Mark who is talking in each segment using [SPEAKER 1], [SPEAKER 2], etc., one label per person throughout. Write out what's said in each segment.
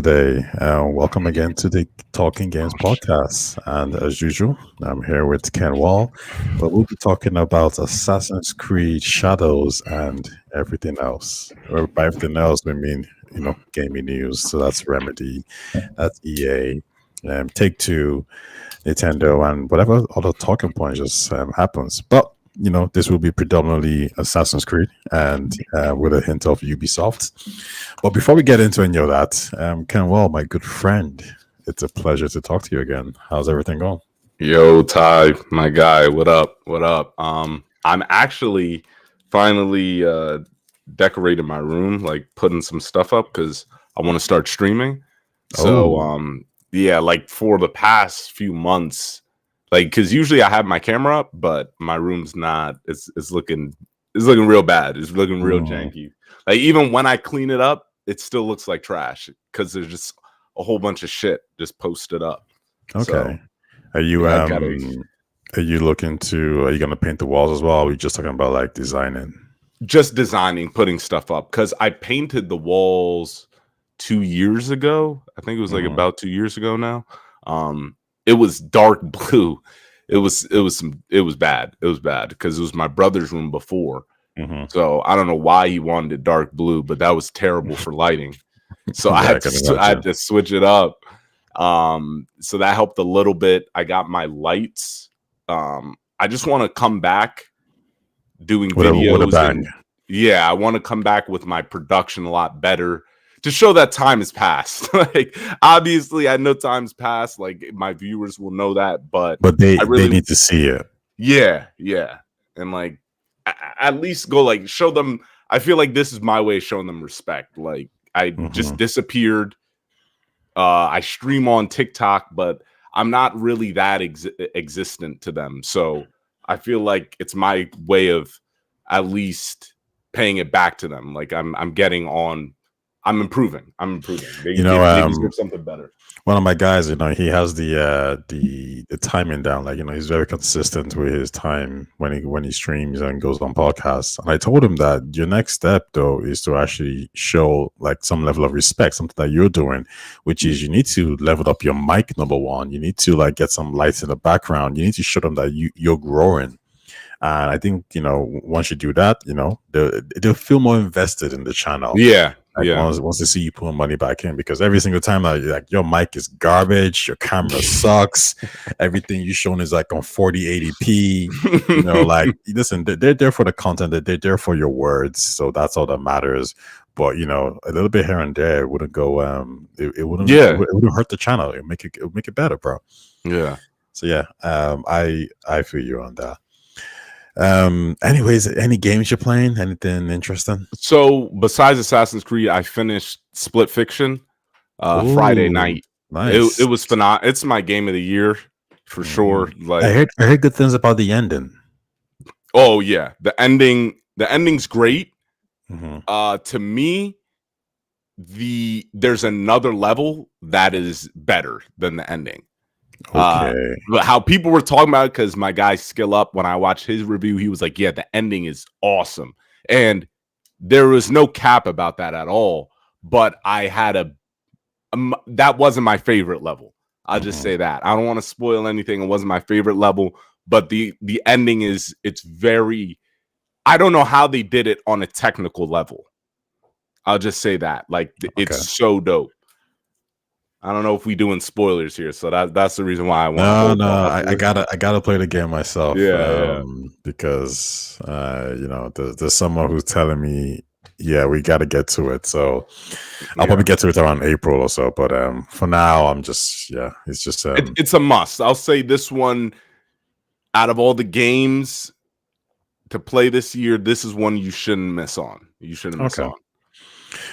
[SPEAKER 1] today. Welcome again to the Talking Games podcast. And as usual, I'm here with Ken Wall, but we'll be talking about Assassin's Creed Shadows and everything else. Or by everything else, we mean, gaming news. So that's Remedy, that's EA, Take Two, Nintendo, and whatever other talking points just happens. But this will be predominantly Assassin's Creed and with a hint of Ubisoft. But before we get into any of that, Ken Well, my good friend, it's a pleasure to talk to you again. How's everything going?
[SPEAKER 2] Yo, Ty, my guy, what up? What up? I'm actually finally decorating my room, like putting some stuff up because I want to start streaming. So, yeah, like for the past few months, like because usually I have my camera up, but my room's not. It's looking real bad. It's looking real janky. Like even when I clean it up, it still looks like trash because there's just a whole bunch of shit just posted up.
[SPEAKER 1] Okay.
[SPEAKER 2] So,
[SPEAKER 1] are you are you looking to? Are you gonna paint the walls as well? Or are we just talking about like designing?
[SPEAKER 2] Just designing, putting stuff up because I painted the walls 2 years ago. I think it was like about 2 years ago now. It was dark blue. It was bad. It was bad because it was my brother's room before. So I don't know why he wanted it dark blue, but that was terrible for lighting. So I had to switch it up. So that helped a little bit. I got my lights. I just want to come back doing videos.
[SPEAKER 1] With a bang.
[SPEAKER 2] I want to come back with my production a lot better. To show that time has passed. Like obviously I know time's passed, like my viewers will know that, but
[SPEAKER 1] they need to see it.
[SPEAKER 2] Yeah. And like at least go like show them. I feel like this is my way of showing them respect. Like I just disappeared. I stream on TikTok, but I'm not really that existent to them. So I feel like it's my way of at least paying it back to them. Like I'm getting on. I'm improving. They deserve something better.
[SPEAKER 1] One of my guys, he has the timing down. Like, he's very consistent with his time when he streams and goes on podcasts. And I told him that your next step, though, is to actually show like some level of respect, something that you're doing, which is you need to level up your mic. Number one, you need to like get some lights in the background. You need to show them that you're growing. And I think once you do that, they'll feel more invested in the channel.
[SPEAKER 2] Yeah.
[SPEAKER 1] Once they see you pulling money back in, because every single time like your mic is garbage, your camera sucks, everything you showing is like on 4080p. Like listen, they're there for the content, they're there for your words, so that's all that matters. But a little bit here and there it wouldn't go. It wouldn't hurt the channel. It would make it better, bro.
[SPEAKER 2] Yeah.
[SPEAKER 1] So yeah, I feel you on that. Anyways, any games you're playing? Anything interesting?
[SPEAKER 2] So besides Assassin's Creed, I finished Split Fiction Friday night.
[SPEAKER 1] Nice.
[SPEAKER 2] It was phenomenal. It's my game of the year for sure. Like
[SPEAKER 1] I heard good things about the ending.
[SPEAKER 2] Oh yeah, the ending's great. To me, there's another level that is better than the ending.
[SPEAKER 1] Okay.
[SPEAKER 2] But how people were talking about it, because my guy Skill Up, when I watched his review, he was like, yeah, the ending is awesome. And there was no cap about that at all. But I had that wasn't my favorite level. I'll just say that. I don't want to spoil anything. It wasn't my favorite level. But the ending it's very, I don't know how they did it on a technical level. I'll just say that. Like, it's so dope. I don't know if we doing spoilers here, so that's the reason why I want.
[SPEAKER 1] I gotta play the game myself.
[SPEAKER 2] Yeah.
[SPEAKER 1] Because there's someone who's telling me, yeah, we got to get to it. So I'll probably get to it around April or so. But for now, I'm just it's just
[SPEAKER 2] it's a must. I'll say this one, out of all the games to play this year, this is one you shouldn't miss on. You shouldn't miss on.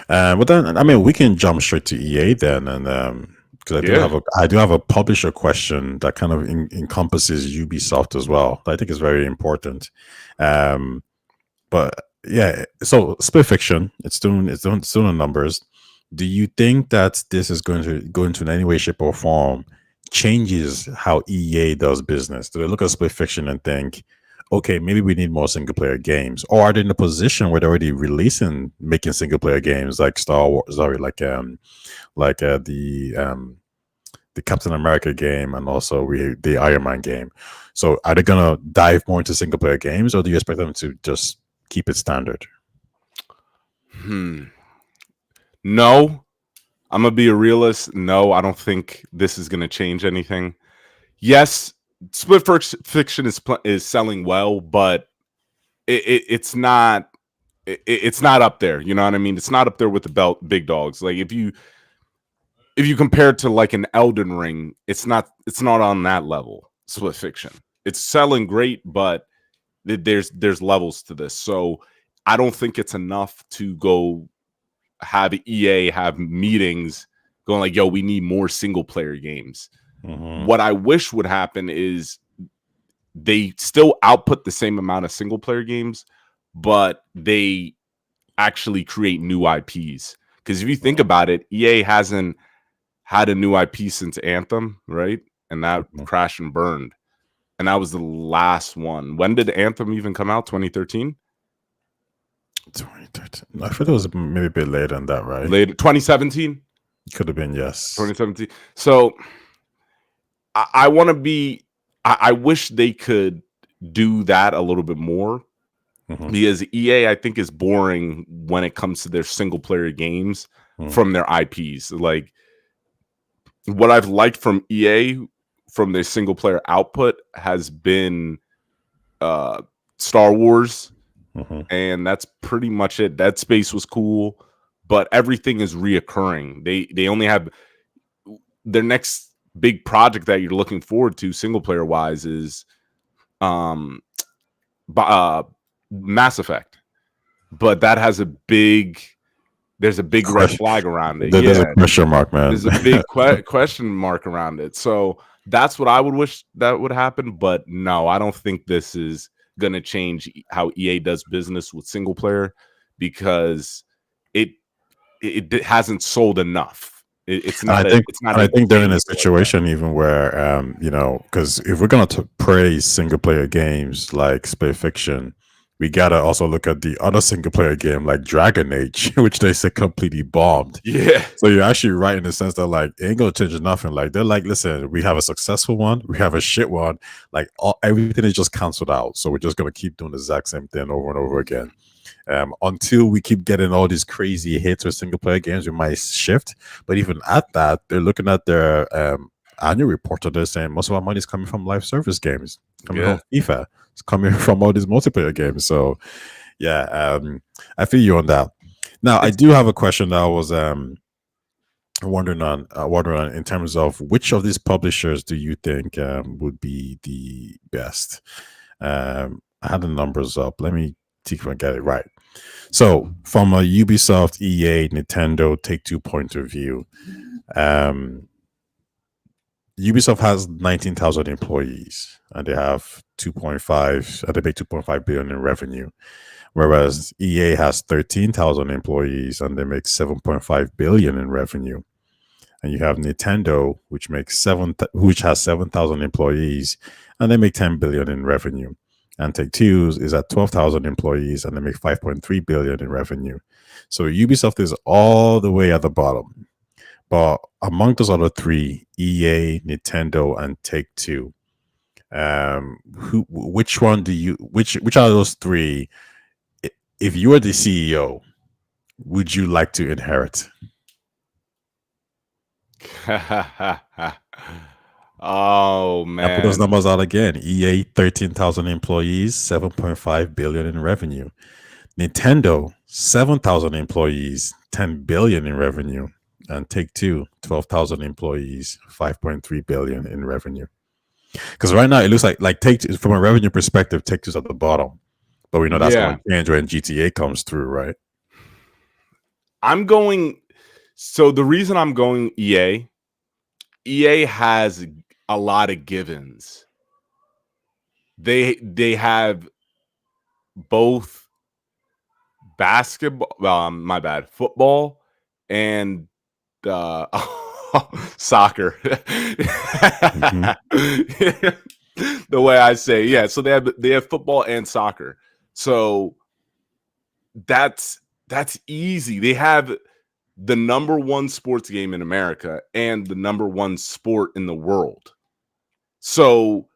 [SPEAKER 1] But then, I mean, we can jump straight to EA then, and because I do have a publisher question that kind of encompasses Ubisoft as well. That I think is very important. But yeah, so Split Fiction, it's doing the numbers. Do you think that this is going to go into in any way, shape, or form changes how EA does business? Do they look at Split Fiction and think, okay, maybe we need more single player games, or are they in a position where they're already making single player games like Star Wars, sorry, the Captain America game and also the Iron Man game. So are they gonna dive more into single player games, or do you expect them to just keep it standard?
[SPEAKER 2] No, I'm gonna be a realist. No, I don't think this is gonna change anything. Yes, Split Fiction is selling well, but it's not it's not up there. You know what I mean? It's not up there with the big dogs. Like if you compare it to like an Elden Ring, it's not on that level. Split Fiction, it's selling great, but there's levels to this. So I don't think it's enough to go have EA have meetings going like, yo, we need more single player games. What I wish would happen is they still output the same amount of single player games, but they actually create new IPs. Because if you think about it, EA hasn't had a new IP since Anthem, right? And that crashed and burned. And that was the last one. When did Anthem even come out? 2013?
[SPEAKER 1] 2013. I thought it was maybe a bit later than that, right?
[SPEAKER 2] Later, 2017?
[SPEAKER 1] Could have been, yes.
[SPEAKER 2] 2017. So I want to be, I wish they could do that a little bit more, because EA, I think, is boring when it comes to their single player games from their IPs. Like what I've liked from EA from their single player output has been Star Wars, and that's pretty much it. Dead Space was cool, but everything is reoccurring. They only have their next big project that you're looking forward to single player wise is Mass Effect, but that has there's a big red flag around it.
[SPEAKER 1] There's a question mark, man.
[SPEAKER 2] There's a big question mark around it. So that's what I would wish that would happen. But no, I don't think this is going to change how EA does business with single player, because it hasn't sold enough. It's not.
[SPEAKER 1] I think they're in a situation even where, because if we're gonna praise single player games like Split Fiction, we gotta also look at the other single player game like Dragon Age, which they said completely bombed.
[SPEAKER 2] Yeah.
[SPEAKER 1] So you're actually right in the sense that like it ain't gonna change nothing. Like they're like, listen, we have a successful one, we have a shit one. Like everything is just canceled out. So we're just gonna keep doing the exact same thing over and over again. Until we keep getting all these crazy hits with single player games, we might shift. But even at that, they're looking at their annual report and they're saying most of our money is coming from live service games, coming from FIFA, it's coming from all these multiplayer games. So yeah, I feel you on that. Now I do have a question that I was wondering on in terms of which of these publishers do you think would be the best? I had the numbers up. Let me see if I get it right. So from a Ubisoft, EA, Nintendo, Take-Two point of view, Ubisoft has 19,000 employees and they have 2.5, they make 2.5 billion in revenue, whereas EA has 13,000 employees and they make 7.5 billion in revenue. And you have Nintendo, which has 7,000 employees and they make 10 billion in revenue. And Take-Two is at 12,000 employees and they make 5.3 billion in revenue. So Ubisoft is all the way at the bottom. But among those other three, EA, Nintendo, and Take-Two, which one do you which out of those three, if you were the CEO, would you like to inherit?
[SPEAKER 2] Oh man!
[SPEAKER 1] I put those numbers out again. EA 13,000 employees, 7.5 billion in revenue. Nintendo 7,000 employees, 10 billion in revenue, and Take-Two 12,000 employees, 5.3 billion in revenue. Because right now it looks like Take-Two, from a revenue perspective, Take-Two's at the bottom, but we know that's going to change when GTA comes through, right?
[SPEAKER 2] So the reason I'm going EA has a lot of givens. They have both basketball, football and soccer. The way I say, yeah. So they have football and soccer. So that's easy. They have the number one sports game in America and the number one sport in the world. So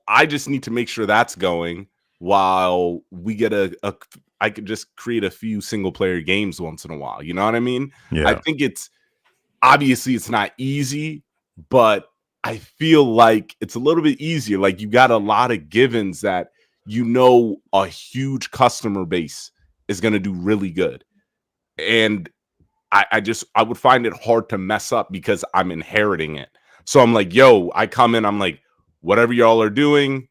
[SPEAKER 2] I just need to make sure that's going while we get I could just create a few single player games once in a while. You know what I mean? I
[SPEAKER 1] Yeah.
[SPEAKER 2] think it's obviously it's not easy, but I feel like it's a little bit easier. Like you got a lot of givens that a huge customer base is going to do really good. And I would find it hard to mess up because I'm inheriting it. So I'm like, yo, I come in, I'm like, whatever y'all are doing,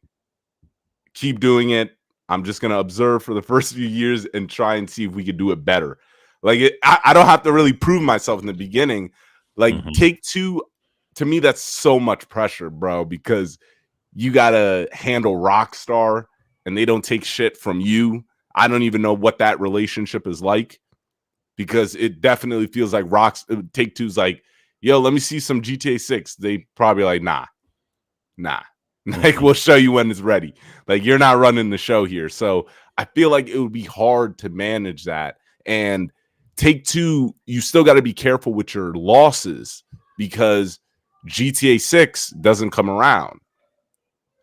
[SPEAKER 2] keep doing it. I'm just going to observe for the first few years and try and see if we could do it better. Like I don't have to really prove myself in the beginning. Like Take-Two, to me, that's so much pressure, bro, because you got to handle Rockstar and they don't take shit from you. I don't even know what that relationship is like because it definitely feels like Take-Two's like, yo, let me see some GTA 6. They probably like, nah. Like, we'll show you when it's ready. Like, you're not running the show here. So I feel like it would be hard to manage that. And Take-Two, you still got to be careful with your losses because GTA 6 doesn't come around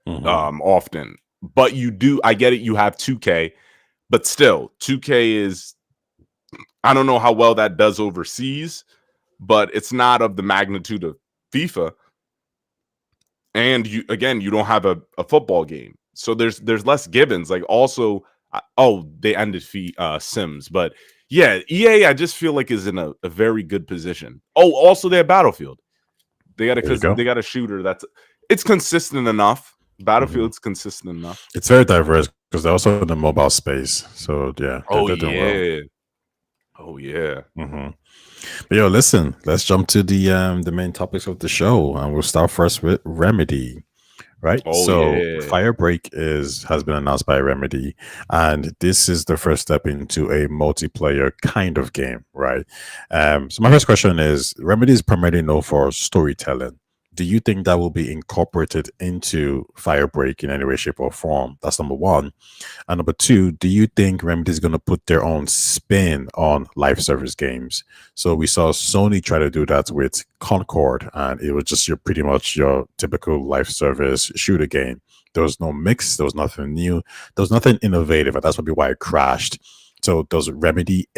[SPEAKER 2] often. But you do, I get it, you have 2K, but still, 2K is, I don't know how well that does overseas, but it's not of the magnitude of FIFA. And you don't have a football game, so there's less givens. Like also, they ended Sims, but yeah, EA I just feel like is in a very good position. Oh, also they have Battlefield. They got a shooter it's consistent enough. Battlefield's consistent enough.
[SPEAKER 1] It's very diverse because they're also in the mobile space. So yeah, they're doing well.
[SPEAKER 2] Oh yeah.
[SPEAKER 1] But yo, listen, let's jump to the main topics of the show, and we'll start first with Remedy, right? Firebreak has been announced by Remedy, and this is the first step into a multiplayer kind of game, right? So my first question is: Remedy is primarily known for storytelling. Do you think that will be incorporated into Firebreak in any way, shape, or form? That's number one. And number two, do you think Remedy is going to put their own spin on live service games? So we saw Sony try to do that with Concord, and it was just pretty much your typical live service shooter game. There was no mix, there was nothing new, there was nothing innovative, and that's probably why it crashed. So does Remedy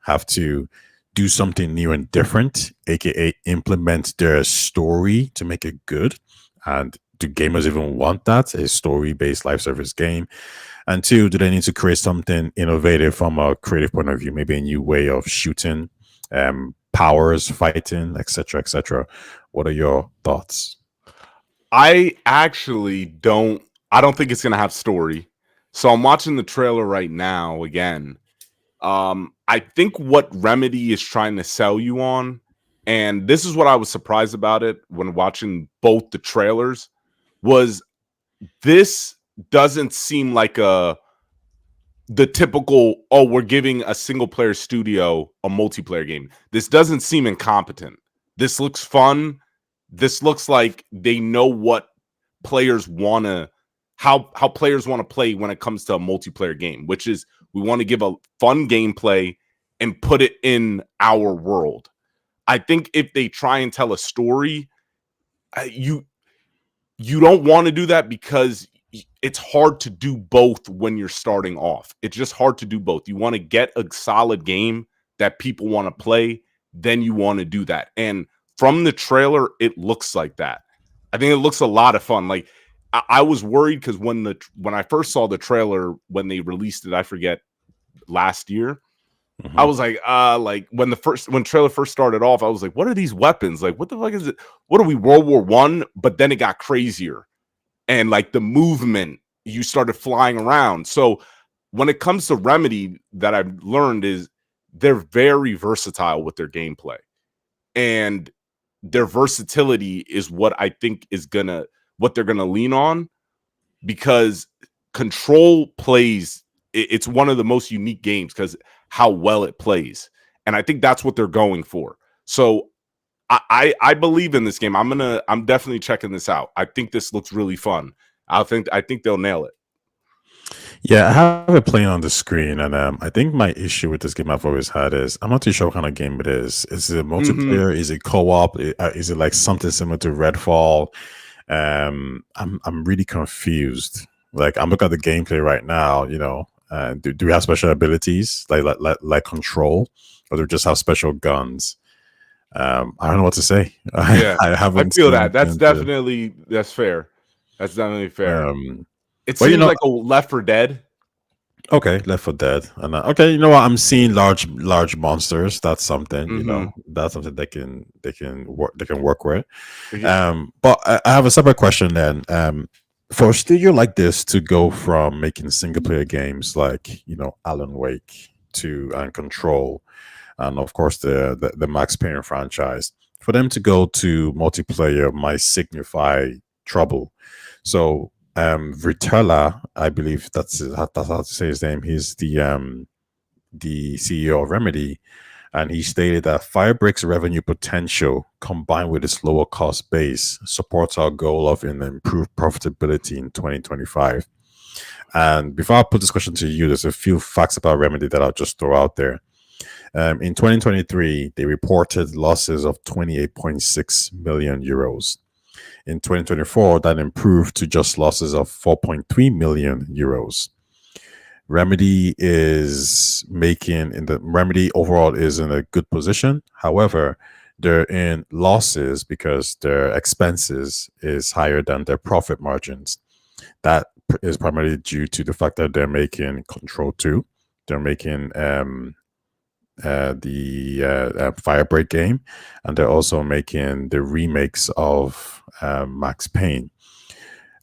[SPEAKER 1] have to do something new and different, aka implement their story to make it good? And do gamers even want that, a story-based live service game? And two, do they need to create something innovative from a creative point of view, maybe a new way of shooting, powers, fighting, etc., etc.? What are your thoughts?
[SPEAKER 2] I actually don't think it's gonna have story. So I'm watching the trailer right now again. I think what Remedy is trying to sell you on, and this is what I was surprised about it when watching both the trailers, was this doesn't seem like the typical, we're giving a single player studio a multiplayer game. This doesn't seem incompetent. This looks fun. This looks like they know what players want to, how players want to play when it comes to a multiplayer game, which is we want to give a fun gameplay and put it in our world. I think if they try and tell a story, you don't want to do that because it's hard to do both when you're starting off. It's just hard to do both. You want to get a solid game that people want to play, then you want to do that. And from the trailer, it looks like that. I think it looks a lot of fun. Like I was worried because when I first saw the trailer when they released it, I forget, last year, I was like when trailer first started off, I was like, what are these weapons? Like, what the fuck is it? What are we, World War I? But then it got crazier. And like the movement, you started flying around. So when it comes to Remedy, that I've learned is they're very versatile with their gameplay. And their versatility is what I think is what they're gonna lean on, because Control plays, it's one of the most unique games because how well it plays. And I think that's what they're going for. So I believe in this game. I'm definitely checking this out. I think this looks really fun. I think they'll nail it.
[SPEAKER 1] Yeah, I have it playing on the screen, and I think my issue with this game I've always had is I'm not too sure what kind of game it is. Is it
[SPEAKER 2] Mm-hmm.
[SPEAKER 1] multiplayer? Is it co-op? Is it like something similar to Redfall? I'm really confused. Like I'm looking at the gameplay right now. Do we have special abilities like control, or do we just have special guns? I don't know what to say.
[SPEAKER 2] Yeah,
[SPEAKER 1] I
[SPEAKER 2] I
[SPEAKER 1] haven't
[SPEAKER 2] feel
[SPEAKER 1] seen
[SPEAKER 2] that.
[SPEAKER 1] anything to.
[SPEAKER 2] That's fair. That's definitely fair.
[SPEAKER 1] Um,
[SPEAKER 2] It
[SPEAKER 1] but
[SPEAKER 2] seems like a Left 4 Dead.
[SPEAKER 1] okay, Left 4 Dead, and okay, you know what? I'm seeing large monsters. That's something.
[SPEAKER 2] Mm-hmm.
[SPEAKER 1] That's something they can work with.
[SPEAKER 2] Yeah.
[SPEAKER 1] But I have a separate question then. For a studio like this to go from making single player games like Alan Wake to and Control, and of course the Max Payne franchise, for them to go to multiplayer might signify trouble. So Vitala, I believe that's how to say his name. He's the CEO of Remedy, and he stated that Firebreak's revenue potential combined with its lower cost base supports our goal of an improved profitability in 2025. And before I put this question to you, there's a few facts about Remedy that I'll just throw out there. In 2023, they reported losses of 28.6 million euros. In 2024, that improved to just losses of 4.3 million euros. Remedy overall is in a good position. However, they're in losses because their expenses is higher than their profit margins. That is primarily due to the fact that they're making Control 2. They're making the Firebreak game, and they're also making the remakes of Max Payne.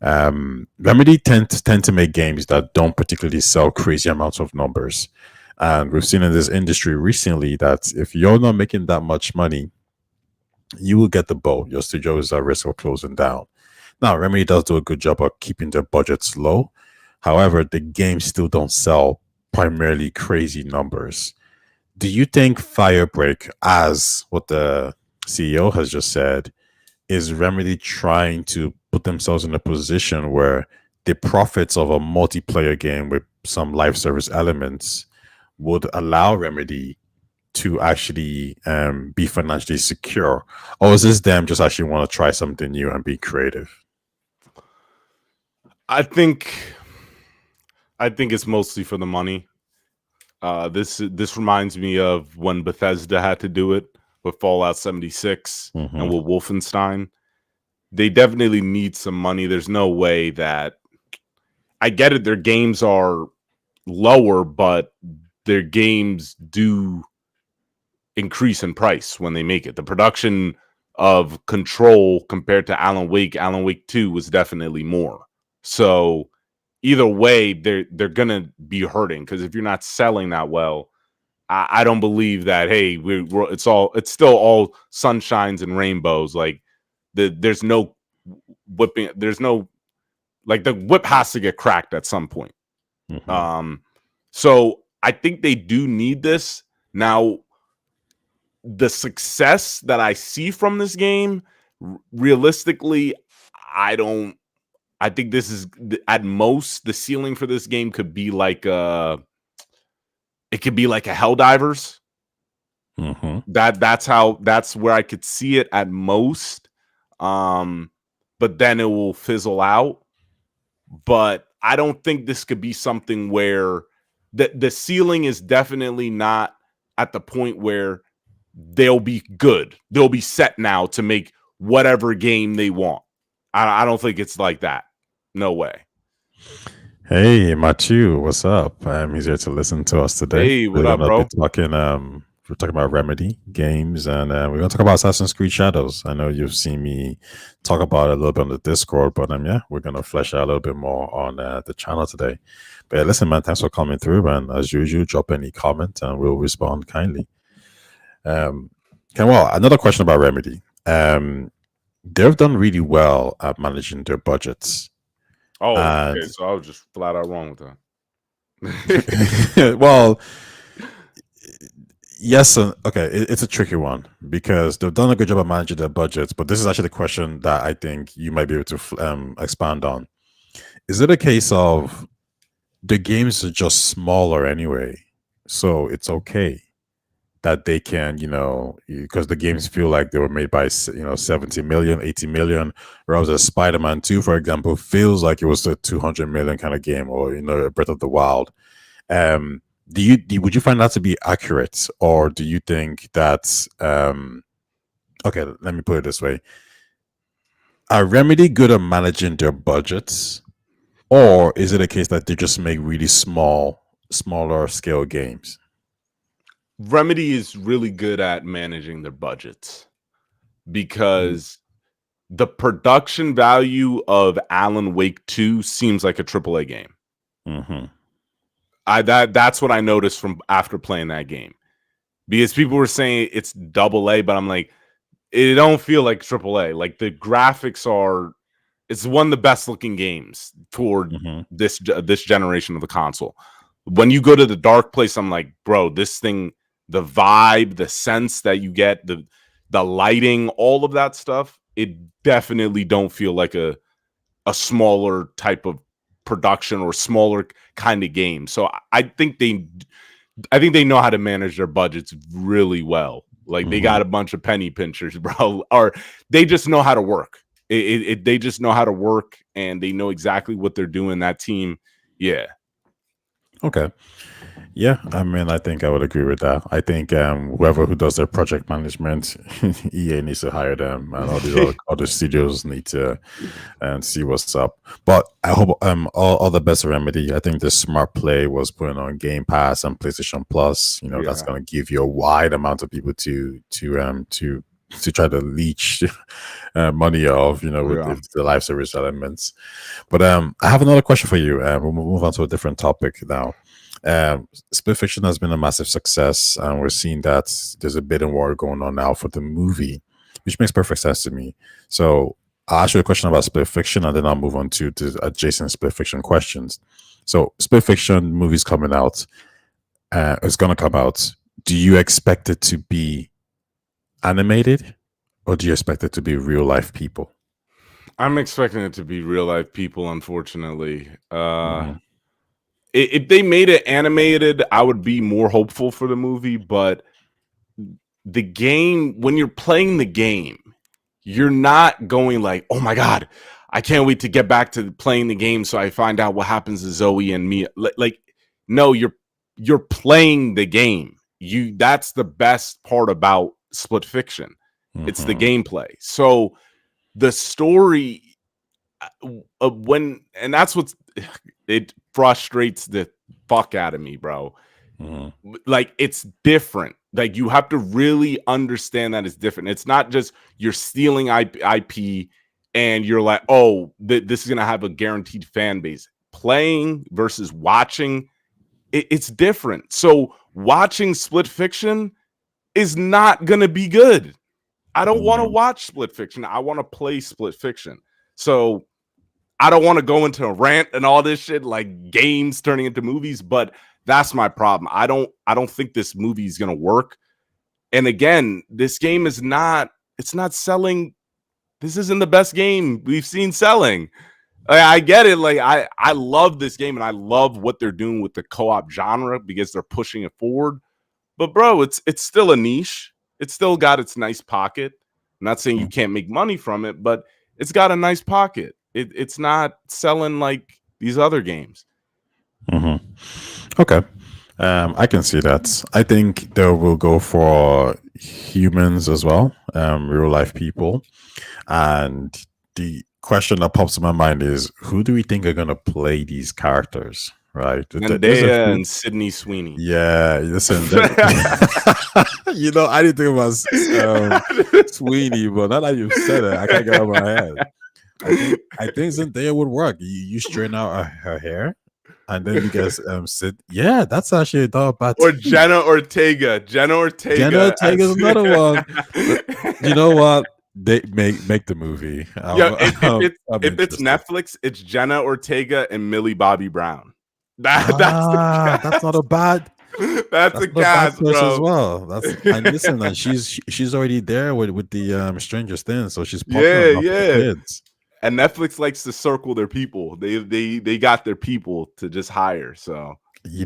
[SPEAKER 1] Remedy tend to make games that don't particularly sell crazy amounts of numbers, and we've seen in this industry recently that if you're not making that much money, you will get the boat. Your studio is at risk of closing down. Now, Remedy does do a good job of keeping their budgets low. However, the games still don't sell primarily crazy numbers. Do you think Firebreak, as what the CEO has just said, is Remedy trying to put themselves in a position where the profits of a multiplayer game with some live service elements would allow Remedy to actually be financially secure? Or is this them just actually want to try something new and be creative?
[SPEAKER 2] I think it's mostly for the money. This reminds me of when Bethesda had to do it with Fallout 76
[SPEAKER 1] Mm-hmm.
[SPEAKER 2] and with Wolfenstein. They definitely need some money. There's no way that I get it. Their games are lower, but their games do increase in price when they make it. The production of Control compared to Alan Wake 2 was definitely more. So either way, they're gonna be hurting because if you're not selling that well, I don't believe that. Hey, it's still all sunshines and rainbows. Like there's no whipping. There's no like the whip has to get cracked at some point.
[SPEAKER 1] Mm-hmm.
[SPEAKER 2] So I think they do need this now. The success that I see from this game, realistically, I don't. I think this is at most the ceiling for this game could be like it could be like a Helldivers.
[SPEAKER 1] Mm-hmm.
[SPEAKER 2] That's where I could see it at most. But then it will fizzle out. But I don't think this could be something where the ceiling is definitely not at the point where they'll be good. They'll be set now to make whatever game they want. I don't think it's like that. No way.
[SPEAKER 1] Hey, Matthew, what's up? He's here to listen to us today.
[SPEAKER 2] Hey, what up, bro?
[SPEAKER 1] We're talking about Remedy games, and we're gonna talk about Assassin's Creed Shadows. I know you've seen me talk about it a little bit on the Discord, but yeah, we're gonna flesh out a little bit more on the channel today. But yeah, listen, man, thanks for coming through, and as usual, drop any comment, and we'll respond kindly. Well, another question about Remedy. They've done really well at managing their budgets.
[SPEAKER 2] Oh,
[SPEAKER 1] And
[SPEAKER 2] okay. So I was just flat out wrong with that.
[SPEAKER 1] well, Yes, and okay, it's a tricky one because they've done a good job of managing their budgets. But this is actually the question that I think you might be able to expand on. Is it a case of the games are just smaller anyway, so it's okay that they can, because the games feel like they were made by 70 million, 80 million, whereas a Spider-Man 2, for example, feels like it was a 200 million kind of game, or Breath of the Wild. Would you find that to be accurate, or do you think that okay, let me put it this way: are Remedy good at managing their budgets, or is it a case that they just make really smaller scale games?
[SPEAKER 2] Remedy is really good at managing their budgets because the production value of Alan Wake 2 seems like a AAA game.
[SPEAKER 1] Mm-hmm.
[SPEAKER 2] That's what I noticed from after playing that game, because people were saying it's AA, but I'm like, it don't feel like AAA. Like the graphics it's one of the best looking games toward this generation of the console. When you go to the dark place, I'm like, bro, this thing, the vibe, the sense that you get, the lighting, all of that stuff, it definitely don't feel like a smaller type of production or smaller kind of game. So I think they know how to manage their budgets really well. Like they got a bunch of penny pinchers, bro, or they just know how to work. They just know how to work, and they know exactly what they're doing. That team, yeah.
[SPEAKER 1] Okay. Yeah, I mean, I think I would agree with that. I think whoever who does their project management, EA needs to hire them, and all these other studios need to and see what's up. But I hope all the best Remedy. I think the smart play was putting on Game Pass and PlayStation Plus. That's going to give you a wide amount of people to try to leech money off, with the live service elements. But I have another question for you. We'll move on to a different topic now. Split Fiction has been a massive success, and we're seeing that there's a bidding war going on now for the movie, which makes perfect sense to me. So I'll ask you a question about Split Fiction, and then I'll move on to the adjacent Split Fiction questions. So Split Fiction movie's coming out. It's going to come out. Do you expect it to be animated, or do you expect it to be real life people?
[SPEAKER 2] I'm expecting it to be real life people, unfortunately. If they made it animated, I would be more hopeful for the movie. But the game, when you're playing the game, you're not going like, oh my God, I can't wait to get back to playing the game so I find out what happens to Zoe and Mia. Like, no, you're playing the game. That's the best part about Split Fiction. It's the gameplay. So the story, and that's what's, it frustrates the fuck out of me, bro. Like, it's different. Like, you have to really understand that it's different. It's not just you're stealing IP and you're like, oh, this is gonna have a guaranteed fan base. Playing versus watching, it's different. So watching Split Fiction is not gonna be good. I don't want to watch Split Fiction. I want to play Split Fiction. So I don't want to go into a rant and all this shit, like games turning into movies, but that's my problem. I don't think this movie is going to work. And again, this game it's not selling. This isn't the best game we've seen selling. I get it. Like I love this game, and I love what they're doing with the co-op genre because they're pushing it forward. But bro, it's still a niche. It's still got its nice pocket. I'm not saying you can't make money from it, but it's got a nice pocket. It's not selling like these other games.
[SPEAKER 1] Okay. I can see that. I think they will go for humans as well, real life people. And the question that pops in my mind is, who do we think are going to play these characters? Right?
[SPEAKER 2] Zendaya and Sydney Sweeney.
[SPEAKER 1] Yeah, listen. I didn't think about Sweeney, but now that you've said it, I can't get out of my head. I think Zendaya would work. You straighten out her hair, and then you guys sit. Yeah, that's actually not bad.
[SPEAKER 2] Or Jenna Ortega. Jenna Ortega
[SPEAKER 1] is another one. But you know what? They make the movie.
[SPEAKER 2] If it's Netflix, it's Jenna Ortega and Millie Bobby Brown. That's
[SPEAKER 1] not a bad.
[SPEAKER 2] That's
[SPEAKER 1] That's
[SPEAKER 2] a
[SPEAKER 1] the back
[SPEAKER 2] cast,
[SPEAKER 1] push as
[SPEAKER 2] bro.
[SPEAKER 1] well. That's and listen, and she's already there with the Stranger Things, so she's popular
[SPEAKER 2] Yeah,
[SPEAKER 1] enough with the
[SPEAKER 2] yeah.
[SPEAKER 1] kids.
[SPEAKER 2] And Netflix likes to circle their people. They got their people to just hire. So
[SPEAKER 1] Yeah,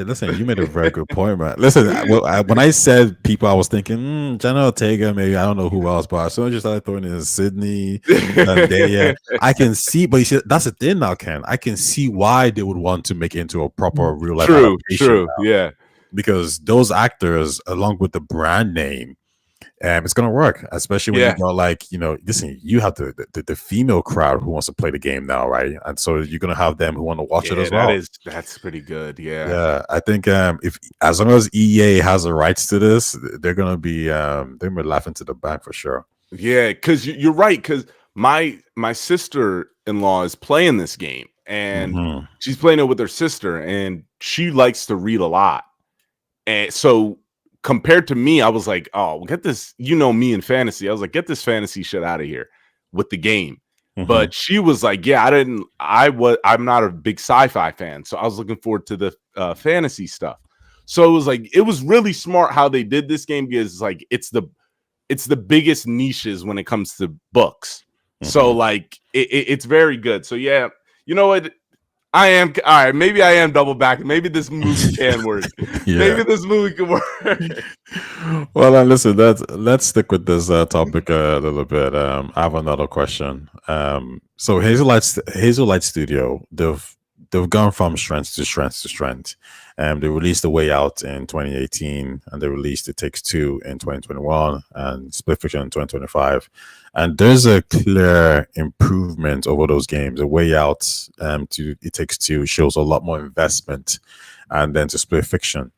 [SPEAKER 1] listen, you made a very good point, man. Listen, when I said people, I was thinking Jenna Ortega, maybe I don't know who else, but as soon as you started throwing in Sydney, Zendaya, I can see. But you see, that's the thing now, Ken. I can see why they would want to make it into a proper real life
[SPEAKER 2] true,
[SPEAKER 1] adaptation
[SPEAKER 2] true.
[SPEAKER 1] now,
[SPEAKER 2] Yeah.
[SPEAKER 1] because those actors, along with the brand name, it's gonna work, especially when you
[SPEAKER 2] Yeah.
[SPEAKER 1] go like, listen, you have the female crowd who wants to play the game now, right? And so you're gonna have them who want to watch it
[SPEAKER 2] Yeah,
[SPEAKER 1] as well.
[SPEAKER 2] that's pretty good. Yeah.
[SPEAKER 1] Yeah, I think if as long as EA has the rights to this, they're gonna be laughing to the bank for sure.
[SPEAKER 2] Yeah, because you're right. Because my sister in law is playing this game, and
[SPEAKER 1] Hmm.
[SPEAKER 2] she's playing it with her sister, and she likes to read a lot. And so compared to me, I was like, oh, get this, me in fantasy. I was like, get this fantasy shit out of here with the game.
[SPEAKER 1] Hmm.
[SPEAKER 2] But she was like, yeah, I'm not a big sci-fi fan. So I was looking forward to the fantasy stuff. So it was really smart how they did this game because like it's the biggest niches when it comes to books. So
[SPEAKER 1] Hmm.
[SPEAKER 2] like it's very good. So yeah, you know what? I am all right. Maybe I am double back. Maybe this movie can work.
[SPEAKER 1] Yeah.
[SPEAKER 2] Maybe this movie can work.
[SPEAKER 1] Well, listen, let's stick with this topic a little bit. I have another question. So Hazellight Studio, they've gone from strength to strength to strength. They released The Way Out in 2018, and they released It Takes Two in 2021, and Split Fiction in 2025. And there's a clear improvement over those games. The Way Out to It Takes Two shows a lot more investment, and then to Split Fiction,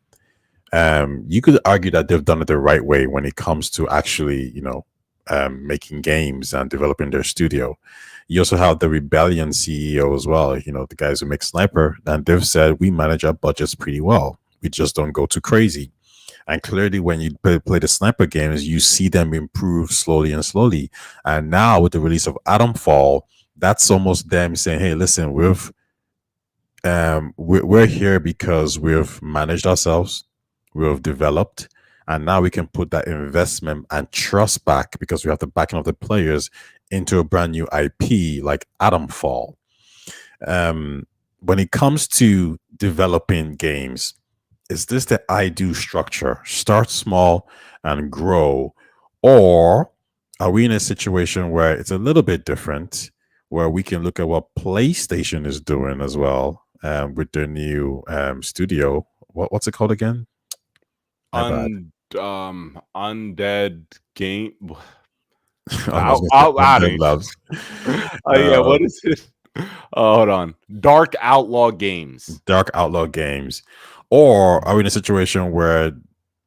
[SPEAKER 1] you could argue that they've done it the right way when it comes to actually, making games and developing their studio. You also have the Rebellion CEO as well, the guys who make Sniper, and they've said we manage our budgets pretty well. We just don't go too crazy. And clearly, when you play the Sniper games, you see them improve slowly and slowly. And now, with the release of Atomfall, that's almost them saying, "Hey, listen, we're here because we've managed ourselves, we've developed, and now we can put that investment and trust back because we have the backing of the players into a brand new IP like Atomfall." When it comes to developing games, is this the I do structure? Start small and grow, or are we in a situation where it's a little bit different, where we can look at what PlayStation is doing as well with their new studio? What's it called again? My bad.
[SPEAKER 2] Undead game.
[SPEAKER 1] I was going to say
[SPEAKER 2] I
[SPEAKER 1] Undead
[SPEAKER 2] don't.
[SPEAKER 1] Labs.
[SPEAKER 2] Yeah,
[SPEAKER 1] Uh,
[SPEAKER 2] what is it? Oh, hold on. Dark Outlaw Games.
[SPEAKER 1] Dark Outlaw Games, or are we in a situation where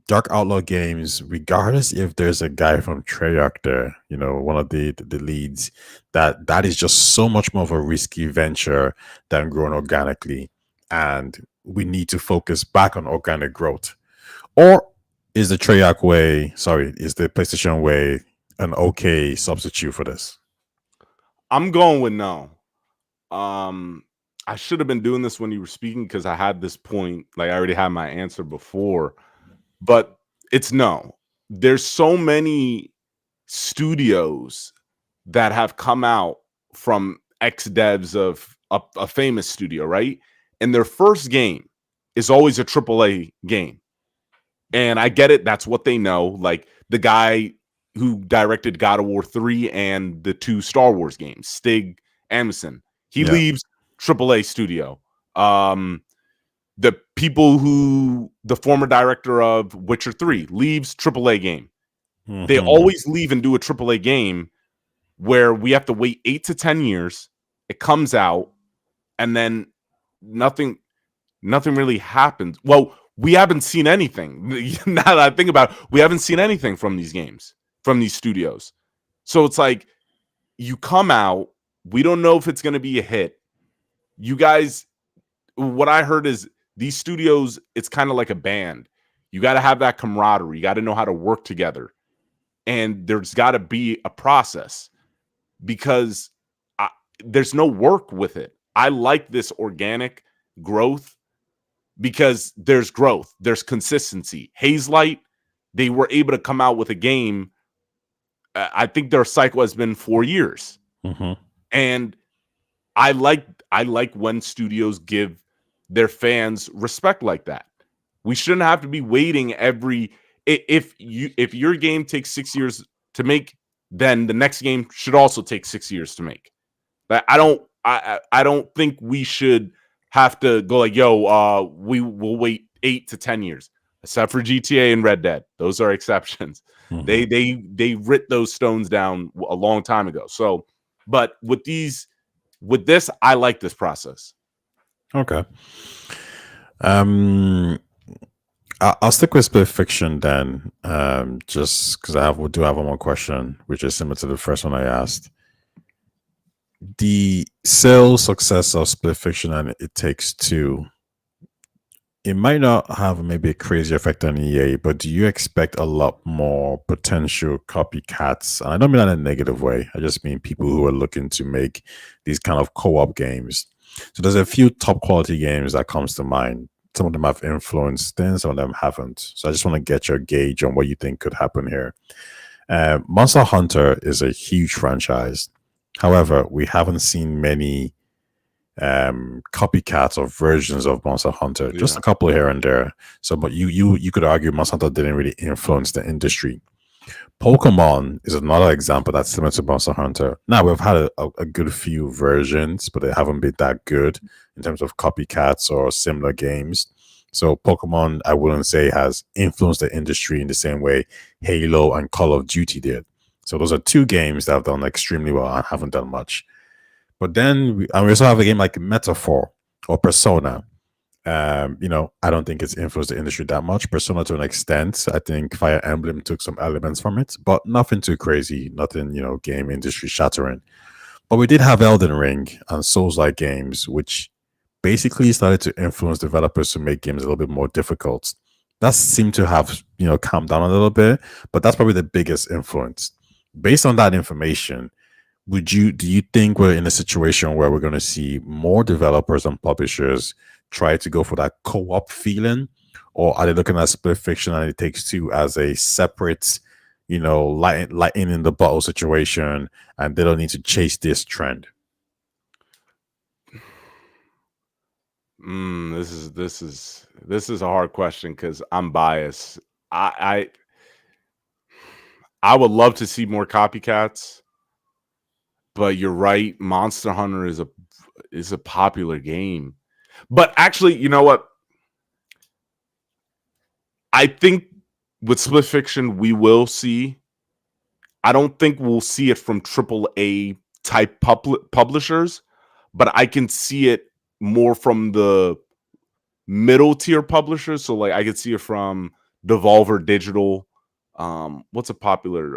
[SPEAKER 1] Dark Outlaw Games, regardless if there's a guy from Treyarch there, one of the leads, that is just so much more of a risky venture than growing organically, and we need to focus back on organic growth? Or is the Treyarch way, sorry, is the PlayStation way an okay substitute for this?
[SPEAKER 2] I'm going with no. Um, I should have been doing this when you were speaking because I had this point. Like I already had my answer before, but it's no. There's so many studios that have come out from ex devs of a famous studio, right? And their first game is always a AAA game. And I get it. That's what they know. Like the guy who directed God of War 3 and the two Star Wars games, Stig Anderson, he
[SPEAKER 1] Yeah.
[SPEAKER 2] leaves AAA studio. The the former director of Witcher 3 leaves AAA game. They
[SPEAKER 1] Mhm.
[SPEAKER 2] always leave and do a AAA game where we have to wait 8 to 10 years. It comes out and then nothing really happens. Well, we haven't seen anything. Now that I think about it, we haven't seen anything from these games, from these studios. So it's like you come out, we don't know if it's going to be a hit. You guys, what I heard is these studios, it's kind of like a band. You got to have that camaraderie. You got to know how to work together. And there's got to be a process because there's no work with it. I like this organic growth because there's growth, there's consistency. Hazelight, they were able to come out with a game. I think their cycle has been 4 years, and I like when studios give their fans respect like that. We shouldn't have to be waiting if your game takes 6 years to make, then the next game should also take 6 years to make. I don't think we should have to go like, we will wait 8 to 10 years, except for GTA and Red Dead. Those are exceptions. They writ those stones down a long time ago. So, but with this, I like this process.
[SPEAKER 1] Okay. I'll stick with Split Fiction then, just because I do have one more question, which is similar to the first one I asked. The sales success of Split Fiction and It Takes Two, it might not have maybe a crazy effect on EA, but do you expect a lot more potential copycats? And I don't mean that in a negative way. I just mean people who are looking to make these kind of co-op games. So there's a few top quality games that comes to mind. Some of them have influenced things, some of them haven't. So I just want to get your gauge on what you think could happen here. Monster Hunter is a huge franchise. However, we haven't seen many copycats or versions of Monster Hunter. Just a couple here and there. So, but you could argue Monster Hunter didn't really influence the industry. Pokemon is another example that's similar to Monster Hunter. Now, we've had a good few versions, but they haven't been that good in terms of copycats or similar games. So Pokemon, I wouldn't say has influenced the industry in the same way Halo and Call of Duty did. So those are two games that have done extremely well and haven't done much. But then we also have a game like Metaphor or Persona. I don't think it's influenced the industry that much. Persona to an extent. I think Fire Emblem took some elements from it, but nothing too crazy, nothing, game industry shattering. But we did have Elden Ring and Souls-like games, which basically started to influence developers to make games a little bit more difficult. That seemed to have, calmed down a little bit, but that's probably the biggest influence. Based on that information, do you think we're in a situation where we're going to see more developers and publishers try to go for that co-op feeling, or are they looking at Split Fiction and It Takes Two as a separate, lightning in the bottle situation, and they don't need to chase this trend?
[SPEAKER 2] This is a hard question because I'm biased. I would love to see more copycats, but you're right. Monster Hunter is a popular game. But actually, you know what? I think with Split Fiction, we will see. I don't think we'll see it from AAA type publishers, but I can see it more from the middle tier publishers. So, like, I could see it from Devolver Digital. What's a popular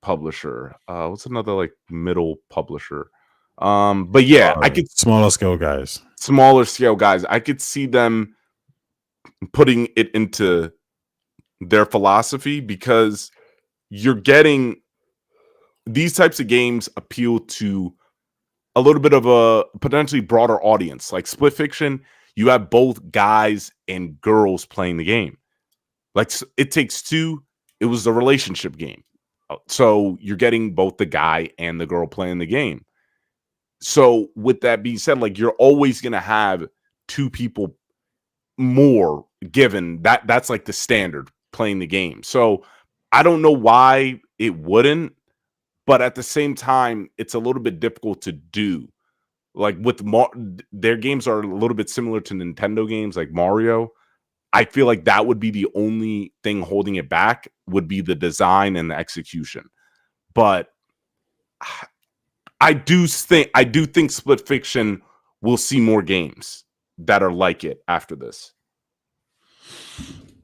[SPEAKER 2] publisher? What's another like middle publisher? But yeah, I could
[SPEAKER 1] smaller scale guys.
[SPEAKER 2] I could see them putting it into their philosophy because you're getting these types of games appeal to a little bit of a potentially broader audience. Like Split Fiction, you have both guys and girls playing the game. Like It Takes Two, it was a relationship game. So you're getting both the guy and the girl playing the game. So with that being said, like you're always going to have two people more given that's like the standard playing the game. So I don't know why it wouldn't, but at the same time, it's a little bit difficult to do. Like with their games are a little bit similar to Nintendo games like Mario. I feel like that would be the only thing holding it back would be the design and the execution. But I do think Split Fiction will see more games that are like it after this.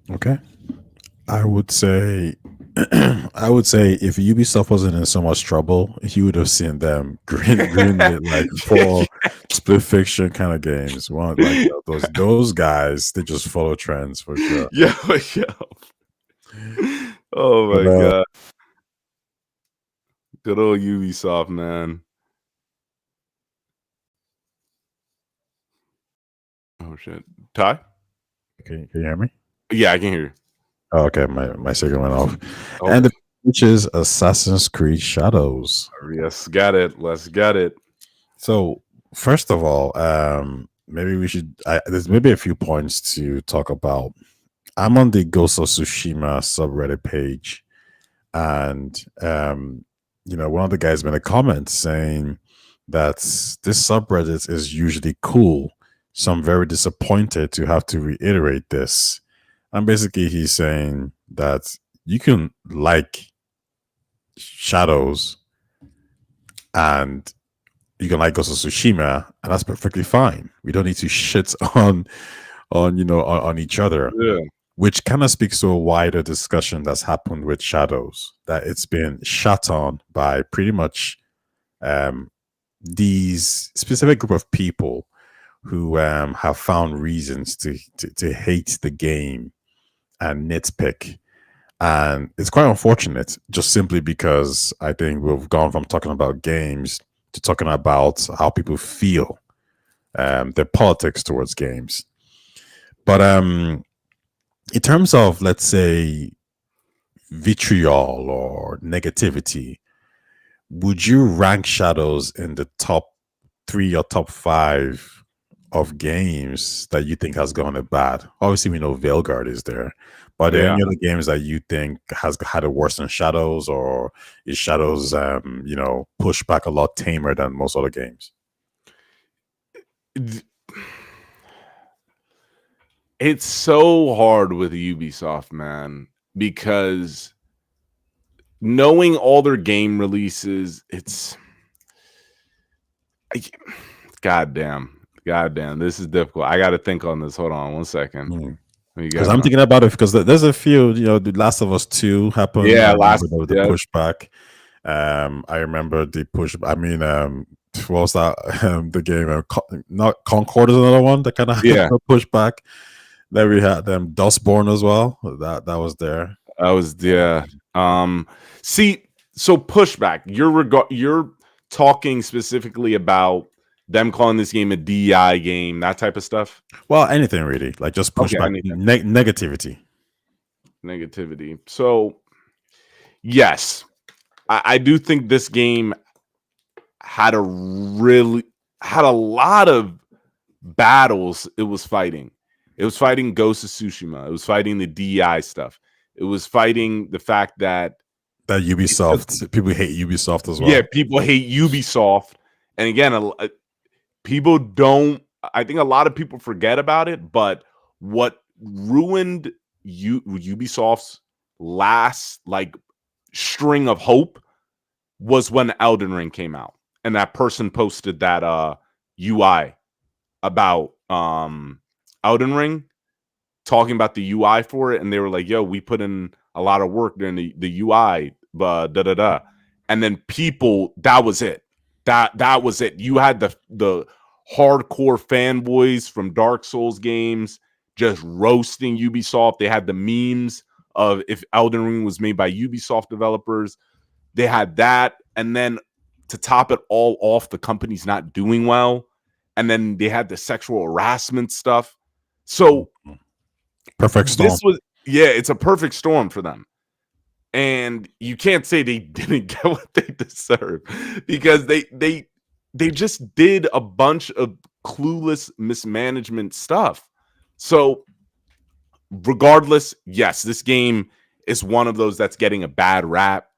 [SPEAKER 1] Okay. I would say if Ubisoft wasn't in so much trouble, you would have seen them green it like 4 Split Fiction kind of games. One like those guys, they just follow trends for sure.
[SPEAKER 2] Yeah. Oh my god. Good old Ubisoft, man. Oh shit, Ty.
[SPEAKER 1] Can you hear me?
[SPEAKER 2] Yeah, I can hear you.
[SPEAKER 1] Oh, okay, my signal went off. And
[SPEAKER 2] Okay.
[SPEAKER 1] which is Assassin's Creed Shadows.
[SPEAKER 2] Yes, got it. Let's get it.
[SPEAKER 1] So first of all, maybe we should. There's maybe a few points to talk about. I'm on the Ghost of Tsushima subreddit page, and one of the guys made a comment saying that this subreddit is usually cool, so I'm very disappointed to have to reiterate this. And basically, he's saying that you can like Shadows and you can like Ghost of Tsushima, and that's perfectly fine. We don't need to shit on each other,
[SPEAKER 2] Yeah.
[SPEAKER 1] which kind of speaks to a wider discussion that's happened with Shadows, that it's been shut on by pretty much these specific group of people who have found reasons to hate the game and nitpick. And it's quite unfortunate, just simply because I think we've gone from talking about games to talking about how people feel, their politics towards games. But in terms of, let's say, vitriol or negativity, would you rank Shadows in the top 3 or top 5 of games that you think has gone bad? Obviously, we know Veilguard is there, but are there any other games that you think has had it worse than Shadows, or is Shadows, pushed back a lot tamer than most other games?
[SPEAKER 2] It's so hard with Ubisoft, man, because knowing all their game releases, goddamn, this is difficult. I got to think on this. Hold on 1 second.
[SPEAKER 1] Because I'm thinking about it, because there's a few, the Last of Us 2 happened.
[SPEAKER 2] Yeah,
[SPEAKER 1] the pushback. I remember the push. I mean, what was that? The game, not Concord is another one that kind of pushback. Then we had Dustborn as well. That was there.
[SPEAKER 2] See, so pushback. You're talking specifically about them calling this game a DI game, that type of stuff.
[SPEAKER 1] Well, anything really, like just pushback, negativity.
[SPEAKER 2] So, yes, I do think this game had a lot of battles it was fighting. It was fighting Ghost of Tsushima. It was fighting the DI stuff. It was fighting the fact that
[SPEAKER 1] Ubisoft, people hate Ubisoft as well.
[SPEAKER 2] Yeah, people hate Ubisoft. And again, people don't, I think a lot of people forget about it, but what ruined Ubisoft's last string of hope was when Elden Ring came out. And that person posted that UI about Elden Ring, talking about the UI for it, and they were like, yo, we put in a lot of work during the UI, and then people, that was it. That was it. You had the hardcore fanboys from Dark Souls games just roasting Ubisoft. They had the memes of if Elden Ring was made by Ubisoft developers. They had that, and then to top it all off, the company's not doing well, and then they had the sexual harassment stuff. So
[SPEAKER 1] perfect storm.
[SPEAKER 2] It's a perfect storm for them. And you can't say they didn't get what they deserve, because they just did a bunch of clueless mismanagement stuff. So regardless, yes, this game is one of those that's getting a bad rap,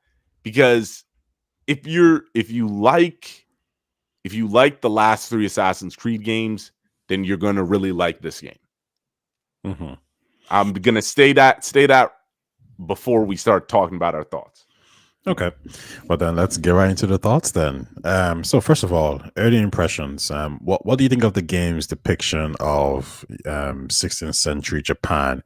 [SPEAKER 2] because if you like the last 3 Assassin's Creed games, then you're going to really like this game.
[SPEAKER 1] Mm-hmm.
[SPEAKER 2] I'm going to stay that before we start talking about our thoughts.
[SPEAKER 1] Okay. Well, then let's get right into the thoughts then. So first of all, early impressions. What do you think of the game's depiction of 16th century Japan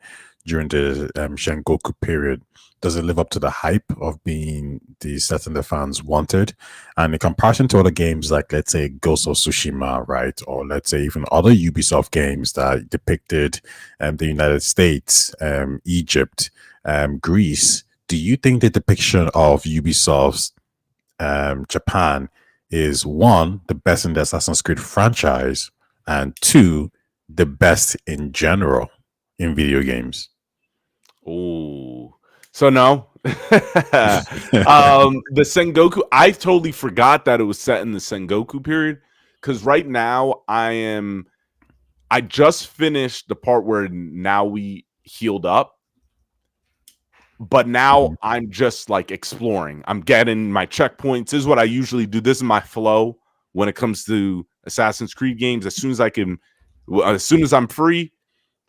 [SPEAKER 1] during the Sengoku period? Does it live up to the hype of being the setting the fans wanted? And in comparison to other games like, let's say, Ghost of Tsushima, right? Or let's say even other Ubisoft games that depicted the United States, Egypt, Greece, do you think the depiction of Ubisoft's Japan is, one, the best in the Assassin's Creed franchise, and two, the best in general in video games?
[SPEAKER 2] Oh, so no. The Sengoku, I totally forgot that it was set in the Sengoku period. Because right now I just finished the part where now we healed up, but now I'm just like exploring. I'm getting my checkpoints. This is what I usually do. This is my flow when it comes to Assassin's Creed games. As soon as I'm free,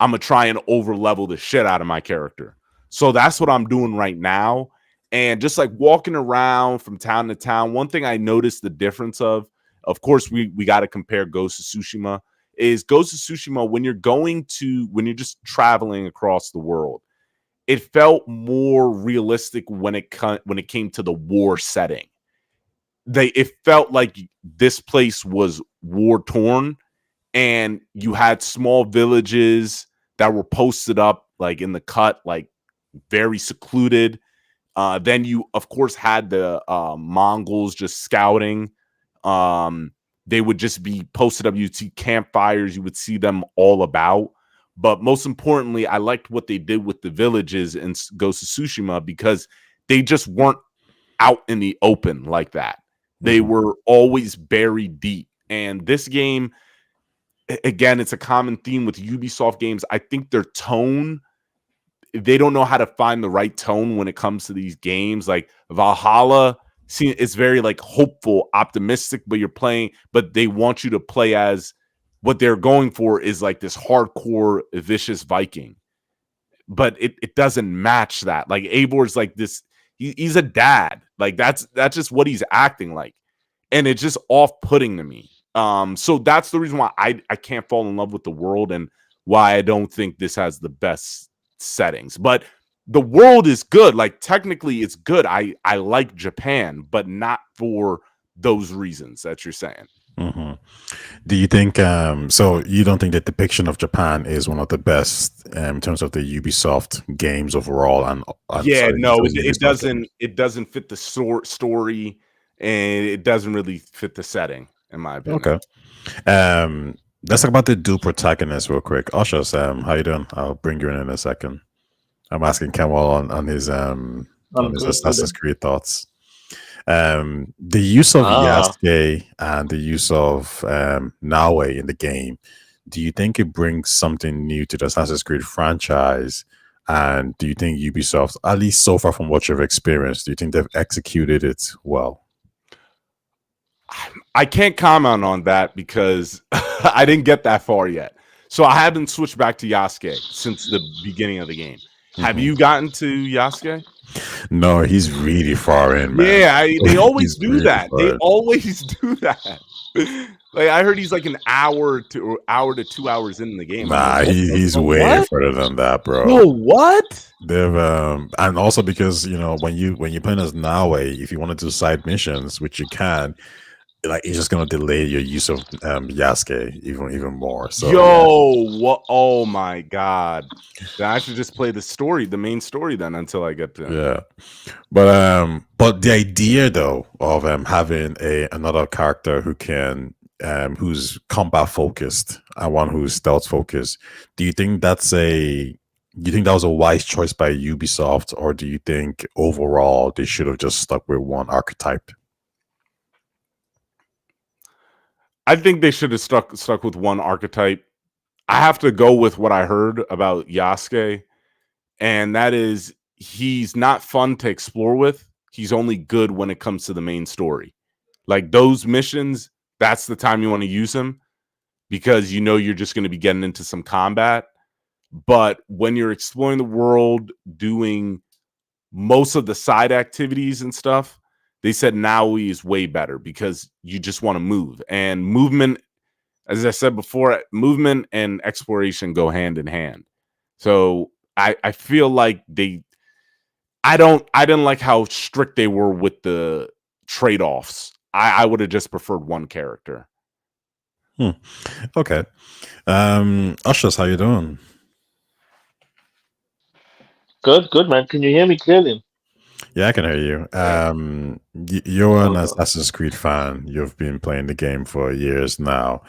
[SPEAKER 2] I'm gonna try and over level the shit out of my character. So that's what I'm doing right now. And just like walking around from town to town, one thing I noticed the difference of course, we got to compare Ghost of Tsushima. Is Ghost of Tsushima when you're just traveling across the world, it felt more realistic when it came to the war setting. It felt like this place was war torn, and you had small villages that were posted up like in the cut, like very secluded. Then you, of course, had the Mongols just scouting. They would just be posted up. You'd see campfires. You would see them all about. But most importantly, I liked what they did with the villages in Ghost of Tsushima because they just weren't out in the open like that. They were always buried deep. And this game, again, it's a common theme with Ubisoft games. I think their tone, they don't know how to find the right tone when it comes to these games. Like Valhalla, it's very like hopeful, optimistic, but they want you to play as what they're going for is like this hardcore, vicious Viking. But it doesn't match that. Like Eivor's like this, he's a dad. Like that's just what he's acting like. And it's just off-putting to me. So that's the reason why I can't fall in love with the world and why I don't think this has the best settings. But the world is good. Like technically it's good. I like Japan, but not for those reasons that you're saying.
[SPEAKER 1] Mm-hmm. Do you think so you don't think the depiction of Japan is one of the best in terms of the Ubisoft games overall? And
[SPEAKER 2] yeah,
[SPEAKER 1] sorry,
[SPEAKER 2] no,
[SPEAKER 1] Ubisoft
[SPEAKER 2] it doesn't.
[SPEAKER 1] games?
[SPEAKER 2] It doesn't fit the story, and it doesn't really fit the setting, in my opinion.
[SPEAKER 1] Okay. Let's talk about the dual protagonist real quick. Ushers, how you doing? I'll bring you in a second. I'm asking Kenwell on his Assassin's Creed thoughts. The use of Yasuke and the use of Naue in the game, do you think it brings something new to the Assassin's Creed franchise? And do you think Ubisoft, at least so far from what you've experienced, do you think they've executed it well?
[SPEAKER 2] I can't comment on that because I didn't get that far yet. So I haven't switched back to Yasuke since the beginning of the game. Have you gotten to Yasuke?
[SPEAKER 1] No, he's really far in, man.
[SPEAKER 2] Yeah, they always do
[SPEAKER 1] really
[SPEAKER 2] that. They
[SPEAKER 1] far.
[SPEAKER 2] always do that. Like I heard he's like an hour to 2 hours in the game.
[SPEAKER 1] Nah, he's way
[SPEAKER 3] What?
[SPEAKER 1] further than that, bro.
[SPEAKER 3] No, what?
[SPEAKER 1] They've and also because when you're playing as Naue, if you want to do side missions, which you can, like it's just gonna delay your use of Yasuke even more. So
[SPEAKER 2] what? Oh my god! Then I should just play the main story then until I get to.
[SPEAKER 1] Yeah, but the idea though of having another character who can who's combat focused and one who's stealth focused, do you think that was a wise choice by Ubisoft, or do you think overall they should have just stuck with one archetype?
[SPEAKER 2] I think they should have stuck with one archetype. I have to go with what I heard about Yasuke, and that is he's not fun to explore with. He's only good when it comes to the main story. Like those missions, that's the time you want to use him because you know you're just going to be getting into some combat. But when you're exploring the world, doing most of the side activities and stuff, they said Naue is way better because you just want to move. And movement, as I said before, movement and exploration go hand in hand. So I feel like I didn't like how strict they were with the trade-offs. I would have just preferred one character.
[SPEAKER 1] Okay. Ushers, how you doing?
[SPEAKER 3] Good, man. Can you hear me clearly?
[SPEAKER 1] Yeah, I can hear you. You're an Assassin's Creed fan. You've been playing the game for years now.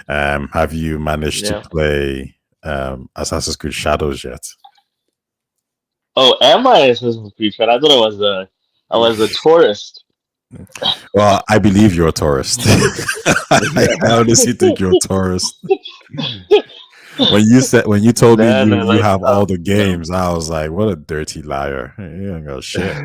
[SPEAKER 1] Have you managed to
[SPEAKER 3] Yeah.
[SPEAKER 1] play Assassin's Creed Shadows yet?
[SPEAKER 3] Oh, am I Assassin's Creed fan? I thought I was a tourist.
[SPEAKER 1] Well, I believe you're a tourist. I honestly think you're a tourist. When you told me
[SPEAKER 3] No, no,
[SPEAKER 1] you
[SPEAKER 3] like
[SPEAKER 1] have all the
[SPEAKER 3] no.
[SPEAKER 1] games, I was like, what a dirty liar. You ain't got shit.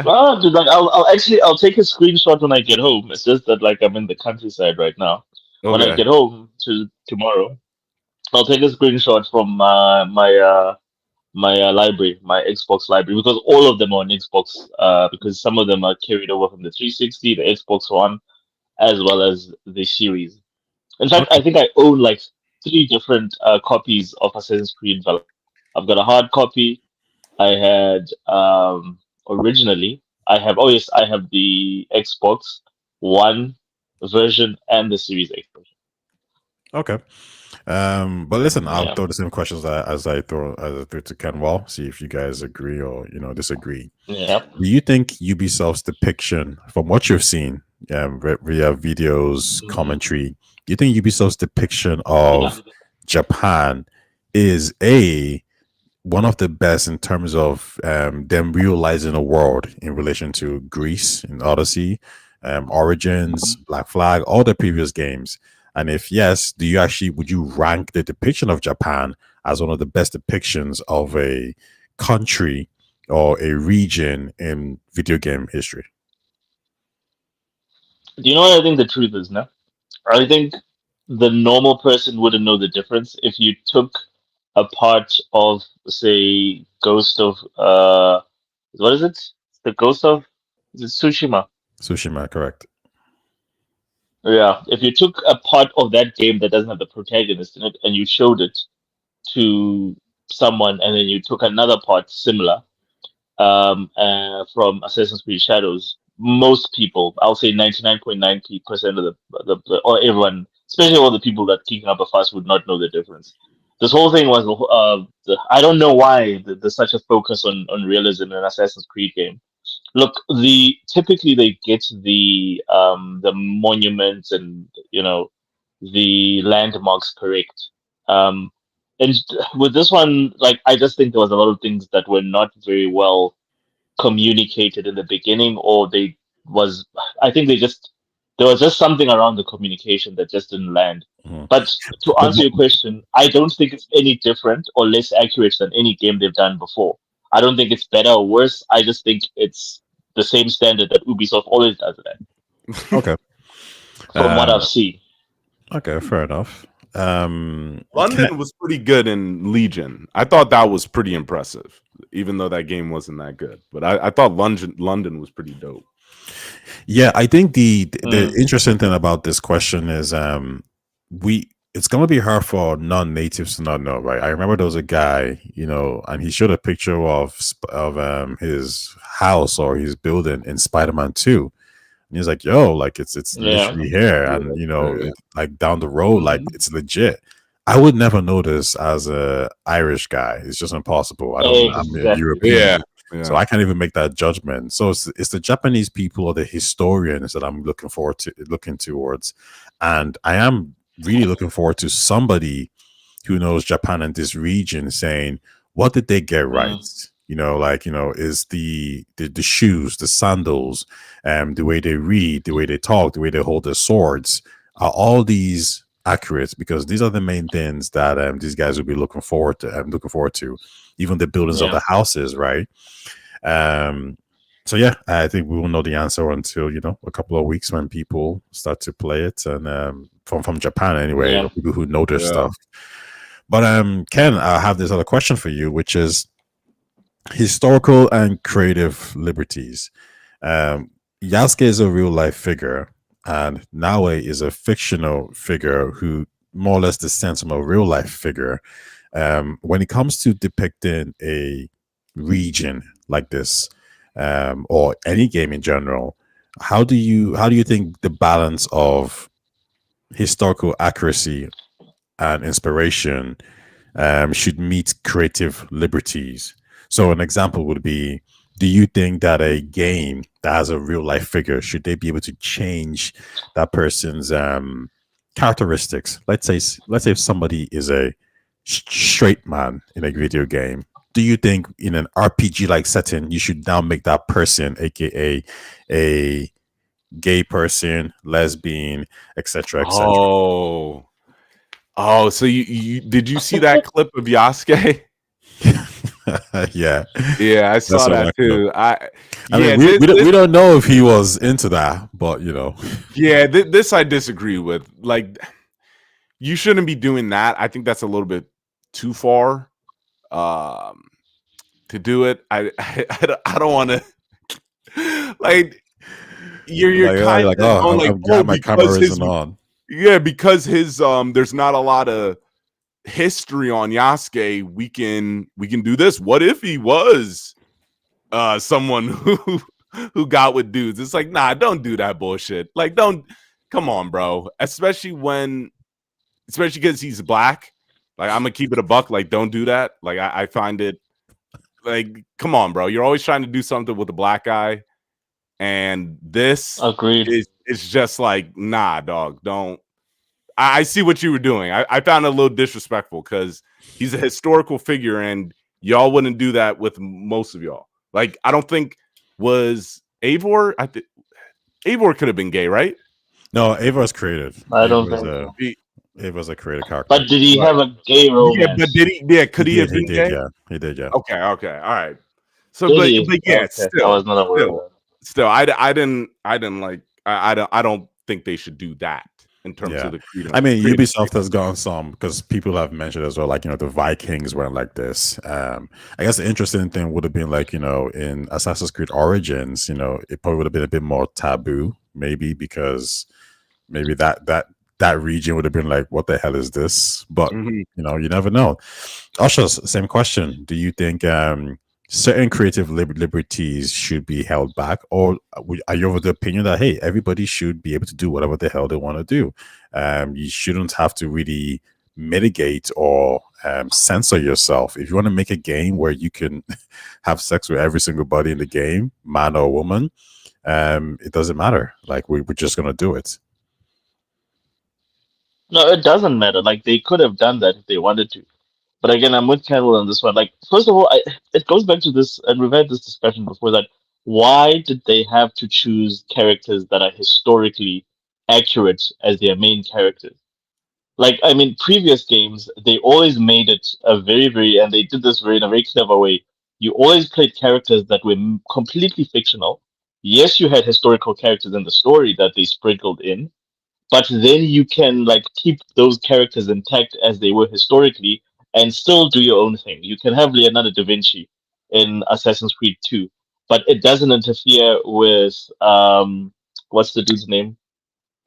[SPEAKER 3] Oh, dude, like I'll take a screenshot when I get home. It's just that like I'm in the countryside right now. When I
[SPEAKER 2] Okay.
[SPEAKER 3] get home to tomorrow, I'll take a screenshot from my library, my Xbox library, because all of them are on Xbox. Because some of them are carried over from the 360, the Xbox One, as well as the series. In fact, I
[SPEAKER 1] Okay.
[SPEAKER 3] think I own like three different copies of Assassin's Creed Valhalla. I've got a hard copy. I had originally. I have. Oh yes, I have the Xbox One version and the Series X version.
[SPEAKER 1] Okay. But listen, I'll
[SPEAKER 3] Yeah.
[SPEAKER 1] throw the same questions as I threw to Ken Wall, see if you guys agree or disagree.
[SPEAKER 3] Yeah.
[SPEAKER 1] Do you think Ubisoft's depiction, from what you've seen, via videos,
[SPEAKER 3] Mhm.
[SPEAKER 1] commentary, do you think Ubisoft's depiction
[SPEAKER 3] Yeah.
[SPEAKER 1] of Japan is a one of the best in terms of them realizing a world in relation to Greece in Odyssey, Origins, Black Flag, all the previous games? And if yes, do you actually would you rank the depiction of Japan as one of the best depictions of a country or a region in video game history?
[SPEAKER 3] Do you know what I think the truth is now? I think the normal person wouldn't know the difference if you took a part of, say, Ghost of what is it? The Ghost of is it Tsushima?
[SPEAKER 1] Tsushima, correct.
[SPEAKER 3] Yeah. If you took a part of that game that doesn't have the protagonist in it and you showed it to someone, and then you took another part similar from Assassin's Creed Shadows, most people, I'll say 99.9% of or everyone, especially all the people that kicking up a fuss, would not know the difference. This whole thing was, I don't know why there's such a focus on realism in an Assassin's Creed game. Look, typically they get the monuments and the landmarks correct. Um, and with this one, like I just think there was a lot of things that were not very well communicated in the beginning, or they was I think there was just something around the communication that just didn't land.
[SPEAKER 1] Mhm.
[SPEAKER 3] But to
[SPEAKER 1] But,
[SPEAKER 3] answer your question, I don't think it's any different or less accurate than any game they've done before. I don't think it's better or worse. I just think it's the same standard that Ubisoft always does it at,
[SPEAKER 1] okay.
[SPEAKER 3] from what I've
[SPEAKER 1] Uh,
[SPEAKER 3] seen.
[SPEAKER 1] okay, fair enough.
[SPEAKER 2] London was pretty good in Legion. I thought that was pretty impressive, even though that game wasn't that good. But I thought London was pretty dope.
[SPEAKER 1] Yeah, I think the
[SPEAKER 3] Mm,
[SPEAKER 1] interesting thing about this question is we it's gonna be hard for non-natives to not know, right? I remember there was a guy, and he showed a picture of his house or his building in Spider-Man 2. And he was like, yo, like it's
[SPEAKER 3] yeah.
[SPEAKER 1] literally here,
[SPEAKER 2] Yeah,
[SPEAKER 1] and
[SPEAKER 2] yeah.
[SPEAKER 1] like down the road, like
[SPEAKER 3] Mhm.
[SPEAKER 1] it's legit. I would never know this as a Irish guy. It's just impossible. I'm a
[SPEAKER 3] Exactly.
[SPEAKER 1] European.
[SPEAKER 2] Yeah,
[SPEAKER 1] So
[SPEAKER 2] yeah.
[SPEAKER 1] I can't even make that judgment. So it's the Japanese people or the historians that I'm looking towards, and I am really looking forward to somebody who knows Japan and this region saying what did they get right.
[SPEAKER 3] Mm,
[SPEAKER 1] Is the shoes, the sandals, the way they read, the way they talk, the way they hold their swords, are all these accurate? Because these are the main things that these guys will be looking forward to. Looking forward to, even the buildings of
[SPEAKER 3] yeah.
[SPEAKER 1] the houses, right? Um, so yeah, I think we will know the answer until a couple of weeks when people start to play it, and from Japan anyway,
[SPEAKER 3] Yeah.
[SPEAKER 1] or people who know their
[SPEAKER 2] Yeah.
[SPEAKER 1] stuff. But Ken, I have this other question for you, which is historical and creative liberties. Um, Yasuke is a real life figure, and Naue is a fictional figure who more or less descends from a real life figure. When it comes to depicting a region like this, or any game in general, how do you think the balance of historical accuracy and inspiration should meet creative liberties? So, an example would be do you think that a game that has a real life figure should they be able to change that person's characteristics? Let's say if somebody is a straight man in a video game, do you think in an RPG like setting you should now make that person, aka a gay person, lesbian, etc., etc.?
[SPEAKER 2] Oh, oh. So you did you see that clip of Yasuke?
[SPEAKER 1] Yeah,
[SPEAKER 2] Yeah, I
[SPEAKER 1] that's
[SPEAKER 2] saw
[SPEAKER 1] what
[SPEAKER 2] that
[SPEAKER 1] I know.
[SPEAKER 2] too.
[SPEAKER 1] I mean,
[SPEAKER 2] Yeah,
[SPEAKER 1] we don't know if he was into that, but
[SPEAKER 2] yeah, this I disagree with. Like, you shouldn't be doing that. I think that's a little bit too far um, to do it. I don't want to like you're kind
[SPEAKER 1] like,
[SPEAKER 2] of
[SPEAKER 1] oh,
[SPEAKER 2] going like,
[SPEAKER 1] I'm
[SPEAKER 2] oh,
[SPEAKER 1] glad my camera
[SPEAKER 2] because his
[SPEAKER 1] isn't on.
[SPEAKER 2] yeah, because his there's not a lot of history on Yasuke. We can do this. What if he was someone who got with dudes? It's like, nah, don't do that bullshit. Like, don't come on, bro. Especially because he's black. Like, I'm gonna keep it a buck. Like, don't do that. Like, I find it like, come on, bro. You're always trying to do something with a black guy, and this
[SPEAKER 3] Agreed.
[SPEAKER 2] is it's just like, nah, dog. Don't. I see what you were doing. I found it a little disrespectful because he's a historical figure, and y'all wouldn't do that with most of y'all. Like, I don't think was Eivor. I think Eivor could have been gay, right?
[SPEAKER 1] No, Ava was creative.
[SPEAKER 3] I
[SPEAKER 1] Ava
[SPEAKER 3] don't
[SPEAKER 1] was
[SPEAKER 3] think
[SPEAKER 1] a
[SPEAKER 3] so.
[SPEAKER 1] Ava was a creative character.
[SPEAKER 3] But did he
[SPEAKER 2] Right.
[SPEAKER 3] have a gay
[SPEAKER 2] Yeah, but
[SPEAKER 3] romance?
[SPEAKER 2] did he? Yeah, could he have
[SPEAKER 1] He
[SPEAKER 2] been
[SPEAKER 1] did,
[SPEAKER 2] gay?
[SPEAKER 1] yeah. He did, yeah.
[SPEAKER 2] Okay, okay, all right. So,
[SPEAKER 3] Did
[SPEAKER 2] but
[SPEAKER 3] he?
[SPEAKER 2] yeah,
[SPEAKER 3] Okay, I was not aware of that.
[SPEAKER 2] still, I didn't like. I don't think they should do that in terms
[SPEAKER 1] Yeah.
[SPEAKER 2] of the creative.
[SPEAKER 1] I mean,
[SPEAKER 2] creative
[SPEAKER 1] Ubisoft has gone some because people have mentioned as well, like, the Vikings weren't like this. I guess the interesting thing would have been like, in Assassin's Creed Origins, it probably would have been a bit more taboo, maybe because maybe that region would have been like, what the hell is this? But
[SPEAKER 2] Mhm.
[SPEAKER 1] you never know. Also, same question. Do you think certain creative liberties should be held back, or are you of the opinion that, hey, everybody should be able to do whatever the hell they want to do? You shouldn't have to really mitigate or censor yourself. If you want to make a game where you can have sex with every single body in the game, man or woman, it doesn't matter. Like, we're just gonna do it.
[SPEAKER 3] No, it doesn't matter. Like they could have done that if they wanted to. But again, I'm with Kendall on this one. Like, first of all, it goes back to this, and we've had this discussion before. That why did they have to choose characters that are historically accurate as their main characters? Like, I mean, previous games they always made it a very, very, and they did this very in a very clever way. You always played characters that were completely fictional. Yes, you had historical characters in the story that they sprinkled in, but then you can like keep those characters intact as they were historically and still do your own thing. You can have Leonardo da Vinci in Assassin's Creed 2, but it doesn't interfere with what's the dude's name?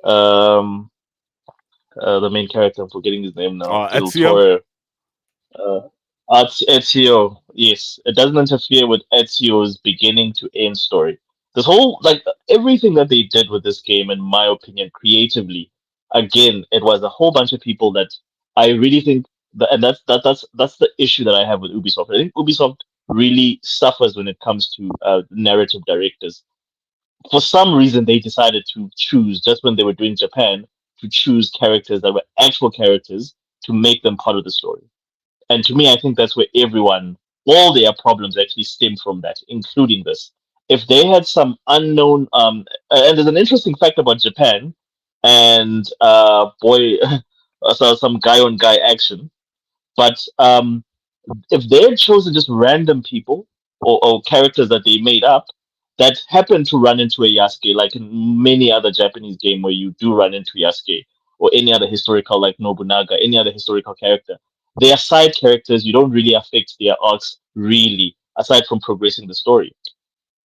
[SPEAKER 3] Um the main character, I'm forgetting his name now. Del
[SPEAKER 2] Ezio.
[SPEAKER 3] Toro. Uh, Ezio, yes, it doesn't interfere with Ezio's beginning to end story. This whole like everything that they did with this game, in my opinion, creatively, again, it was a whole bunch of people that I really think that, and that's the issue that I have with Ubisoft. I think Ubisoft really suffers when it comes to narrative directors. For some reason, they decided to choose just when they were doing Japan to choose characters that were actual characters to make them part of the story. And to me, I think that's where all their problems actually stem from that, including this. If they had some unknown, and there's an interesting fact about Japan, and boy, so some guy on guy action. But if they had chosen just random people or characters that they made up that happen to run into a Yasuke, like in many other Japanese game where you do run into Yasuke or any other historical like Nobunaga, any other historical character, they are side characters. You don't really affect their arcs really, aside from progressing the story.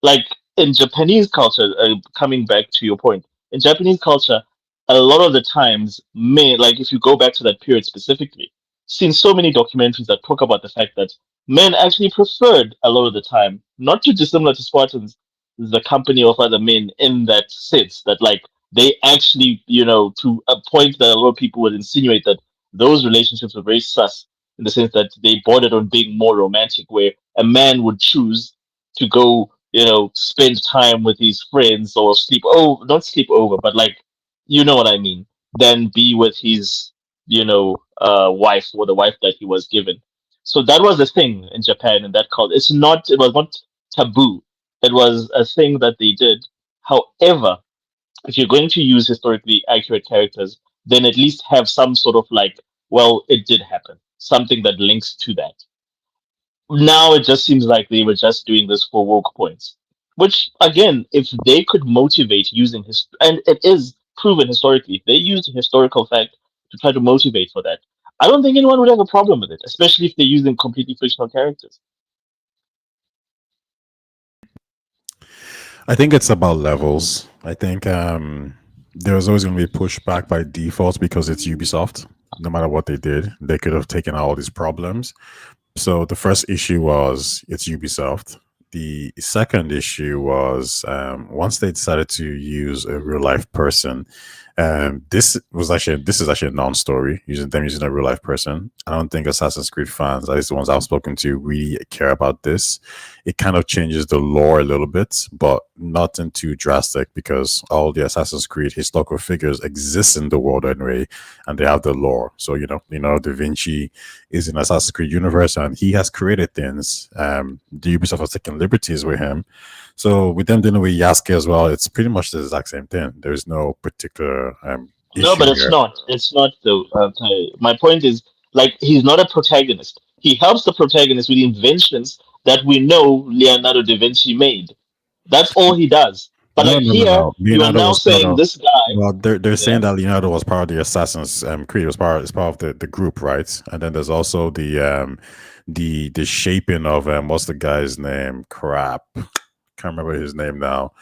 [SPEAKER 3] Like in Japanese culture, coming back to your point, in Japanese culture, a lot of the times, like if you go back to that period specifically, seen so many documentaries that talk about the fact that men actually preferred a lot of the time, not too dissimilar to Spartans, the company of other men in that sense that like they actually, to a point that a lot of people would insinuate that those relationships were very sus in the sense that they bordered on being more romantic, where a man would choose to go, spend time with his friends or not sleep over, but like, you know what I mean, than be with his, wife, or the wife that he was given. So that was the thing in Japan in that culture. It was not taboo. It was a thing that they did. However, if you're going to use historically accurate characters, then at least have some sort of like, well, it did happen, something that links to that. Now it just seems like they were just doing this for woke points, which again, if they could motivate using and it is proven historically, if they used historical fact to try to motivate for that, I don't think anyone would have a problem with it, especially if they're using completely fictional characters.
[SPEAKER 1] I think it's about levels. I think there's always going to be pushback by default because it's Ubisoft. No matter what they did, they could have taken out all these problems. So the first issue was it's Ubisoft. The second issue was once they decided to use a real life person. This is actually a non-story using a real life person. I don't think Assassin's Creed fans, at least the ones I've spoken to, really care about this. It kind of changes the lore a little bit, but nothing too drastic because all the Assassin's Creed historical figures exist in the world anyway, and they have the lore. So Da Vinci is in Assassin's Creed universe, and he has created things. The Ubisoft has taken liberties with him. So with them dealing with Yasuke as well, it's pretty much the exact same thing. There's no particular
[SPEAKER 3] No, but it's
[SPEAKER 1] here.
[SPEAKER 3] not. It's not though. My point is, like, he's not a protagonist. He helps the protagonist with inventions that we know Leonardo da Vinci made. That's all he does. But
[SPEAKER 1] No,
[SPEAKER 3] like
[SPEAKER 1] no, no,
[SPEAKER 3] here,
[SPEAKER 1] no.
[SPEAKER 3] you are
[SPEAKER 1] Leonardo
[SPEAKER 3] now
[SPEAKER 1] was part
[SPEAKER 3] saying
[SPEAKER 1] of.
[SPEAKER 3] this guy.
[SPEAKER 1] Well, they're saying
[SPEAKER 3] Yeah.
[SPEAKER 1] that Leonardo was part of the Assassin's Creed. It's part of the group, right? And then there's also the shaping of what's the guy's name? Crap, can't remember his name now.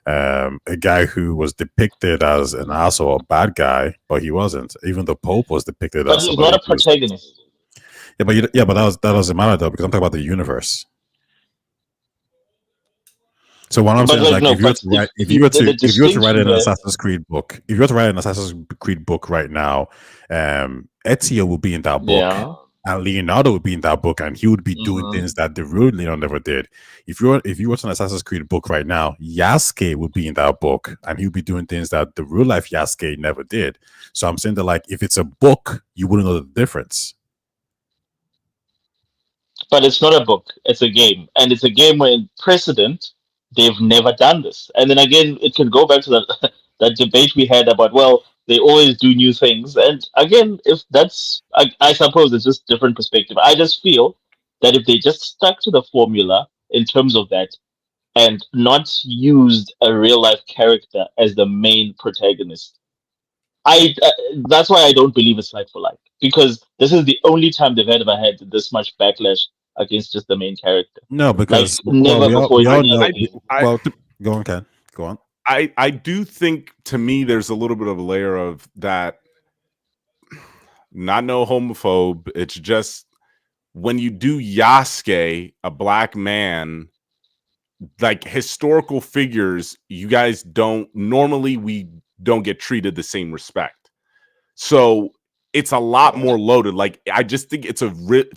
[SPEAKER 1] A guy who was depicted as an asshole, a bad guy, but he wasn't. Even the Pope was depicted
[SPEAKER 3] But
[SPEAKER 1] as
[SPEAKER 3] he's
[SPEAKER 1] somebody
[SPEAKER 3] not a
[SPEAKER 1] who's.
[SPEAKER 3] protagonist.
[SPEAKER 1] Yeah, but that doesn't matter though because I'm talking about the universe. So what I'm
[SPEAKER 3] But
[SPEAKER 1] saying is
[SPEAKER 3] like
[SPEAKER 1] like
[SPEAKER 3] no,
[SPEAKER 1] if you were
[SPEAKER 3] but
[SPEAKER 1] to write
[SPEAKER 3] the
[SPEAKER 1] if you were to write
[SPEAKER 3] distinction
[SPEAKER 1] an
[SPEAKER 3] there.
[SPEAKER 1] Assassin's Creed book, if you were to write an Assassin's Creed book right now, Ezio would be in that book.
[SPEAKER 3] Yeah.
[SPEAKER 1] And Leonardo would be in that book, and he would be doing
[SPEAKER 3] Mhm.
[SPEAKER 1] things that the real Leonardo never did. If you wrote an Assassin's Creed book right now, Yasuke would be in that book, and he would be doing things that the real life Yasuke never did. So I'm saying that like if it's a book, you wouldn't know the difference.
[SPEAKER 3] But it's not a book. It's a game, and it's a game where in precedent they've never done this. And then again, it can go back to that that debate we had about, well, they always do new things. And again, if that's, I suppose it's just different perspective. I just feel that if they just stuck to the formula in terms of that and not used a real life character as the main protagonist, I that's why I don't believe it's like for like, because this is the only time they've ever had this much backlash against just the main character.
[SPEAKER 1] No,
[SPEAKER 3] Like
[SPEAKER 1] because
[SPEAKER 3] never before
[SPEAKER 1] we
[SPEAKER 3] in
[SPEAKER 1] all
[SPEAKER 3] any
[SPEAKER 1] know.
[SPEAKER 3] other game.
[SPEAKER 1] Go on, Ken. Go on.
[SPEAKER 2] I do think, to me, there's a little bit of a layer of that. Not no homophobe. It's just when you do Yasuke, a black man, like historical figures, you guys don't normally, we don't get treated the same respect. So it's a lot more loaded. Like, I just think it's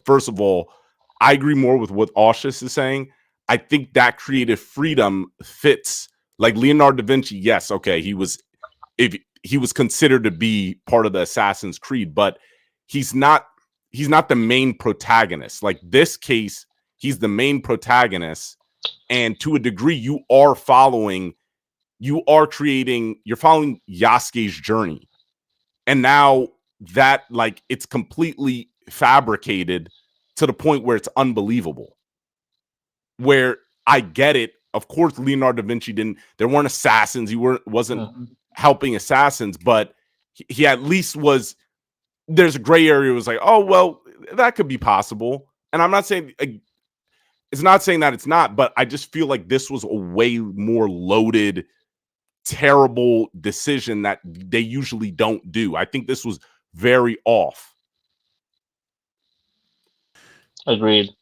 [SPEAKER 2] first of all, I agree more with what Aushus is saying. I think that creative freedom fits. Like Leonardo da Vinci, yes, okay, he was considered to be part of the Assassin's Creed, but he's not the main protagonist. Like this case, he's the main protagonist, and to a degree, you're following Yasuke's journey. And now that, like, it's completely fabricated to the point where it's unbelievable. Where I get it. Of course, Leonardo da Vinci there weren't assassins. He wasn't helping assassins, but he at least was. There's a gray area. It was like, oh, well, that could be possible. And I'm not saying, it's not saying that it's not, but I just feel like this was a way more loaded, terrible decision that they usually don't do. I think this was very off.
[SPEAKER 3] Agreed.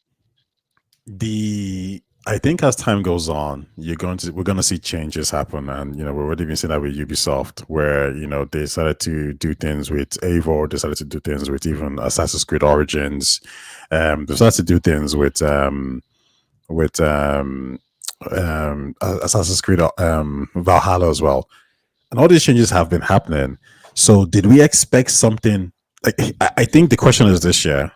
[SPEAKER 1] I think as time goes on, we're going to see changes happen, and we're already been seeing that with Ubisoft, where they decided to do things with Eivor, decided to do things with even Assassin's Creed Origins, they decided to do things with Assassin's Creed Valhalla as well, and all these changes have been happening. So, did we expect something like? I think the question is this year: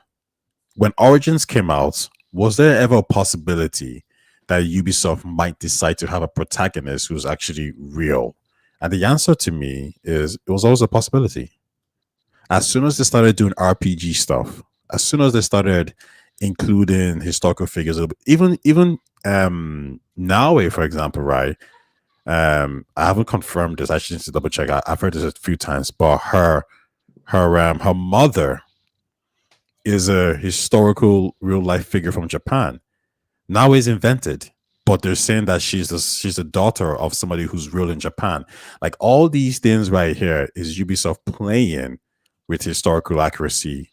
[SPEAKER 1] when Origins came out, was there ever a possibility that Ubisoft might decide to have a protagonist who's actually real? And the answer to me is it was always a possibility. As soon as they started doing RPG stuff, as soon as they started including historical figures, even now, for example, right? I haven't confirmed this. I actually need to double check. I've heard this a few times, but her mother is a historical real life figure from Japan. Now is invented, but they're saying that she's the daughter of somebody who's real in Japan. Like all these things right here is Ubisoft playing with historical accuracy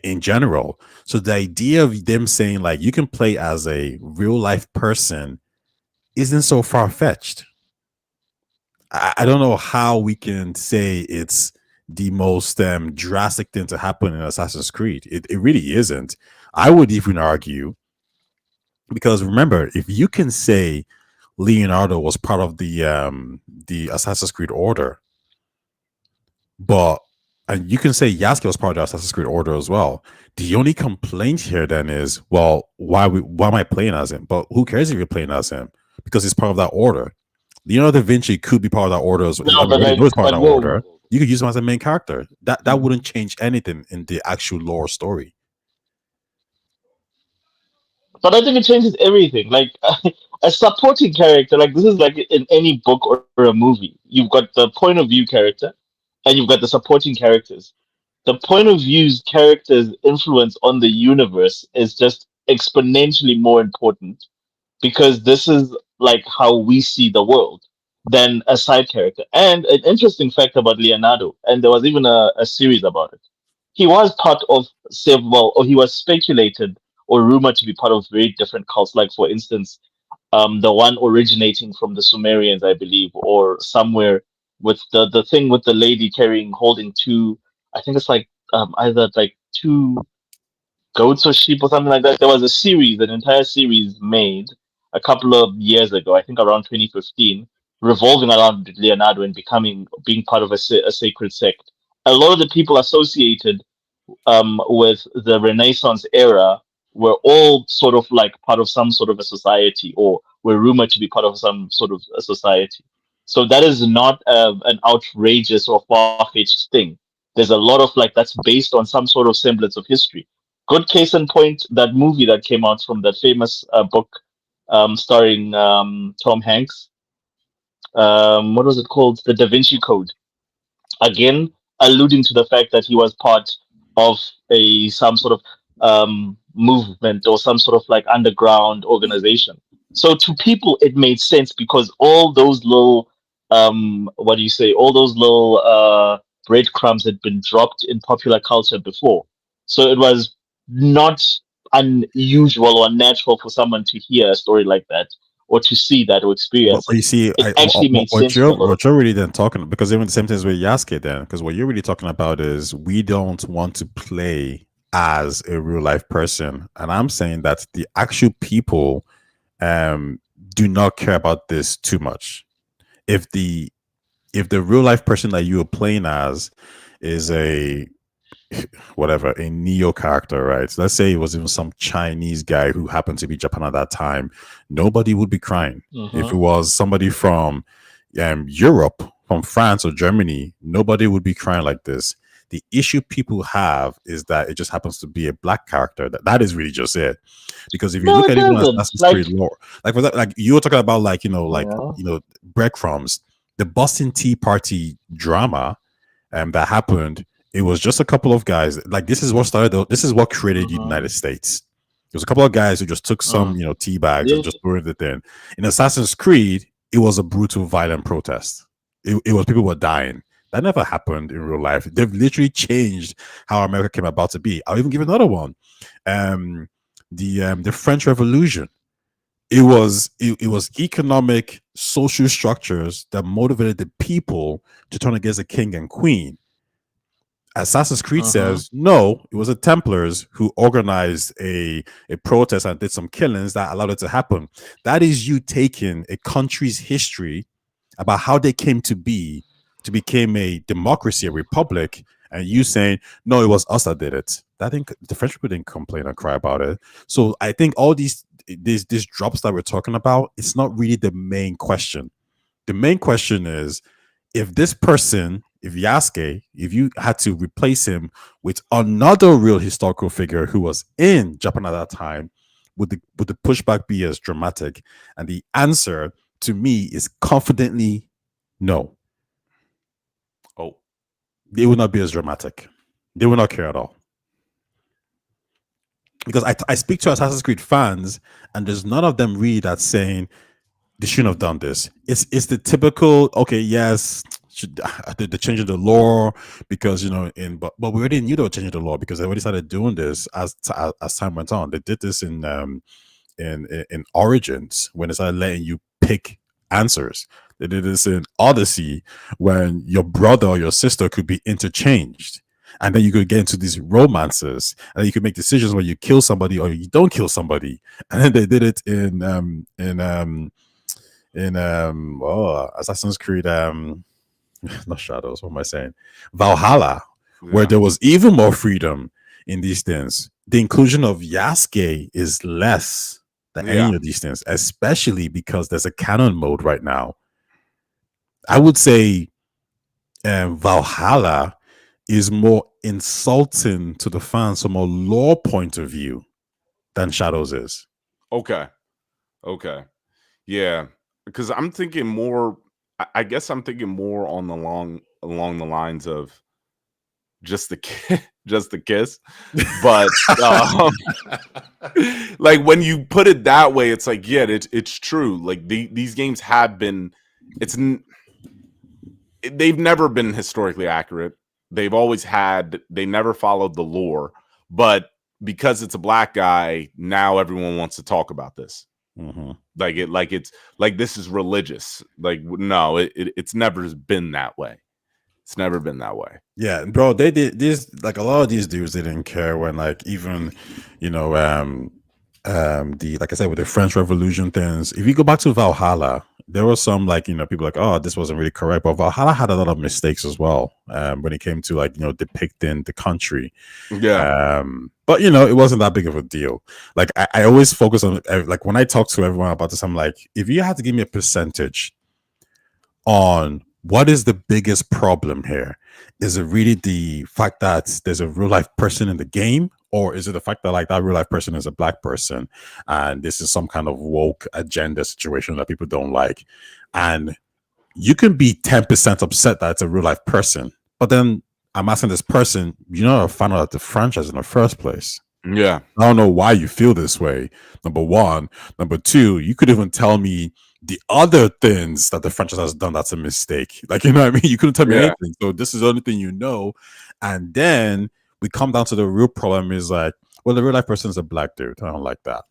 [SPEAKER 1] in general. So the idea of them saying like you can play as a real life person isn't so far fetched. I don't know how we can say it's the most drastic thing to happen in Assassin's Creed. It really isn't. I would even argue because remember, if you can say Leonardo was part of the Assassin's Creed Order, but and you can say Yasuke was part of the Assassin's Creed Order as well. The only complaint here then is, well, why am I playing as him? But who cares if you're playing as him? Because he's part of that order. Leonardo da Vinci could be part of that order as well.
[SPEAKER 3] No,
[SPEAKER 1] He's part of that
[SPEAKER 3] whoa.
[SPEAKER 1] order. You could use him as a main character. That wouldn't change anything in the actual lore story.
[SPEAKER 3] But I think it changes everything. Like a supporting character, like this is like in any book or a movie. You've got the point of view character, and you've got the supporting characters. The point of view's character's influence on the universe is just exponentially more important because this is like how we see the world than a side character. And an interesting fact about Leonardo, and there was even a series about it. He was part of several, or he was speculated or rumored to be part of very different cults. Like, for instance, the one originating from the Sumerians, I believe, or somewhere with the thing with the lady holding two. I think it's like either like two goats or sheep or something like that. There was a series, an entire series made a couple of years ago, I think around 2015, revolving around Leonardo and being part of a sacred sect. A lot of the people associated with the Renaissance era were all sort of like part of some sort of a society or were rumored to be part of some sort of a society. So that is not an outrageous or far-fetched thing. There's a lot of like that's based on some sort of semblance of history. Good case in point, that movie that came out from that famous book starring Tom Hanks. What was it called? The Da Vinci Code. Again, alluding to the fact that he was part of some sort of movement or some sort of like underground organization. So to people, it made sense because all those little what do you say? All those little breadcrumbs had been dropped in popular culture before. So it was not unusual or natural for someone to hear a story like that or to see that or experience
[SPEAKER 1] But you see,
[SPEAKER 3] it. Actually made sense.
[SPEAKER 1] what you're really then talking, because even the same things with Yasuke then, because what you're really talking about is we don't want to play as a real life person, and I'm saying that the actual people do not care about this too much. If the real life person that you are playing as is a whatever, a Neo character, right? So let's say it was even some Chinese guy who happened to be Japan at that time, nobody would be crying. If it was somebody from Europe, from France or Germany, nobody would be crying like this. The issue people have is that it just happens to be a black character. That is really just it. Because if you look at even Assassin's Creed lore, like for that, like you were talking about, like breadcrumbs, the Boston Tea Party drama that happened. It was just a couple of guys. Like this is what started. This is what created the United States. There was a couple of guys who just took some, tea bags and just threw it in. In Assassin's Creed, it was a brutal, violent protest. It was people were dying. That never happened in real life. They've literally changed how America came about to be. I'll even give another one. The French Revolution. It was economic, social structures that motivated the people to turn against the king and queen. Assassin's Creed says no, it was the Templars who organized a protest and did some killings that allowed it to happen. That is you taking a country's history about how they came to become a democracy, a republic, and you saying no, it was us that did it. That didn't, the French people didn't complain and cry about it. So I think all these drops that we're talking about, it's not really the main question. The main question is, if this person, if Yasuke, if you had to replace him with another real historical figure who was in Japan at that time, would the pushback be as dramatic? And the answer to me is confidently no.
[SPEAKER 2] Oh,
[SPEAKER 1] they would not be as dramatic. They would not care at all. Because I speak to Assassin's Creed fans, and there's none of them really that's saying they shouldn't have done this. It's the typical, okay, yes, they're changing the law because but we already knew they were changing the law because they already started doing this as time went on. They did this in Origins when they started letting you pick answers. They did this in Odyssey when your brother or your sister could be interchanged. And then you could get into these romances, and you could make decisions where you kill somebody or you don't kill somebody. And then they did it in Assassin's Creed, not Shadows. What am I saying? Valhalla, where there was even more freedom in these things. The inclusion of Yasuke is less than any of these things, especially because there's a canon mode right now. I would say Valhalla is more insulting to the fans from a lore point of view than Shadows is.
[SPEAKER 2] Okay. Yeah. Because I'm thinking more, I guess I'm thinking more on along the lines of just the kiss. But like when you put it that way, it's like, yeah, it's true. Like these games have been, they've never been historically accurate. They've always they never followed the lore, but because it's a black guy, now everyone wants to talk about this.
[SPEAKER 1] Mm-hmm.
[SPEAKER 2] Like this is religious. Like, no, it's never been that way. It's never been that way.
[SPEAKER 1] Yeah, bro, they did this. Like a lot of these dudes, they didn't care when, like, even the, like I said, with the French Revolution things. If you go back to Valhalla, there was some, like, people like, oh, this wasn't really correct, but Valhalla had a lot of mistakes as well when it came to, like, depicting the country.
[SPEAKER 2] Yeah.
[SPEAKER 1] But it wasn't that big of a deal. Like I always focus on, like, when I talk to everyone about this, I'm like, if you had to give me a percentage on what is the biggest problem here, is it really the fact that there's a real life person in the game, or is it the fact that, like, that real life person is a black person and this is some kind of woke agenda situation that people don't like? And you can be 10% upset that it's a real life person, but then I'm asking this person, you're not a fan of the franchise in the first place.
[SPEAKER 2] Yeah.
[SPEAKER 1] I don't know why you feel this way, number one. Number two, you could even tell me the other things that the franchise has done that's a mistake. Like, you know what I mean? You couldn't tell me anything. So this is the only thing you know. And then we come down to the real problem is, like, well, the real life person is a black dude. I don't like that.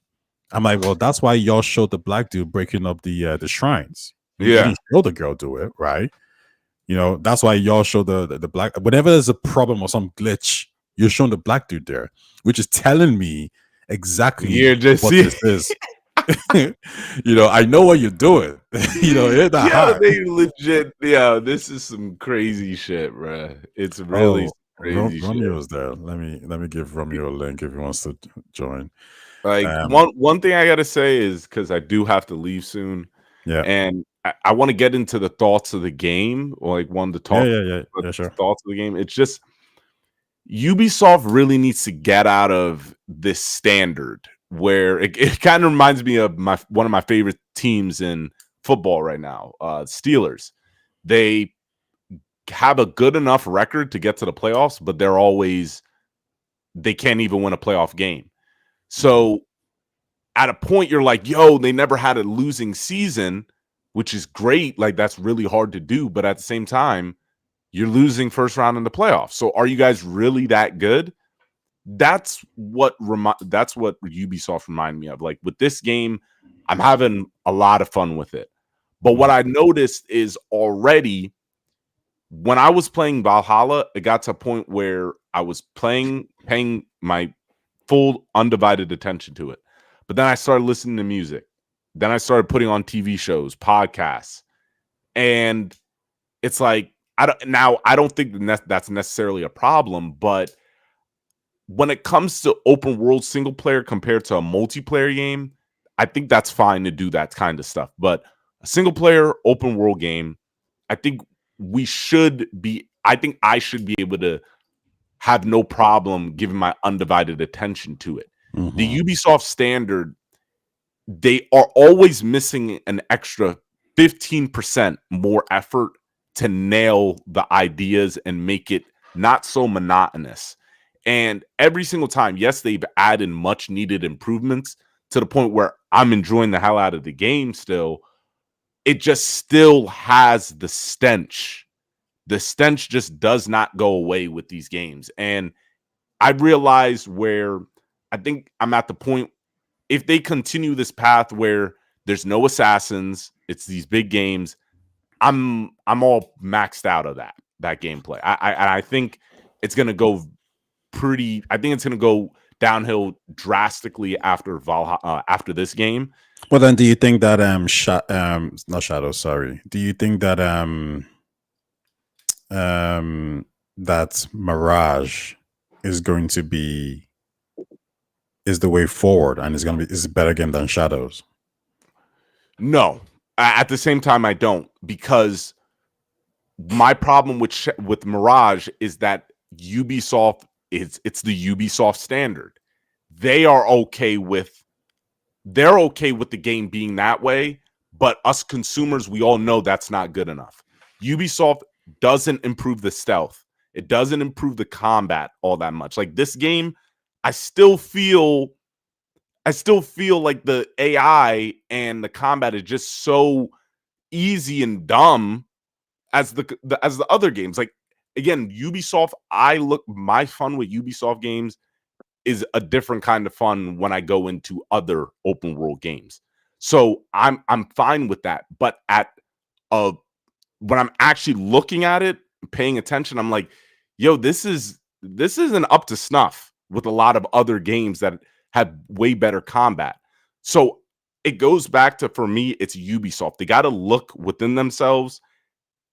[SPEAKER 1] I'm like, well, that's why y'all showed the black dude breaking up the shrines. You didn't show the girl do it, right? That's why y'all show the black. Whenever there's a problem or some glitch, you're showing the black dude there, which is telling me exactly what this is. I know what you're doing. They
[SPEAKER 2] legit. Yeah, this is some crazy shit, bro. It's really crazy.
[SPEAKER 1] Romeo's there. Let me give Romeo a link if he wants to join.
[SPEAKER 2] Like, one thing I gotta say is, because I do have to leave soon.
[SPEAKER 1] Yeah,
[SPEAKER 2] and I want to get into the thoughts of the game, or like one to talk.
[SPEAKER 1] Yeah, sure.
[SPEAKER 2] Thoughts of the game. It's just Ubisoft really needs to get out of this standard where it kind of reminds me of one of my favorite teams in football right now, Steelers. They have a good enough record to get to the playoffs, but they can't even win a playoff game. So at a point you're like, yo, they never had a losing season, which is great. Like, that's really hard to do. But at the same time, you're losing first round in the playoffs. So are you guys really that good? That's what Ubisoft reminded me of. Like, with this game, I'm having a lot of fun with it. But what I noticed is already when I was playing Valhalla, it got to a point where I was paying my full undivided attention to it. But then I started listening to music. Then I started putting on TV shows, podcasts, and it's like I don't think that's necessarily a problem, but when it comes to open world single player compared to a multiplayer game, I think that's fine to do that kind of stuff. But a single player open world game, I think I should be able to have no problem giving my undivided attention to it.
[SPEAKER 1] Mhm.
[SPEAKER 2] The Ubisoft standard, they are always missing an extra 15% more effort to nail the ideas and make it not so monotonous. And every single time, yes, they've added much needed improvements to the point where I'm enjoying the hell out of the game still. It just still has the stench. The stench just does not go away with these games. And I realized where I think I'm at the point, if they continue this path where there's no assassins, it's these big games, I'm all maxed out of that gameplay. I think it's gonna go I think it's gonna go downhill drastically after Valhalla after this game.
[SPEAKER 1] Well, then, do you think that not Shadow? Sorry. Do you think that that Mirage is going to be the way forward, and is a better game than Shadows?
[SPEAKER 2] No. At the same time, I don't, because my problem with Mirage is that Ubisoft it's the Ubisoft standard. They're okay with the game being that way, but us consumers, we all know that's not good enough. Ubisoft doesn't improve the stealth. It doesn't improve the combat all that much. Like this game, I still feel like the AI and the combat is just so easy and dumb as the other games. Like again, Ubisoft, my fun with Ubisoft games is a different kind of fun when I go into other open world games. So I'm fine with that. But when I'm actually looking at it, paying attention, I'm like, yo, this isn't up to snuff with a lot of other games that have way better combat. So it goes back to, for me, it's Ubisoft. They got to look within themselves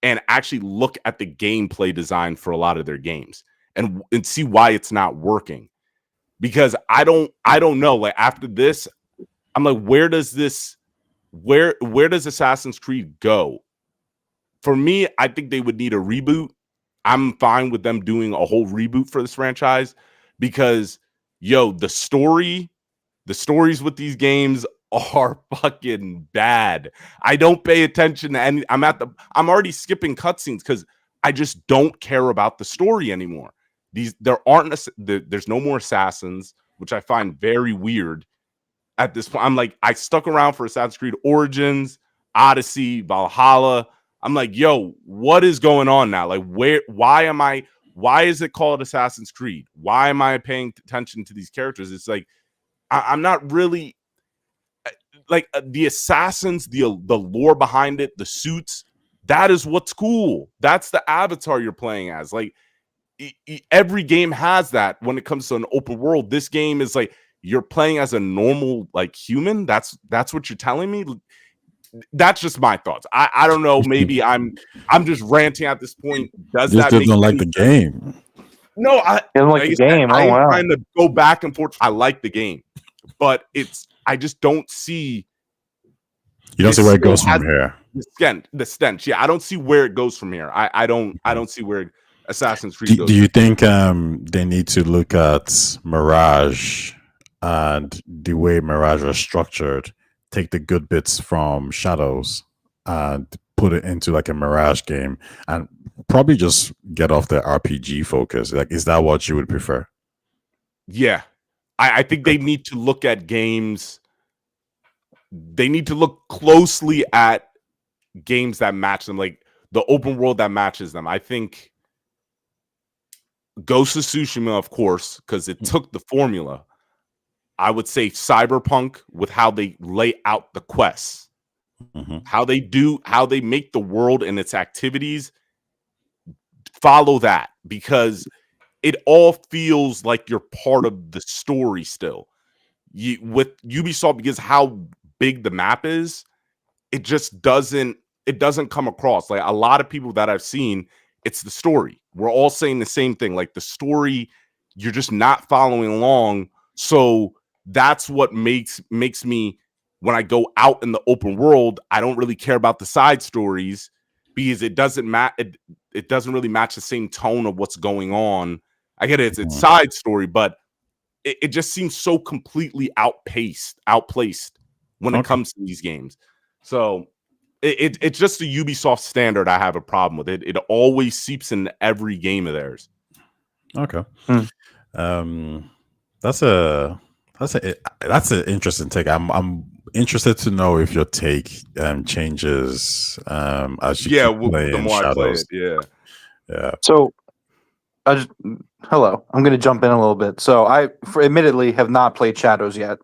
[SPEAKER 2] and actually look at the gameplay design for a lot of their games and see why it's not working. Because I don't know. Like after this, I'm like, where does Assassin's Creed go? For me, I think they would need a reboot. I'm fine with them doing a whole reboot for this franchise because, the stories with these games are fucking bad. I don't pay attention to any. I'm already skipping cutscenes because I just don't care about the story anymore. There's no more assassins, which I find very weird at this point. I'm like, I stuck around for Assassin's Creed Origins, Odyssey, Valhalla. I'm like, yo, what is going on now? Like, why is it called Assassin's Creed? Why am I paying attention to these characters? It's like, I'm not really like the assassins, the lore behind it, the suits. That is what's cool. That's the avatar you're playing as. Like, every game has that when it comes to an open world. This game is like you're playing as a normal like human. That's what you're telling me. That's just my thoughts. I don't know. Maybe I'm just ranting at this point. Does that make
[SPEAKER 1] don't like the game?
[SPEAKER 2] No, I
[SPEAKER 4] don't like the game.
[SPEAKER 2] I'm
[SPEAKER 4] wow.
[SPEAKER 2] trying to go back and forth. I like the game, but I just don't see.
[SPEAKER 1] You don't see where it goes from here.
[SPEAKER 2] The stench. Yeah, I don't see where it goes from here. I don't see where Assassin's Creed goes.
[SPEAKER 1] Do you think they need to look at Mirage and the way Mirage was structured, take the good bits from Shadows and put it into like a Mirage game and probably just get off the RPG focus? Like, is that what you would prefer?
[SPEAKER 2] Yeah. I think they need to look at games. They need to look closely at games that match them, like the open world that matches them. I think Ghost of Tsushima, of course, because it took the formula. I would say Cyberpunk with how they lay out the quests, how they make the world and its activities. follow that because it all feels like you're part of the story still. With Ubisoft, because how big the map is, it just doesn't come across. Like a lot of people that I've seen, it's the story. We're all saying the same thing. Like the story, you're just not following along. So that's what makes me, when I go out in the open world, I don't really care about the side stories because it doesn't it doesn't really match the same tone of what's going on. I get it, it's side story, but it just seems so completely outplaced when it comes to these games. So it's just the Ubisoft standard I have a problem with. It always seeps in every game of theirs.
[SPEAKER 1] Okay. That's an interesting take. I'm interested to know if your take changes as you keep playing
[SPEAKER 2] the more
[SPEAKER 1] Shadows.
[SPEAKER 2] I play it,
[SPEAKER 1] Yeah.
[SPEAKER 4] So hello, I'm going to jump in a little bit. So I admittedly have not played Shadows yet.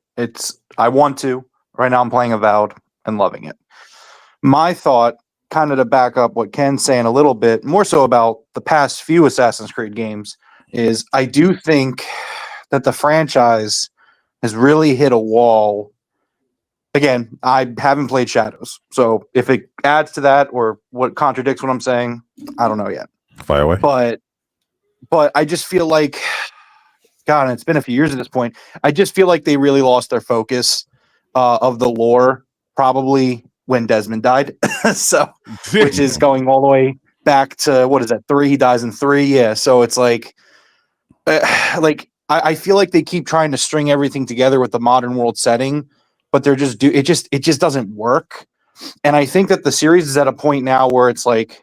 [SPEAKER 4] I want to. Right now I'm playing Avowed and loving it. My thought, kind of to back up what Ken's saying a little bit, more so about the past few Assassin's Creed games, is I do think that the franchise has really hit a wall. Again, I haven't played Shadows, so if it adds to that or what contradicts what I'm saying, I don't know yet.
[SPEAKER 1] Fire away.
[SPEAKER 4] But I just feel like, God, it's been a few years at this point. I just feel like they really lost their focus of the lore, probably when Desmond died. So, which is going all the way back to, what is that, 3? He dies in 3. Yeah. So it's like I feel like they keep trying to string everything together with the modern world setting, but it just doesn't work. And I think that the series is at a point now where it's like,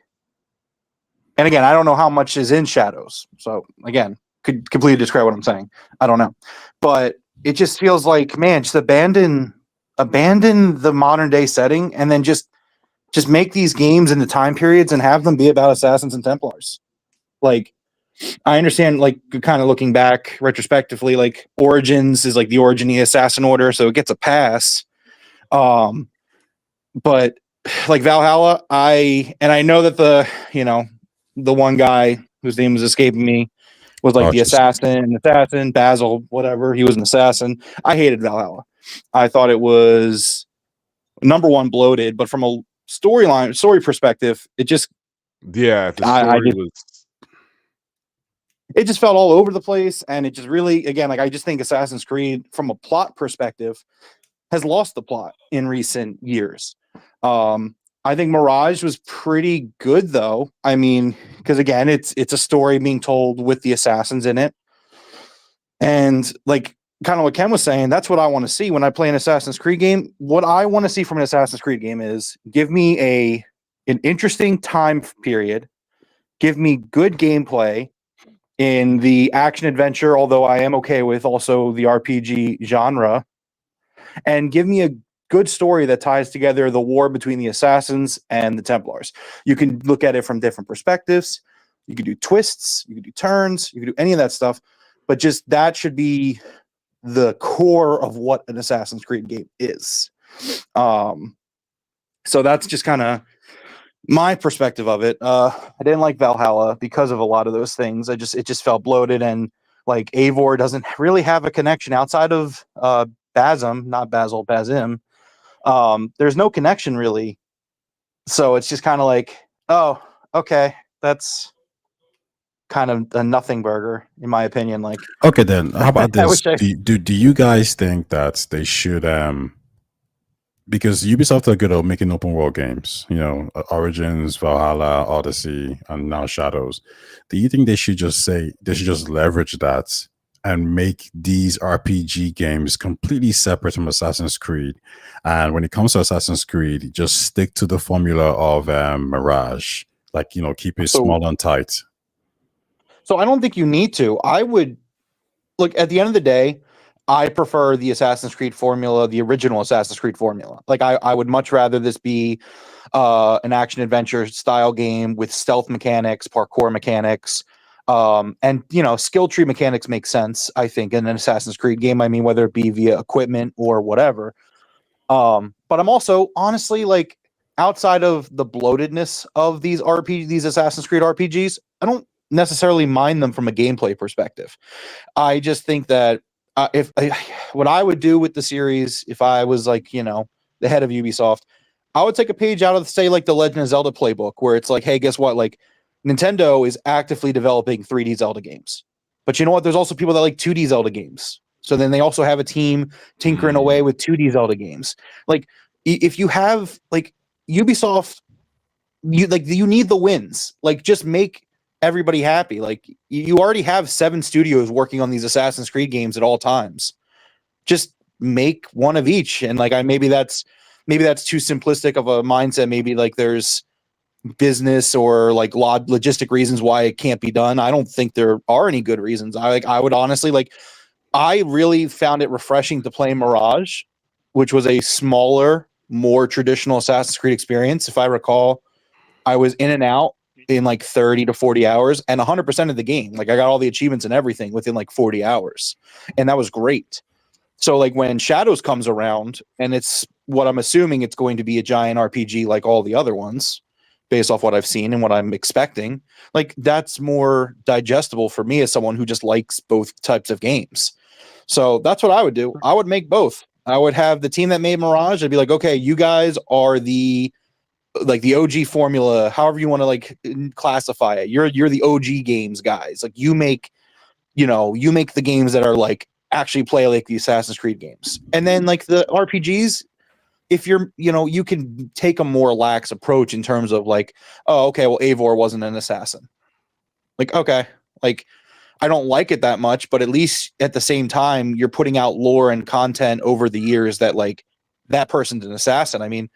[SPEAKER 4] and again, I don't know how much is in Shadows. So again, could completely describe what I'm saying. I don't know. But it just feels like, man, just abandon the modern day setting and then just make these games in the time periods and have them be about assassins and Templars. Like, I understand, like, kind of looking back retrospectively, like Origins is like the origin of the Assassin Order, so it gets a pass. But like Valhalla, I know that the one guy whose name is escaping me was like the assassin, Basil, whatever. He was an assassin. I hated Valhalla. I thought it was number one bloated, but from a story perspective, it just it just felt all over the place, and it just really, again, like I just think Assassin's Creed, from a plot perspective, has lost the plot in recent years. I think Mirage was pretty good, though. I mean, because again, it's a story being told with the assassins in it, and like kind of what Ken was saying, that's what I want to see when I play an Assassin's Creed game. What I want to see from an Assassin's Creed game is give me an interesting time period, give me good gameplay in the action adventure, although I am okay with also the RPG genre, and give me a good story that ties together the war between the assassins and the Templars. You can look at it from different perspectives. You can do twists, you can do turns, you can do any of that stuff, but just that should be the core of what an Assassin's Creed game is. So that's just kind of my perspective of it. I didn't like Valhalla because of a lot of those things. It just felt bloated, and like Eivor doesn't really have a connection outside of Basim. There's no connection really. So it's just kind of like, oh, okay, that's kind of a nothing burger, in my opinion. Like,
[SPEAKER 1] okay, then how about this? Do you guys think that they should because Ubisoft are good at making open world games, Origins, Valhalla, Odyssey, and now Shadows. Do you think they should just leverage that and make these RPG games completely separate from Assassin's Creed? And when it comes to Assassin's Creed, just stick to the formula of Mirage, like, keep it small and tight.
[SPEAKER 4] So I don't think you need to. I would look at the end of the day, I prefer the Assassin's Creed formula, the original Assassin's Creed formula. Like I would much rather this be an action adventure style game with stealth mechanics, parkour mechanics, and skill tree mechanics make sense, I think, in an Assassin's Creed game. I mean, whether it be via equipment or whatever. But I'm also honestly like, outside of the bloatedness of these Assassin's Creed RPGs, I don't necessarily mind them from a gameplay perspective. I just think that what I would do with the series, if I was like, the head of Ubisoft, I would take a page out of, say, like the Legend of Zelda playbook, where it's like, hey, guess what? Like, Nintendo is actively developing 3D Zelda games. But you know what? There's also people that like 2D Zelda games. So then they also have a team tinkering away with 2D Zelda games. Like, if you have like Ubisoft, you need the wins. Like, just make everybody happy. Like, you already have 7 studios working on these Assassin's Creed games at all times. Just make one of each. And like, maybe that's too simplistic of a mindset. Maybe like there's business or like logistic reasons why it can't be done. I don't think there are any good reasons. I would honestly I really found it refreshing to play Mirage, which was a smaller, more traditional Assassin's Creed experience. If I recall, I was in and out in like 30 to 40 hours and 100% of the game. Like, I got all the achievements and everything within like 40 hours. And that was great. So like when Shadows comes around, and it's what I'm assuming it's going to be a giant RPG like all the other ones, based off what I've seen and what I'm expecting, like that's more digestible for me as someone who just likes both types of games. So that's what I would do. I would make both. I would have the team that made Mirage. I'd be like, okay, you guys are the OG formula, however you want to like classify it. You're the OG games guys. Like, you make the games that are like actually play like the Assassin's Creed games. And then like the RPGs, if you're, you can take a more lax approach in terms of like, oh, okay, well, Eivor wasn't an assassin. Like, okay, like, I don't like it that much, but at least at the same time, you're putting out lore and content over the years that like that person's an assassin. I mean,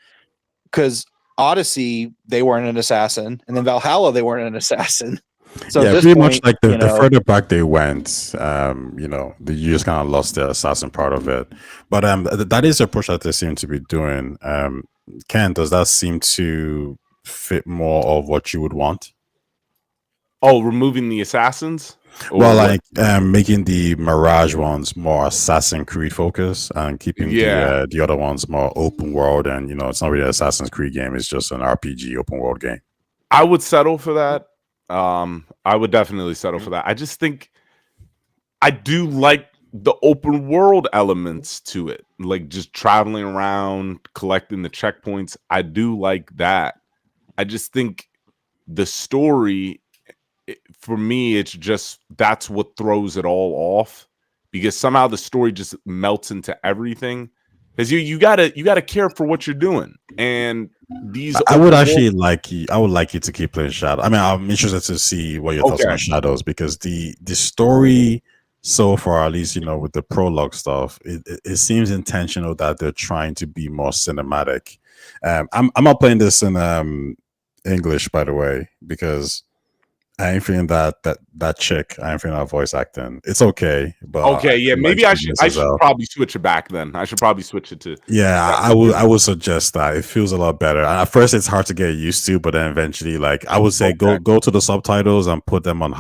[SPEAKER 4] because Odyssey, they weren't an assassin, and then Valhalla, they weren't an assassin. So
[SPEAKER 1] yeah,
[SPEAKER 4] at this
[SPEAKER 1] pretty
[SPEAKER 4] point,
[SPEAKER 1] much like the further back they went, you just kind of lost the assassin part of it. But that is a approach that they seem to be doing. Ken, does that seem to fit more of what you would want?
[SPEAKER 2] Oh, removing the assassins?
[SPEAKER 1] Well, like making the Mirage ones more Assassin's Creed focus and keeping the other ones more open world. And it's not really an Assassin's Creed game; it's just an RPG open world game.
[SPEAKER 2] I would settle for that. I would definitely settle for that. I just think I do like the open world elements to it, like just traveling around, collecting the checkpoints. I do like that. I just think the story, for me, it's just that's what throws it all off, because somehow the story just melts into everything. Because you gotta care for what you're doing, and
[SPEAKER 1] I would like you to keep playing Shadow. I mean, I'm interested to see what your thoughts on Shadows, because the story so far, at least with the prologue stuff, it seems intentional that they're trying to be more cinematic. I'm not playing this in English, by the way, because I ain't feeling that chick. I ain't feeling that voice acting. It's okay, but
[SPEAKER 2] maybe I should probably switch it back then. I should probably switch it to
[SPEAKER 1] I would suggest that. It feels a lot better. And at first it's hard to get used to, but then eventually, like, I would say go to the subtitles and put them on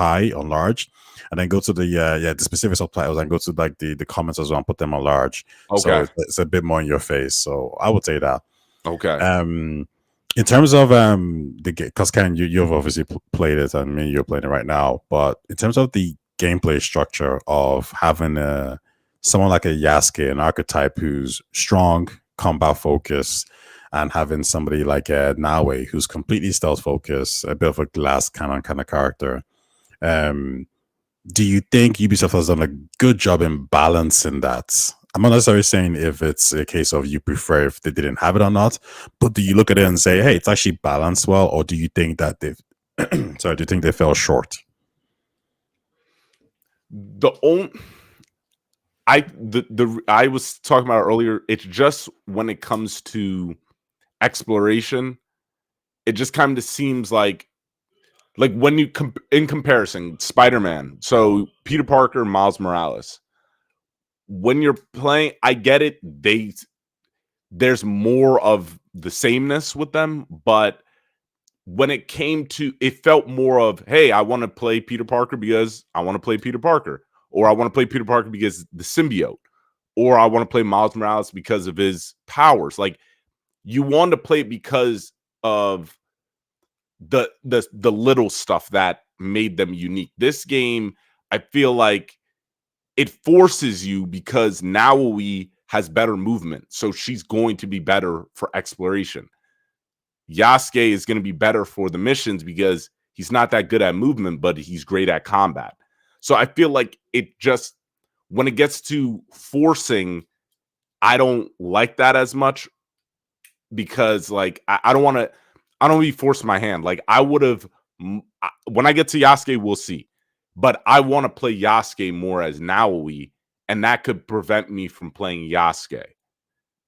[SPEAKER 1] large, and then go to the specific subtitles and go to like the comments as well and put them on large. So it's a bit more in your face. So I would say that. In terms of the game, because Ken, you've obviously played it, and me, you're playing it right now. But in terms of the gameplay structure of having someone like a Yasuke, an archetype who's strong, combat focused, and having somebody like Naoe, who's completely stealth focused, a bit of a glass cannon kind of character. Do you think Ubisoft has done a good job in balancing that? I'm not necessarily saying if it's a case of you prefer if they didn't have it or not, but do you look at it and say, hey, it's actually balanced well, or do you think that do you think they fell short?
[SPEAKER 2] I was talking about earlier, it's just when it comes to exploration, it just kind of seems like when you in comparison, Spider-Man, so Peter Parker, Miles Morales, when you're playing, I get it, there's more of the sameness with them, but when it came to, it felt more of, hey, I want to play Peter Parker because I want to play Peter Parker, or I want to play Peter Parker because the symbiote, or I want to play Miles Morales because of his powers. Like, you want to play it because of the little stuff that made them unique. This game, I feel like it forces you because Naoi has better movement, so she's going to be better for exploration. Yasuke is going to be better for the missions because he's not that good at movement, but he's great at combat. So I feel like it just, when it gets to forcing, I don't like that as much because like I don't want to be forced my hand. Like I would have, when I get to Yasuke, we'll see. But I want to play Yasuke more as Naoi, and that could prevent me from playing Yasuke.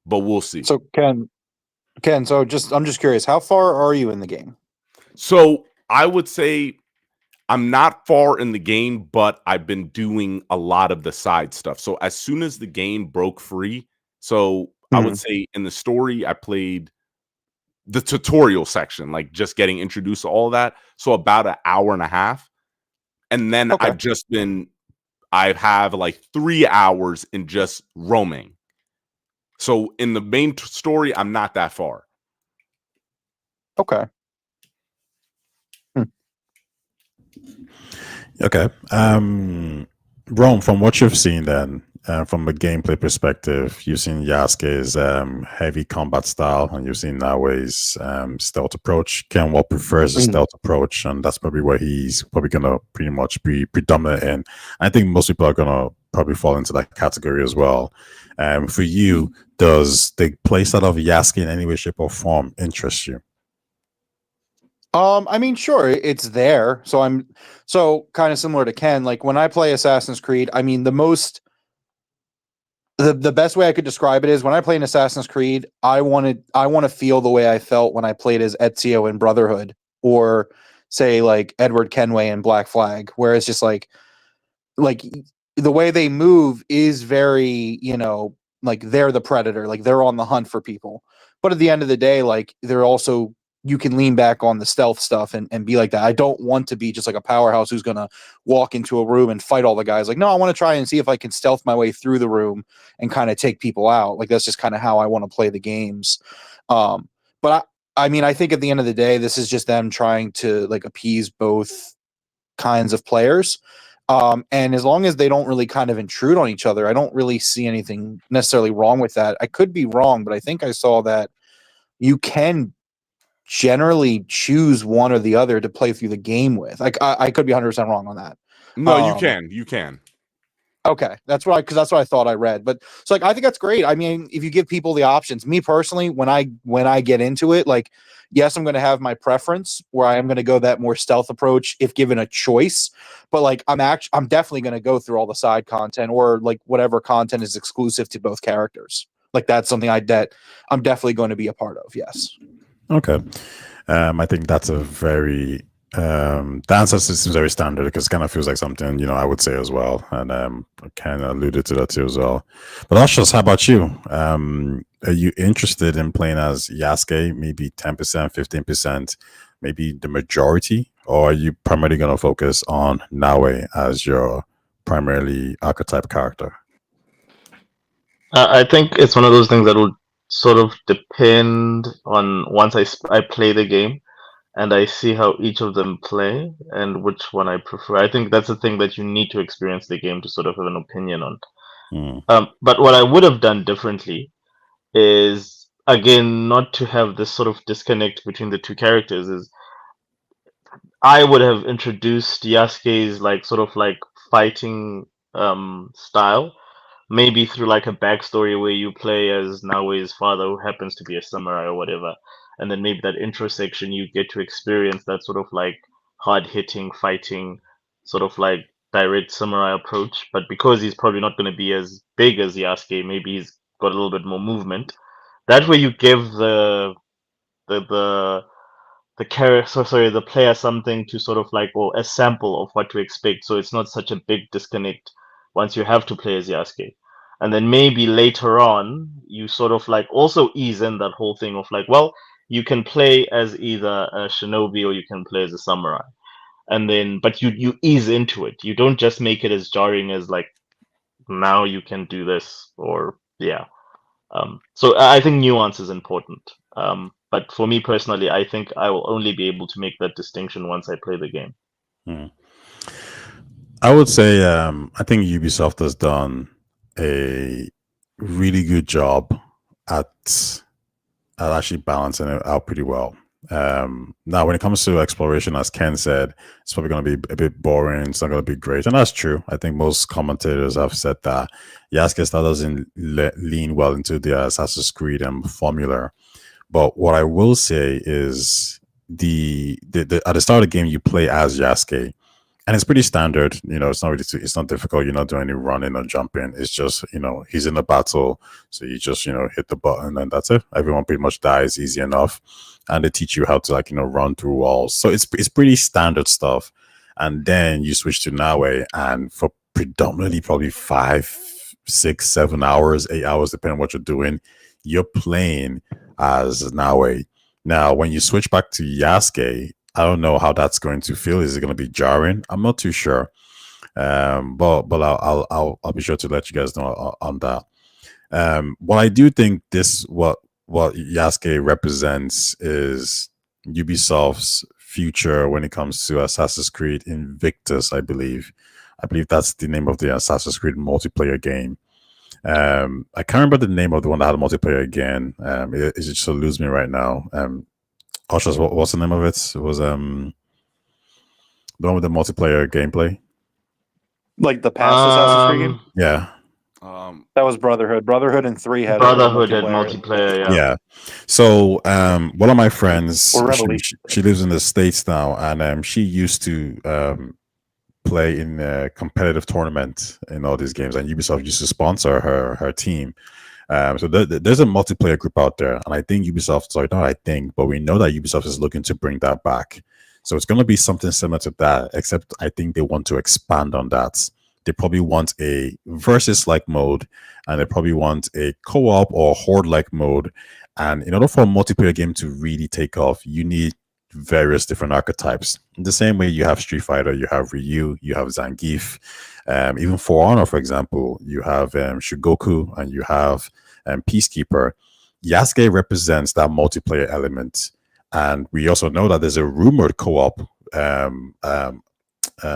[SPEAKER 2] But we'll see.
[SPEAKER 4] So Ken, so I'm just curious, how far are you in the game?
[SPEAKER 2] So I would say I'm not far in the game, but I've been doing a lot of the side stuff. So as soon as the game broke free, so I would say in the story, I played the tutorial section, like just getting introduced to all of that. So about an hour and a half. And then I have like 3 hours in just roaming. So in the main story, I'm not that far.
[SPEAKER 4] Okay.
[SPEAKER 1] Okay. Rome, from what you've seen then, from a gameplay perspective, you've seen Yasuke's heavy combat style, and you've seen Naoi's stealth approach. Kenwell prefers a stealth approach, and that's probably where he's probably going to pretty much be predominant in. I think most people are going to probably fall into that category as well. For you, does the playstyle of Yasuke in any way, shape, or form interest you?
[SPEAKER 4] I mean, sure, it's there. So I'm kind of similar to Ken. Like when I play Assassin's Creed, I mean, the best way I could describe it is when I play an Assassin's Creed, I want to feel the way I felt when I played as Ezio in Brotherhood, or say like Edward Kenway in Black Flag, where it's just like the way they move is very, like they're the predator, like they're on the hunt for people. But at the end of the day, like they're also, you can lean back on the stealth stuff and be like that. I don't want to be just like a powerhouse who's going to walk into a room and fight all the guys. Like, no, I want to try and see if I can stealth my way through the room and kind of take people out. Like, that's just kind of how I want to play the games. But I mean, I think at the end of the day, this is just them trying to like appease both kinds of players. And as long as they don't really kind of intrude on each other, I don't really see anything necessarily wrong with that. I could be wrong, but I think I saw that you can generally choose one or the other to play through the game with. Like I could be 100% wrong on that.
[SPEAKER 2] No, you can.
[SPEAKER 4] Okay, that's what I thought I read. But so like I think that's great. I mean, if you give people the options, me personally, when I get into it, like yes, I'm going to have my preference where I am going to go that more stealth approach if given a choice. But like I'm definitely going to go through all the side content or like whatever content is exclusive to both characters. Like that's something that I'm definitely going to be a part of. Yes.
[SPEAKER 1] Okay. I think that's a very the answer seems very standard because it kind of feels like something I would say as well, and kind of alluded to that too as well. But Ashos, how about you? Are you interested in playing as Yasuke, maybe 10%, 15%, maybe the majority, or are you primarily going to focus on Naoi as your primarily archetype character?
[SPEAKER 3] I think it's one of those things that would sort of depend on once I play the game and I see how each of them play and which one I prefer. I think that's the thing that you need to experience the game to sort of have an opinion on. But what I would have done differently is, again, not to have this sort of disconnect between the two characters, is I would have introduced Yasuke's like sort of like fighting style, maybe through like a backstory where you play as Naoi's father, who happens to be a samurai or whatever, and then maybe that intro section you get to experience that sort of like hard hitting fighting, sort of like direct samurai approach. But because he's probably not going to be as big as Yasuke, maybe he's got a little bit more movement. That way, you give the the player something to sort of like, or a sample of what to expect, so it's not such a big disconnect once you have to play as Yasuke. And then maybe later on you sort of like also ease in that whole thing of like, well, you can play as either a shinobi or you can play as a samurai, and then but you ease into it. You don't just make it as jarring as like, now you can do this, or yeah. So I think nuance is important. But for me personally, I think I will only be able to make that distinction once I play the game.
[SPEAKER 1] I would say I think Ubisoft has done a really good job at actually balancing it out pretty well. Now, when it comes to exploration, as Ken said, it's probably going to be a bit boring. It's not going to be great, and that's true. I think most commentators have said that. Yaskis that doesn't lean well into the Assassin's Creed formula. But what I will say is the at the start of the game you play as Yasuke, and it's pretty standard. It's not really it's not difficult. You're not doing any running or jumping. It's just he's in a battle, so you just hit the button and that's it. Everyone pretty much dies easy enough, and they teach you how to run through walls. So it's pretty standard stuff. And then you switch to Nawe, and for predominantly probably 5, 6, 7 hours, 8 hours, depending on what you're doing, you're playing as Nawe. Now, when you switch back to Yasuke, I don't know how that's going to feel. Is it going to be jarring? I'm not too sure. But I'll be sure to let you guys know on that. What I do think what Yasuke represents is Ubisoft's future when it comes to Assassin's Creed Invictus. I believe that's the name of the Assassin's Creed multiplayer game. I can't remember the name of the one that had a multiplayer again. It just eludes me right now. Oshas, what's the name of it? It was the one with the multiplayer gameplay.
[SPEAKER 4] Like the past Assassin's Creed game?
[SPEAKER 1] Yeah.
[SPEAKER 4] That was Brotherhood. Brotherhood and 3 had
[SPEAKER 3] multiplayer.
[SPEAKER 1] Yeah. So one of my friends, she lives in the States now, and she used to play in a competitive tournament in all these games, and Ubisoft used to sponsor her team. So there's a multiplayer group out there, and I think Ubisoft, but we know that Ubisoft is looking to bring that back. So it's going to be something similar to that, except I think they want to expand on that. They probably want a versus-like mode, and they probably want a co-op or horde-like mode. And in order for a multiplayer game to really take off, you need various different archetypes. In the same way you have Street Fighter, you have Ryu, you have Zangief, even For Honor, for example, you have Shugoku, and you have Peacekeeper. Yasuke represents that multiplayer element, and we also know that there's a rumored co-op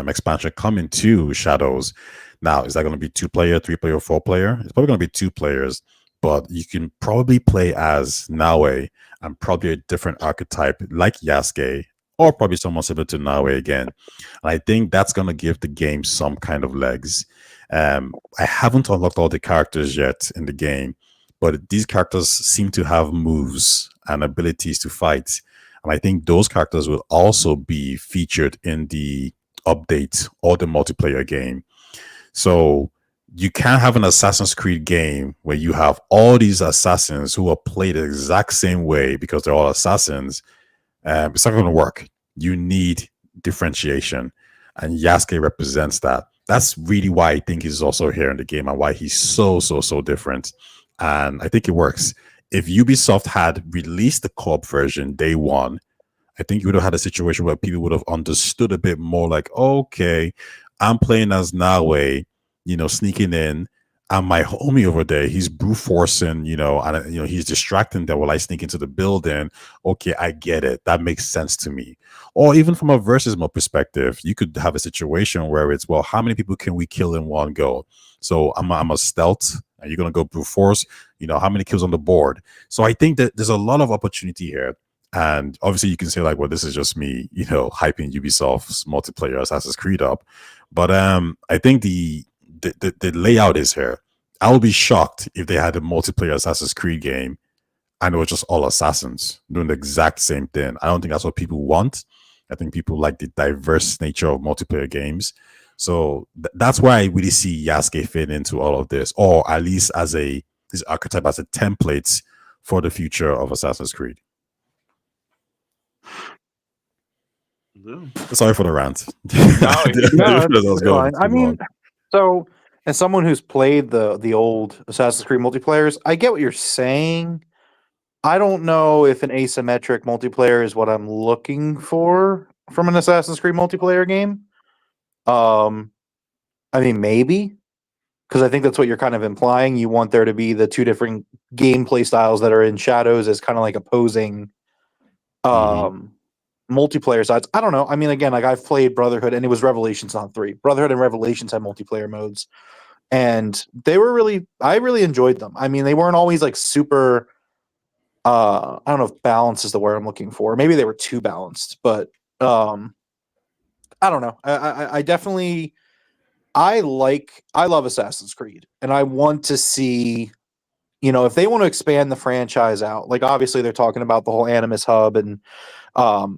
[SPEAKER 1] expansion coming to Shadows. Now, is that going to be 2-player, 3-player, 4-player? It's probably going to be 2 players, but you can probably play as Nawe and probably a different archetype like Yasuke, or probably someone similar to Nawe again. And I think that's going to give the game some kind of legs. I haven't unlocked all the characters yet in the game, but these characters seem to have moves and abilities to fight. And I think those characters will also be featured in the update or the multiplayer game. So you can't have an Assassin's Creed game where you have all these assassins who are played the exact same way because they're all assassins. It's not going to work. You need differentiation, and Yasuke represents that. That's really why I think he's also here in the game and why he's so different. And I think it works. If Ubisoft had released the co-op version day one, I think you would have had a situation where people would have understood a bit more like, okay, I'm playing as Nawe, sneaking in, and my homie over there, he's brute forcing, and he's distracting them while I sneak into the building. Okay, I get it. That makes sense to me. Or even from a versus mode perspective, you could have a situation where it's, well, how many people can we kill in one go? So I'm a stealth, and you're gonna go brute force. How many kills on the board? So I think that there's a lot of opportunity here. And obviously you can say like, well, this is just me, hyping Ubisoft's multiplayer Assassin's Creed up. But I think the layout is here. I would be shocked if they had a multiplayer Assassin's Creed game and it was just all assassins doing the exact same thing. I don't think that's what people want. I think people like the diverse nature of multiplayer games. So that's why I really see Yasuke fit into all of this, or at least as this archetype as a template for the future of Assassin's Creed. Sorry for the rant.
[SPEAKER 4] I mean, so as someone who's played the old Assassin's Creed multiplayers, I get what you're saying. I don't know if an asymmetric multiplayer is what I'm looking for from an Assassin's Creed multiplayer game. I mean, maybe, Because I think that's what you're kind of implying. You want there to be the two different gameplay styles that are in Shadows as kind of like opposing multiplayer sides. I don't know. I mean, again, like I've played Brotherhood and it was Revelations on 3. Brotherhood and Revelations had multiplayer modes. And they were I really enjoyed them. I mean, they weren't always like super I don't know if balance is the word I'm looking for. Maybe they were too balanced, but I don't know. I definitely I love Assassin's Creed, and I want to see, if they want to expand the franchise out. Like obviously they're talking about the whole Animus hub, and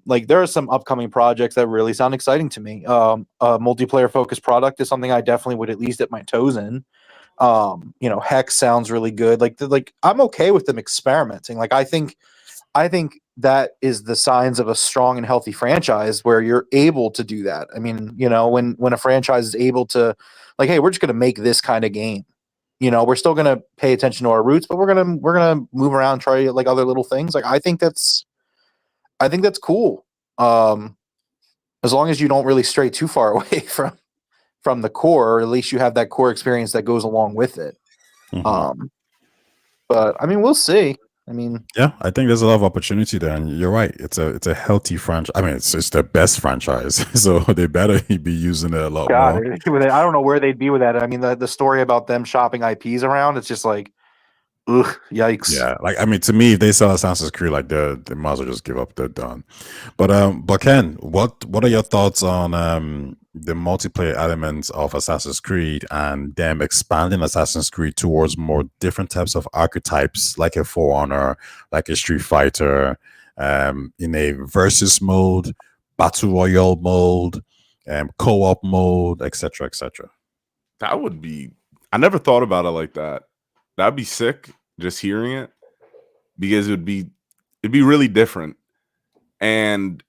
[SPEAKER 4] like there are some upcoming projects that really sound exciting to me. A multiplayer focused product is something I definitely would at least dip my toes in. Hex sounds really good. Like I'm okay with them experimenting. Like I think that is the signs of a strong and healthy franchise where you're able to do that. I mean, when a franchise is able to, like, hey, we're just going to make this kind of game. We're still going to pay attention to our roots, but we're gonna move around, try like other little things. Like I think that's cool. As long as you don't really stray too far away from the core, or at least you have that core experience that goes along with it. But I mean, we'll see. I mean,
[SPEAKER 1] yeah, I think there's a lot of opportunity there, and you're right. It's a healthy franchise. I mean, it's the best franchise, so they better be using it a lot
[SPEAKER 4] God,
[SPEAKER 1] more.
[SPEAKER 4] I don't know where they'd be with that. I mean, the story about them shopping IPs around, it's just like, ugh, yikes.
[SPEAKER 1] Yeah, like I mean, to me, if they sell Assassin's Creed, like they might as well just give up. They're done. But Ken, what are your thoughts on the multiplayer elements of Assassin's Creed and them expanding Assassin's Creed towards more different types of archetypes, like a For Honor, like a Street Fighter, in a versus mode, battle royale mode, co-op mode, etc., etc.
[SPEAKER 2] That would be. I never thought about it like that. That'd be sick. Just hearing it, because it'd be really different. And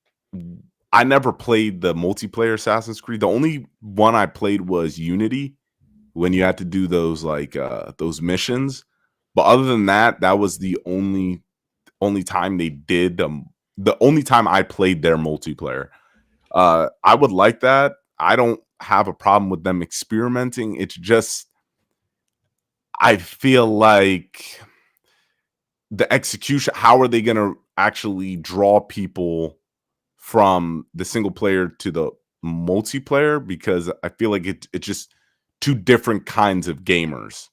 [SPEAKER 2] I never played the multiplayer Assassin's Creed. The only one I played was Unity, when you had to do those those missions. But other than that, that was the only time they did the only time I played their multiplayer. I would like that. I don't have a problem with them experimenting. It's just I feel like the execution, how are they going to actually draw people from the single player to the multiplayer? Because I feel like it's just two different kinds of gamers.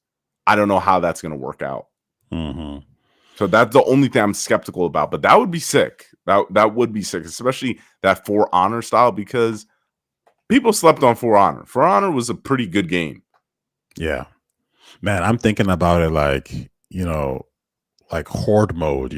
[SPEAKER 2] I don't know how that's going to work out. So that's the only thing I'm skeptical about. But that would be sick. That would be sick, especially that For Honor style, because people slept on For Honor. For Honor was a pretty good game.
[SPEAKER 1] Yeah. Man, I'm thinking about it like, like horde mode,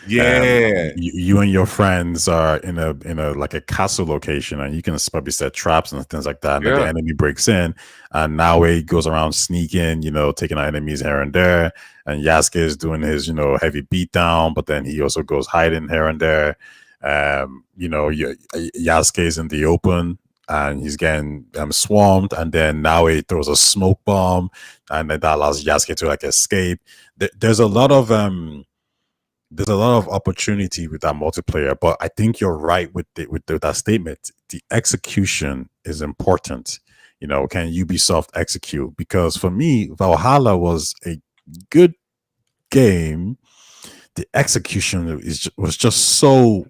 [SPEAKER 2] Yeah.
[SPEAKER 1] You and your friends are in a like a castle location, and you can probably set traps and things like that. And then the enemy breaks in, and Naue goes around sneaking, taking out enemies here and there. And Yasuke is doing his, heavy beatdown, but then he also goes hiding here and there. Yasuke is in the open, and he's getting swarmed, and then now he throws a smoke bomb, and then that allows Yasuke to like escape. There's a lot of opportunity with that multiplayer, but I think you're right with that statement. The execution is important. Can Ubisoft execute? Because for me, Valhalla was a good game. The execution was just so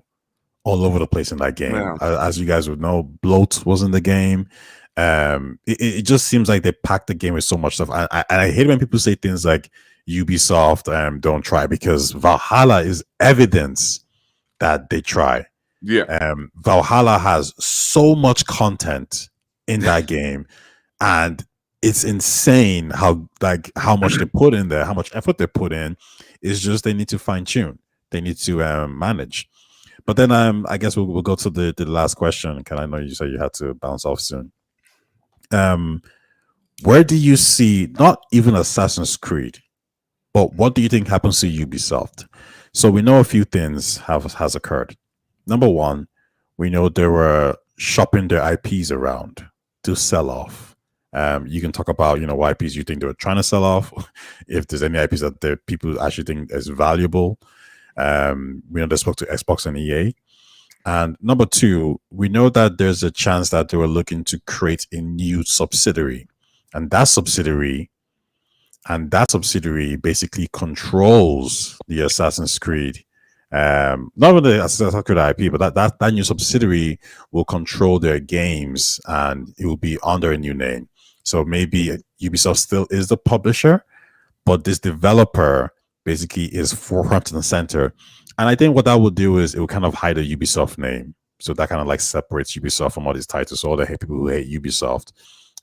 [SPEAKER 1] all over the place in that game.
[SPEAKER 2] Yeah.
[SPEAKER 1] As you guys would know, Bloat was in the game. It just seems like they packed the game with so much stuff. I hate when people say things like Ubisoft don't try, because Valhalla is evidence that they try.
[SPEAKER 2] Yeah.
[SPEAKER 1] Valhalla has so much content in that game, and it's insane how much they put in there, how much effort they put in. It's just they need to fine tune. They need to manage. But then I guess we'll go to the last question. Because I know you said you had to bounce off soon. Where do you see, not even Assassin's Creed, but what do you think happens to Ubisoft? So we know a few things has occurred. Number one, we know they were shopping their IPs around to sell off. You can talk about what IPs you think they were trying to sell off, if there's any IPs that the people actually think is valuable. We know they spoke to Xbox and EA. And number two, we know that there's a chance that they were looking to create a new subsidiary. and that subsidiary basically controls the Assassin's Creed. Not only the Assassin's Creed IP, but that new subsidiary will control their games, and it will be under a new name. So maybe Ubisoft still is the publisher, but this developer basically is forefront and center. And I think what that will do is it will kind of hide the Ubisoft name. So that kind of like separates Ubisoft from all these titles. So all the people who hate Ubisoft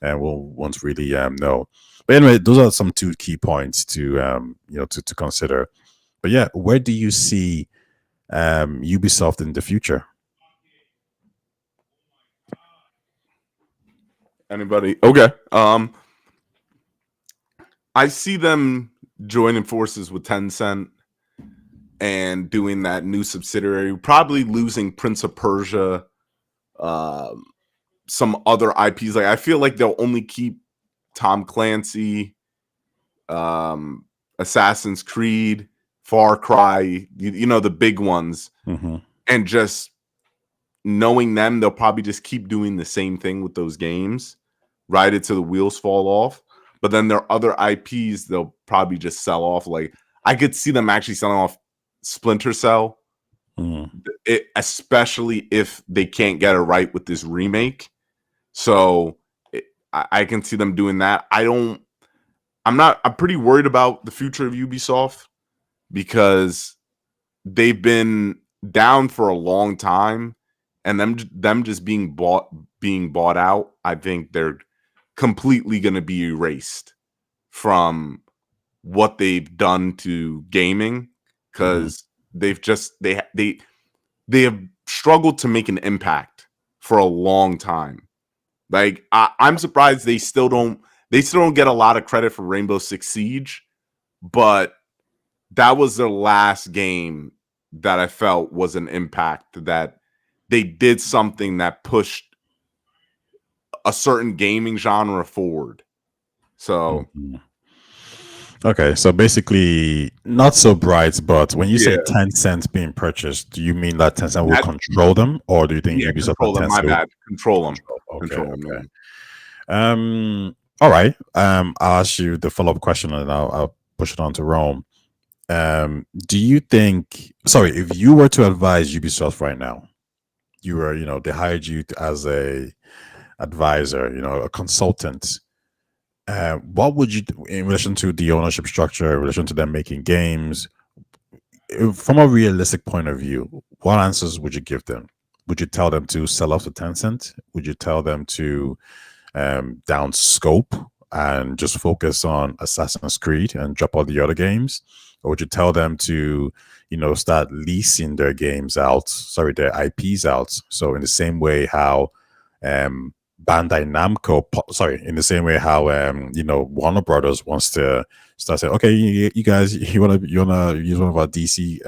[SPEAKER 1] and won't really know. But anyway, those are some two key points to to consider. But yeah, where do you see Ubisoft in the future?
[SPEAKER 2] Anybody? Okay. I see them joining forces with Tencent and doing that new subsidiary, probably losing Prince of Persia, some other IPs. Like I feel like they'll only keep Tom Clancy, Assassin's Creed, Far Cry, you know, the big ones.
[SPEAKER 1] Mm-hmm.
[SPEAKER 2] And just knowing them, they'll probably just keep doing the same thing with those games, right until the wheels fall off. But then there are other IPs they'll probably just sell off. Like I could see them actually selling off Splinter Cell, especially if they can't get it right with this remake. So I can see them doing that. I'm pretty worried about the future of Ubisoft because they've been down for a long time, and them just being bought out, I think they're completely going to be erased from what they've done to gaming, because they've just they have struggled to make an impact for a long time. Like I'm surprised they still don't get a lot of credit for Rainbow Six Siege, but that was their last game that I felt was an impact, that they did something that pushed a certain gaming genre forward. So
[SPEAKER 1] okay, so basically not so bright, but when you say
[SPEAKER 2] Yeah.
[SPEAKER 1] Tencent being purchased, do you mean that Tencent will control them, or do you think Ubisoft
[SPEAKER 2] control them,
[SPEAKER 1] and
[SPEAKER 2] my
[SPEAKER 1] Tencent
[SPEAKER 2] bad. Control them.
[SPEAKER 1] Okay,
[SPEAKER 2] Control them,
[SPEAKER 1] okay.
[SPEAKER 2] yeah.
[SPEAKER 1] All right. I'll ask you the follow-up question, and I'll push it on to Rome. Do you think? Sorry, if you were to advise Ubisoft right now, you were, they hired you as a advisor, a consultant. What would you do in relation to the ownership structure, in relation to them making games? From a realistic point of view, what answers would you give them? Would you tell them to sell off to Tencent? Would you tell them to down scope and just focus on Assassin's Creed and drop all the other games? Or would you tell them to, start leasing their games out, their IPs out? So in the same way how Bandai Namco, in the same way how Warner Brothers wants to start saying, okay, you guys, you wanna use one of our DC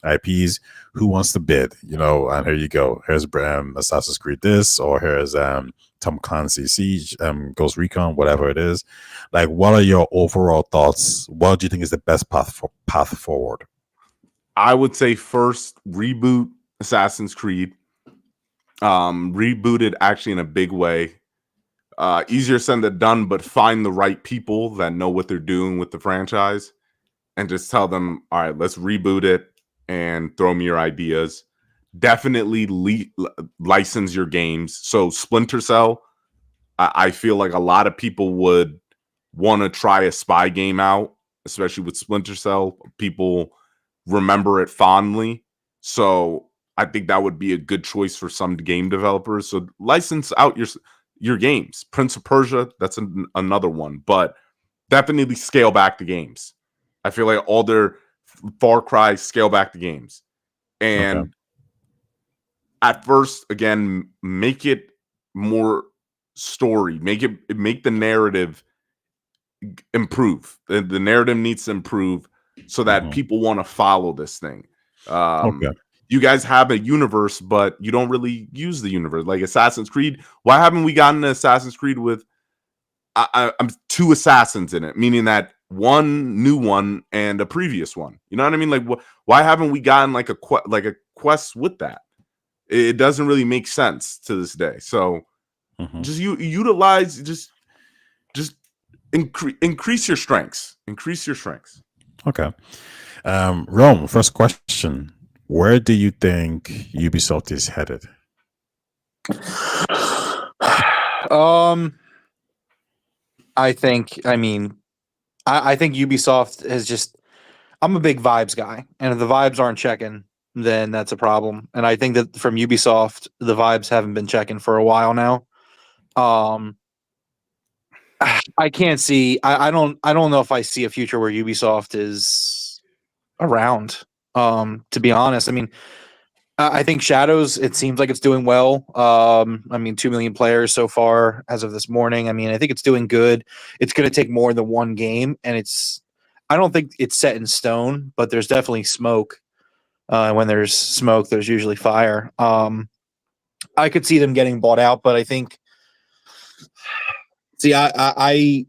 [SPEAKER 1] IPs, who wants to bid? And here you go. Here's Assassin's Creed this, or here's Tom Clancy Siege, Ghost Recon, whatever it is. Like, what are your overall thoughts? What do you think is the best path forward?
[SPEAKER 2] I would say first reboot Assassin's Creed. Reboot it actually in a big way. Easier said than done, but find the right people that know what they're doing with the franchise and just tell them, all right, let's reboot it and throw me your ideas. Definitely license your games. So Splinter Cell, I feel like a lot of people would want to try a spy game out, especially with Splinter Cell. People remember it fondly. So I think that would be a good choice for some game developers. So license out your games. Prince of Persia, that's another one. But definitely scale back the games. I feel like all their Far Cry, scale back the games. And at first, again, make it more story. Make the narrative improve. The narrative needs to improve so that people want to follow this thing. You guys have a universe, but you don't really use the universe. Like Assassin's Creed. Why haven't we gotten an Assassin's Creed with I'm two assassins in it, meaning that one new one and a previous one? You know what I mean? Like, why haven't we gotten like a quest with that? It doesn't really make sense to this day. So just utilize, just just increase your strengths. Increase your strengths.
[SPEAKER 1] Okay. Rome, first question. Where do you think Ubisoft is headed?
[SPEAKER 4] I think Ubisoft has just. I'm a big vibes guy, and if the vibes aren't checking, then that's a problem. And I think that from Ubisoft, the vibes haven't been checking for a while now. I can't see. I don't know if I see a future where Ubisoft is around. To be honest, I mean, I think Shadows. It seems like it's doing well. 2 million players so far as of this morning. I mean, I think it's doing good. It's going to take more than one game, and I don't think it's set in stone, but there's definitely smoke. When there's smoke, there's usually fire. I could see them getting bought out, but I think. See, I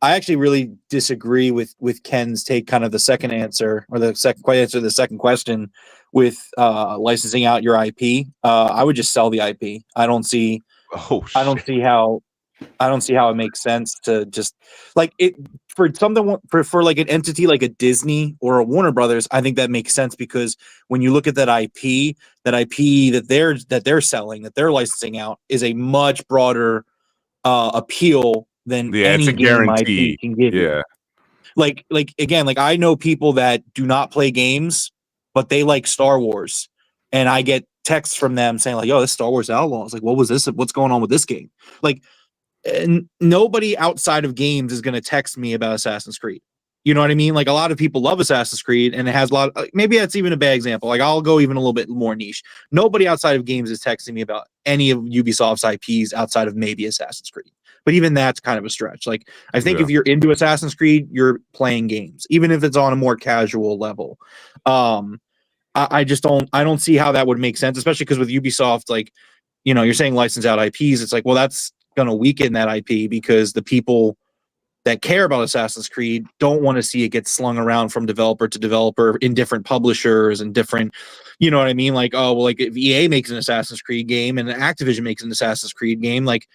[SPEAKER 4] actually really disagree with Ken's take, kind of the second answer or the second answer to the second question with licensing out your IP. I would just sell the IP. I don't see how it makes sense to just like it for something for like an entity like a Disney or a Warner Brothers. I think that makes sense because when you look at that IP that they're selling, that they're licensing out, is a much broader appeal than any
[SPEAKER 2] it's a
[SPEAKER 4] game
[SPEAKER 2] guarantee.
[SPEAKER 4] IP can give you. Like again, like I know people that do not play games, but they like Star Wars, and I get texts from them saying like, "Yo, this Star Wars Outlaws. Like, what was this? What's going on with this game?" Like, nobody outside of games is going to text me about Assassin's Creed. You know what I mean? Like a lot of people love Assassin's Creed, and it has a lot. Maybe that's even a bad example. Like I'll go even a little bit more niche. Nobody outside of games is texting me about any of Ubisoft's IPs outside of maybe Assassin's Creed. But even that's kind of a stretch. Like I think if you're into Assassin's Creed, you're playing games, even if it's on a more casual level. I just don't see how that would make sense, especially because with Ubisoft, like, you know, you're saying license out IPs. It's like, well, that's going to weaken that IP because the people that care about Assassin's Creed don't want to see it get slung around from developer to developer in different publishers and different, you know what I mean? Like, oh, well, like if EA makes an Assassin's Creed game and Activision makes an Assassin's Creed game, like,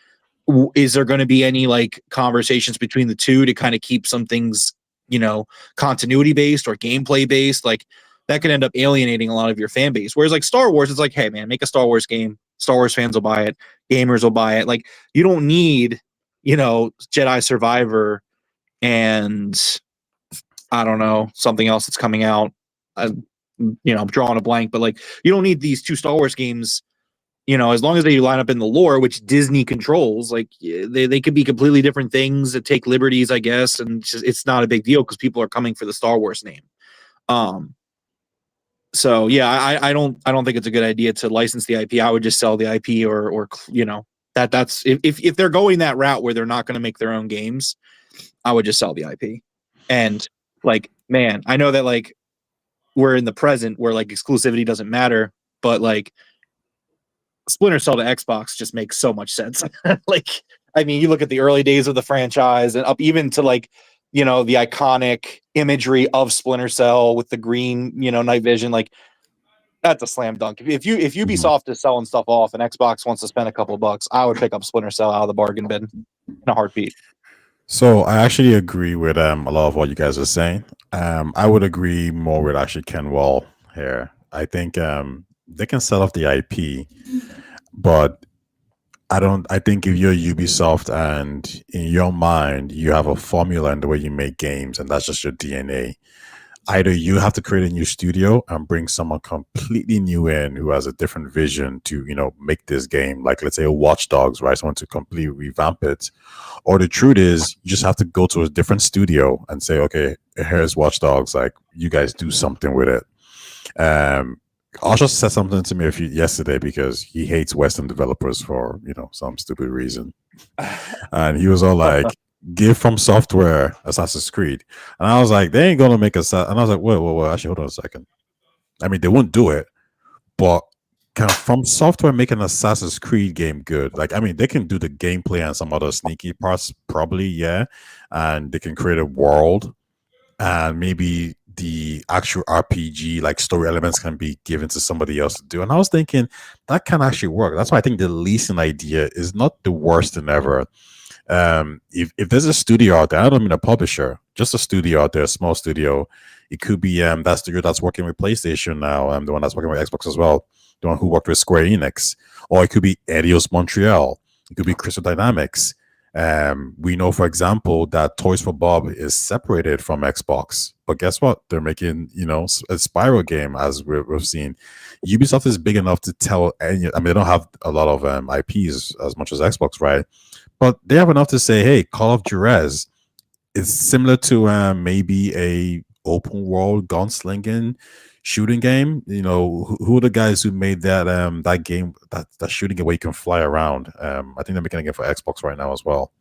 [SPEAKER 4] is there going to be any like conversations between the two to kind of keep some things, you know, continuity based or gameplay based? Like that could end up alienating a lot of your fan base. Whereas like Star Wars, it's like, hey man, make a Star Wars game. Star Wars fans will buy it. Gamers will buy it. Like you don't need, you know, Jedi Survivor and I don't know, something else that's coming out. You know, I'm drawing a blank, but like you don't need these two Star Wars games, you know, as long as they line up in the lore, which Disney controls. Like they could be completely different things that take liberties, I guess, and it's not a big deal because people are coming for the Star Wars name. So yeah, I don't think it's a good idea to license the IP. I would just sell the IP or you know, that's if they're going that route where they're not going to make their own games, I would just sell the IP. And like, man, I know that like we're in the present where like exclusivity doesn't matter, but like Splinter Cell to Xbox just makes so much sense. Like, I mean, you look at the early days of the franchise and up even to like, you know, the iconic imagery of Splinter Cell with the green, you know, night vision, like that's a slam dunk. If Ubisoft is selling stuff off and Xbox wants to spend a couple of bucks, I would pick up Splinter Cell out of the bargain bin in a heartbeat.
[SPEAKER 1] So I actually agree with a lot of what you guys are saying. I would agree more with actually Ken Wall here. I think they can sell off the IP, but I think if you're Ubisoft and in your mind you have a formula in the way you make games and that's just your DNA, either you have to create a new studio and bring someone completely new in who has a different vision to, you know, make this game, like let's say a Watch Dogs, right? Someone to completely revamp it. Or the truth is you just have to go to a different studio and say, okay, here's Watch Dogs, like you guys do something with it. Asha said something to me yesterday because he hates Western developers for, you know, some stupid reason. And he was all like, give From Software Assassin's Creed. And I was like, they ain't gonna make and I was like, wait, actually, hold on a second. I mean, they won't do it, but can From Software make an Assassin's Creed game good? Like, I mean, they can do the gameplay and some other sneaky parts, probably, yeah. And they can create a world and maybe the actual RPG, like story elements, can be given to somebody else to do. And I was thinking that can actually work. That's why I think the leasing idea is not the worst thing ever. If there's a studio out there, I don't mean a publisher, just a studio out there, a small studio. It could be that studio that's working with PlayStation now, the one that's working with Xbox as well, the one who worked with Square Enix, or it could be Eidos Montreal, it could be Crystal Dynamics. We know, for example, that Toys for Bob is separated from Xbox, but guess what? They're making, a Spyro game, as we've seen. Ubisoft is big enough to tell any. I mean, they don't have a lot of IPs as much as Xbox, right? But they have enough to say, hey, Call of Juarez is similar to maybe a open world gunslinging shooting game. Who are the guys who made that game, that shooting game where you can fly around? I think they're making a game for Xbox right now as well.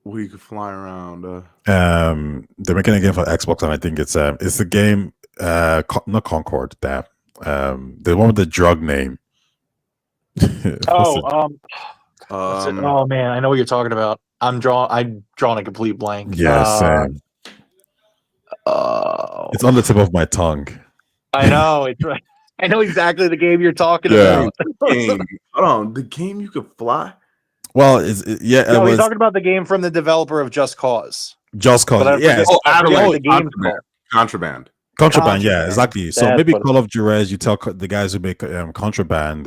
[SPEAKER 2] Where you can fly around.
[SPEAKER 1] They're making a game for Xbox, and I think it's the game not Concord, that the one with the drug name.
[SPEAKER 4] Oh man, I know what you're talking about. I'm drawing a complete blank.
[SPEAKER 1] Yes, it's on the tip of my tongue.
[SPEAKER 4] I know it's right. I know exactly the game you're talking
[SPEAKER 1] Yeah.
[SPEAKER 4] about.
[SPEAKER 2] Hold on, the game you could fly.
[SPEAKER 1] Well,
[SPEAKER 4] No, you're talking about the game from the developer of Just Cause.
[SPEAKER 1] Just
[SPEAKER 4] But I
[SPEAKER 1] Cause. Yeah,
[SPEAKER 4] forget- I forget what the game's called.
[SPEAKER 2] Contraband.
[SPEAKER 1] Contraband, yeah,
[SPEAKER 4] Contraband.
[SPEAKER 1] exactly. So
[SPEAKER 4] That's
[SPEAKER 1] maybe
[SPEAKER 4] what it
[SPEAKER 1] Call of Juarez, you tell the guys who make Contraband,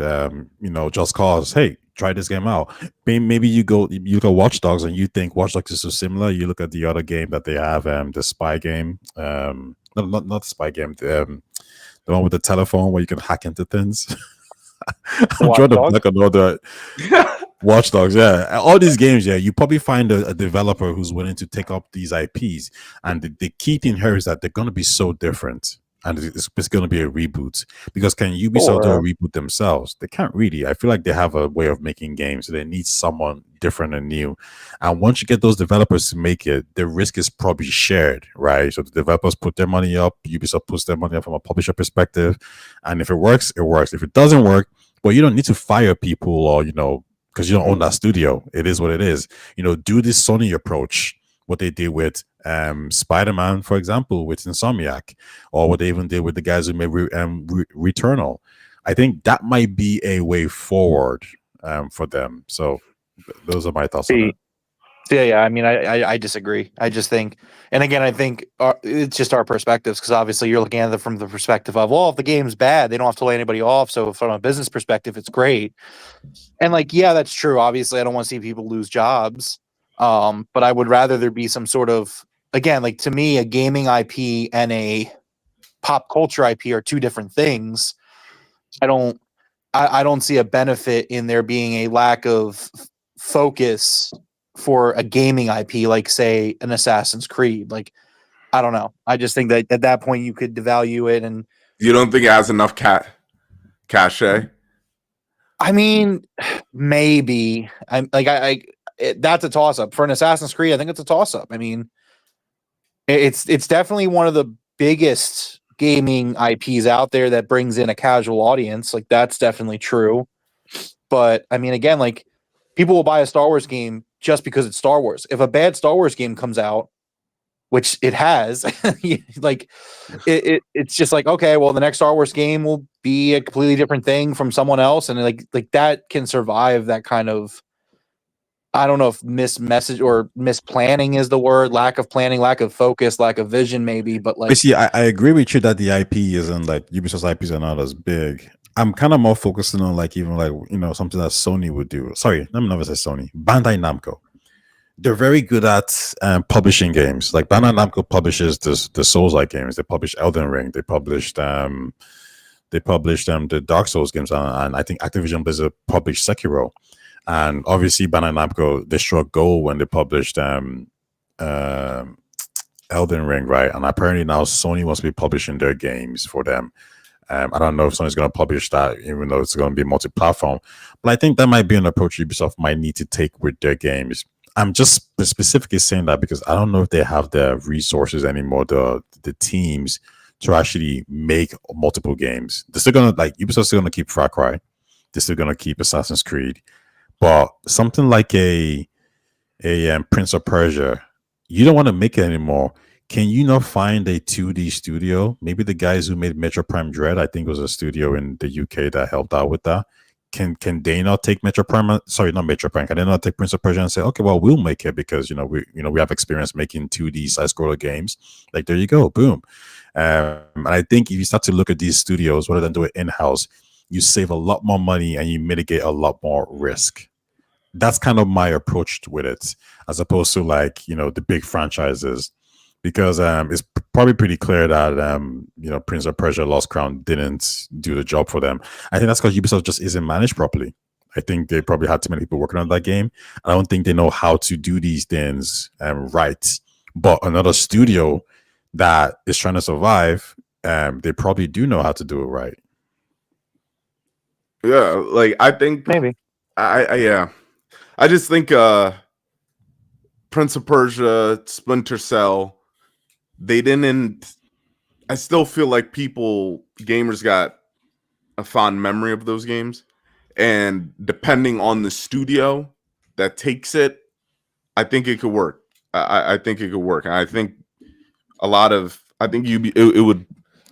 [SPEAKER 1] Just Cause, hey, try this game out. Maybe you look at Watch Dogs and you think Watch Dogs is so similar. You look at the other game that they have, the spy game. No, not the spy game. The one with the telephone where you can hack into things. I'm
[SPEAKER 4] Watch
[SPEAKER 1] trying to
[SPEAKER 4] Dogs?
[SPEAKER 1] black another Watch Dogs. Yeah, all these games. Yeah, you probably find a developer who's willing to take up these IPs, and the key thing here is that they're going to be so different, and it's going to be a reboot. Because can Ubisoft do a reboot themselves? They can't really. I feel like they have a way of making games, so they need someone different and new. And once you get those developers to make it, the risk is probably shared, right? So the developers put their money up, Ubisoft puts their money up from a publisher perspective, and if it works, it works. If it doesn't work, well, you don't need to fire people, or because you don't own that studio. It is what it is. Do this Sony approach, what they did with Spider-Man, for example, with Insomniac, or what they even did with the guys who made Returnal. I think that might be a way forward for them. So those are my thoughts on it.
[SPEAKER 4] Yeah. I mean, I disagree. I just think, and again, I think it's just our perspectives, because obviously you're looking at it from the perspective of, well, if the game's bad, they don't have to lay anybody off. So from a business perspective, it's great. And yeah, that's true. Obviously, I don't want to see people lose jobs. But I would rather there be some sort of, again, to me, a gaming IP and a pop culture IP are two different things. I don't see a benefit in there being a lack of focus for a gaming IP, like say an Assassin's Creed. I don't know. I just think that at that point you could devalue it. And
[SPEAKER 2] You don't think it has enough cachet?
[SPEAKER 4] I mean, maybe that's a toss up for an Assassin's Creed. I think it's a toss up. I mean, it's definitely one of the biggest gaming IPs out there that brings in a casual audience. That's definitely true. But I mean, again, people will buy a Star Wars game just because it's Star Wars. If a bad Star Wars game comes out, which it has, it's just okay, well, the next Star Wars game will be a completely different thing from someone else, and that can survive that kind of, I don't know if mismessage or misplanning is the word, lack of planning, lack of focus, lack of vision, maybe. But
[SPEAKER 1] see, I agree with you that the IP isn't Ubisoft's IPs are not as big. I'm kind of more focusing on even something that Sony would do. Sorry, let me never say Sony. Bandai Namco. They're very good at publishing games. Bandai Namco publishes the Souls-like games. They published Elden Ring. They published the Dark Souls games, and I think Activision Blizzard published Sekiro. And obviously, Bandai Namco, they struck gold when they published Elden Ring, right? And apparently now Sony wants to be publishing their games for them. I don't know if Sony's going to publish that, even though it's going to be multi-platform. But I think that might be an approach Ubisoft might need to take with their games. I'm just specifically saying that because I don't know if they have the resources anymore, the teams to actually make multiple games. They're still going to Ubisoft's still going to keep Far Cry. They're still going to keep Assassin's Creed. But something like a Prince of Persia, you don't want to make it anymore. Can you not find a 2D studio? Maybe the guys who made Metro Prime Dread, I think was a studio in the UK that helped out with that. can they not take Metro Prime? Sorry, not Metro Prime. Can they not take Prince of Persia and say, okay, well, we'll make it because we have experience making 2D side scroller games. Like, there you go, boom. And I think if you start to look at these studios rather than do it in house, you save a lot more money and you mitigate a lot more risk. That's kind of my approach with it, as opposed to like the big franchises, because it's probably pretty clear that Prince of Persia: Lost Crown didn't do the job for them. I think that's because Ubisoft just isn't managed properly. I think they probably had too many people working on that game. I don't think they know how to do these things right. But another studio that is trying to survive, they probably do know how to do it right.
[SPEAKER 2] Yeah, like I think
[SPEAKER 4] Maybe.
[SPEAKER 2] I just think Prince of Persia, Splinter Cell, they didn't. I still feel like gamers got a fond memory of those games, and depending on the studio that takes it, I think it could work. I think it could work, and I think it would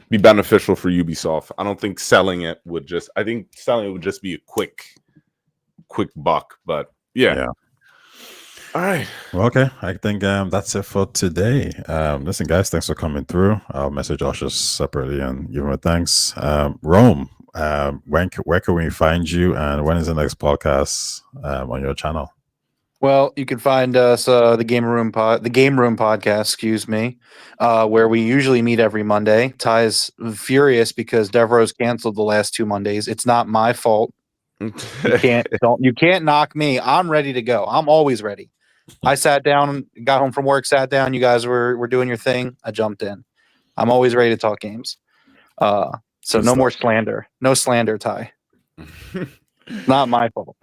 [SPEAKER 2] be beneficial for Ubisoft. I don't think selling it would just. I think selling it would just be a quick buck, but yeah. All right.
[SPEAKER 1] Well, okay. I think that's it for today. Listen, guys, thanks for coming through. I'll message Osher separately and give him a thanks. Rome, where can we find you, and when is the next podcast on your channel?
[SPEAKER 4] Well, you can find us the Game Room podcast, excuse me, where we usually meet every Monday. Ty is furious because Devereaux's canceled the last 2 Mondays. It's not my fault. You can't knock me. I'm ready to go. I'm always ready. I sat down, got home from work, sat down. You guys were doing your thing. I jumped in. I'm always ready to talk games. So no more slander. No slander, Ty. Not my fault.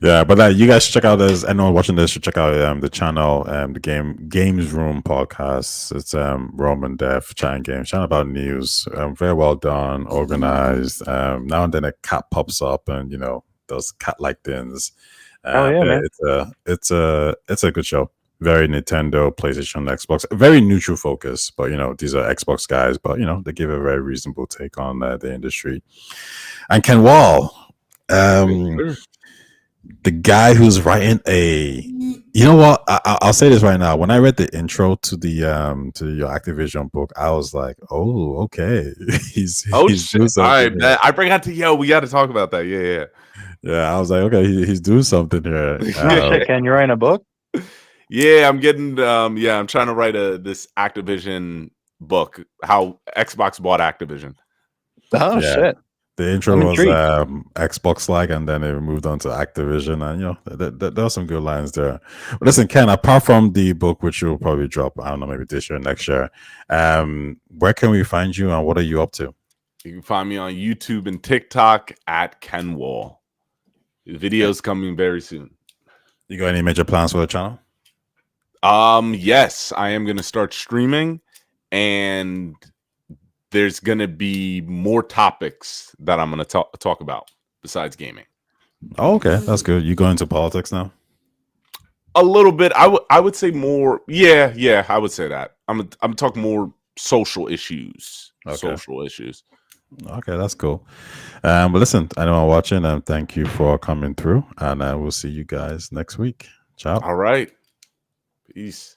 [SPEAKER 1] Yeah, but you guys should check out this. Anyone watching this should check out the channel, the Games Room podcast. It's Roman Dev chatting games, chatting about news. Very well done, organized. Now and then a cat pops up, and those cat-like things.
[SPEAKER 4] Oh yeah, man.
[SPEAKER 1] It's a good show. Very Nintendo, PlayStation, Xbox. Very neutral focus, but these are Xbox guys. But they give a very reasonable take on the industry. And Ken Wall. The guy who's writing what? I'll say this right now. When I read the intro to your Activision book, I was like, "Oh, okay." he's doing something.
[SPEAKER 2] All right, I bring out to we got to talk about that.
[SPEAKER 1] Yeah. I was like, okay, he's doing something here.
[SPEAKER 4] Ken, you're writing a book?
[SPEAKER 2] Yeah, I'm getting. I'm trying to write this Activision book. How Xbox bought Activision.
[SPEAKER 4] Oh shit.
[SPEAKER 1] The intro was Xbox-like, and then it moved on to Activision, and there are some good lines there. But listen, Ken, apart from the book, which you'll probably drop, I don't know, maybe this year, next year, where can we find you, and what are you up to?
[SPEAKER 2] You can find me on YouTube and TikTok at Ken Wall. The video's coming very soon.
[SPEAKER 1] You got any major plans for the channel?
[SPEAKER 2] Yes, I am going to start streaming, and there's going to be more topics that I'm going to talk about besides gaming.
[SPEAKER 1] Oh, okay. That's good. You go into politics now?
[SPEAKER 2] A little bit. I would say more. Yeah, I would say that. I'm talking more social issues.
[SPEAKER 1] Okay.
[SPEAKER 2] Social issues.
[SPEAKER 1] Okay, that's cool. But listen, anyone watching, thank you for coming through, and we'll see you guys next week. Ciao.
[SPEAKER 2] All right. Peace.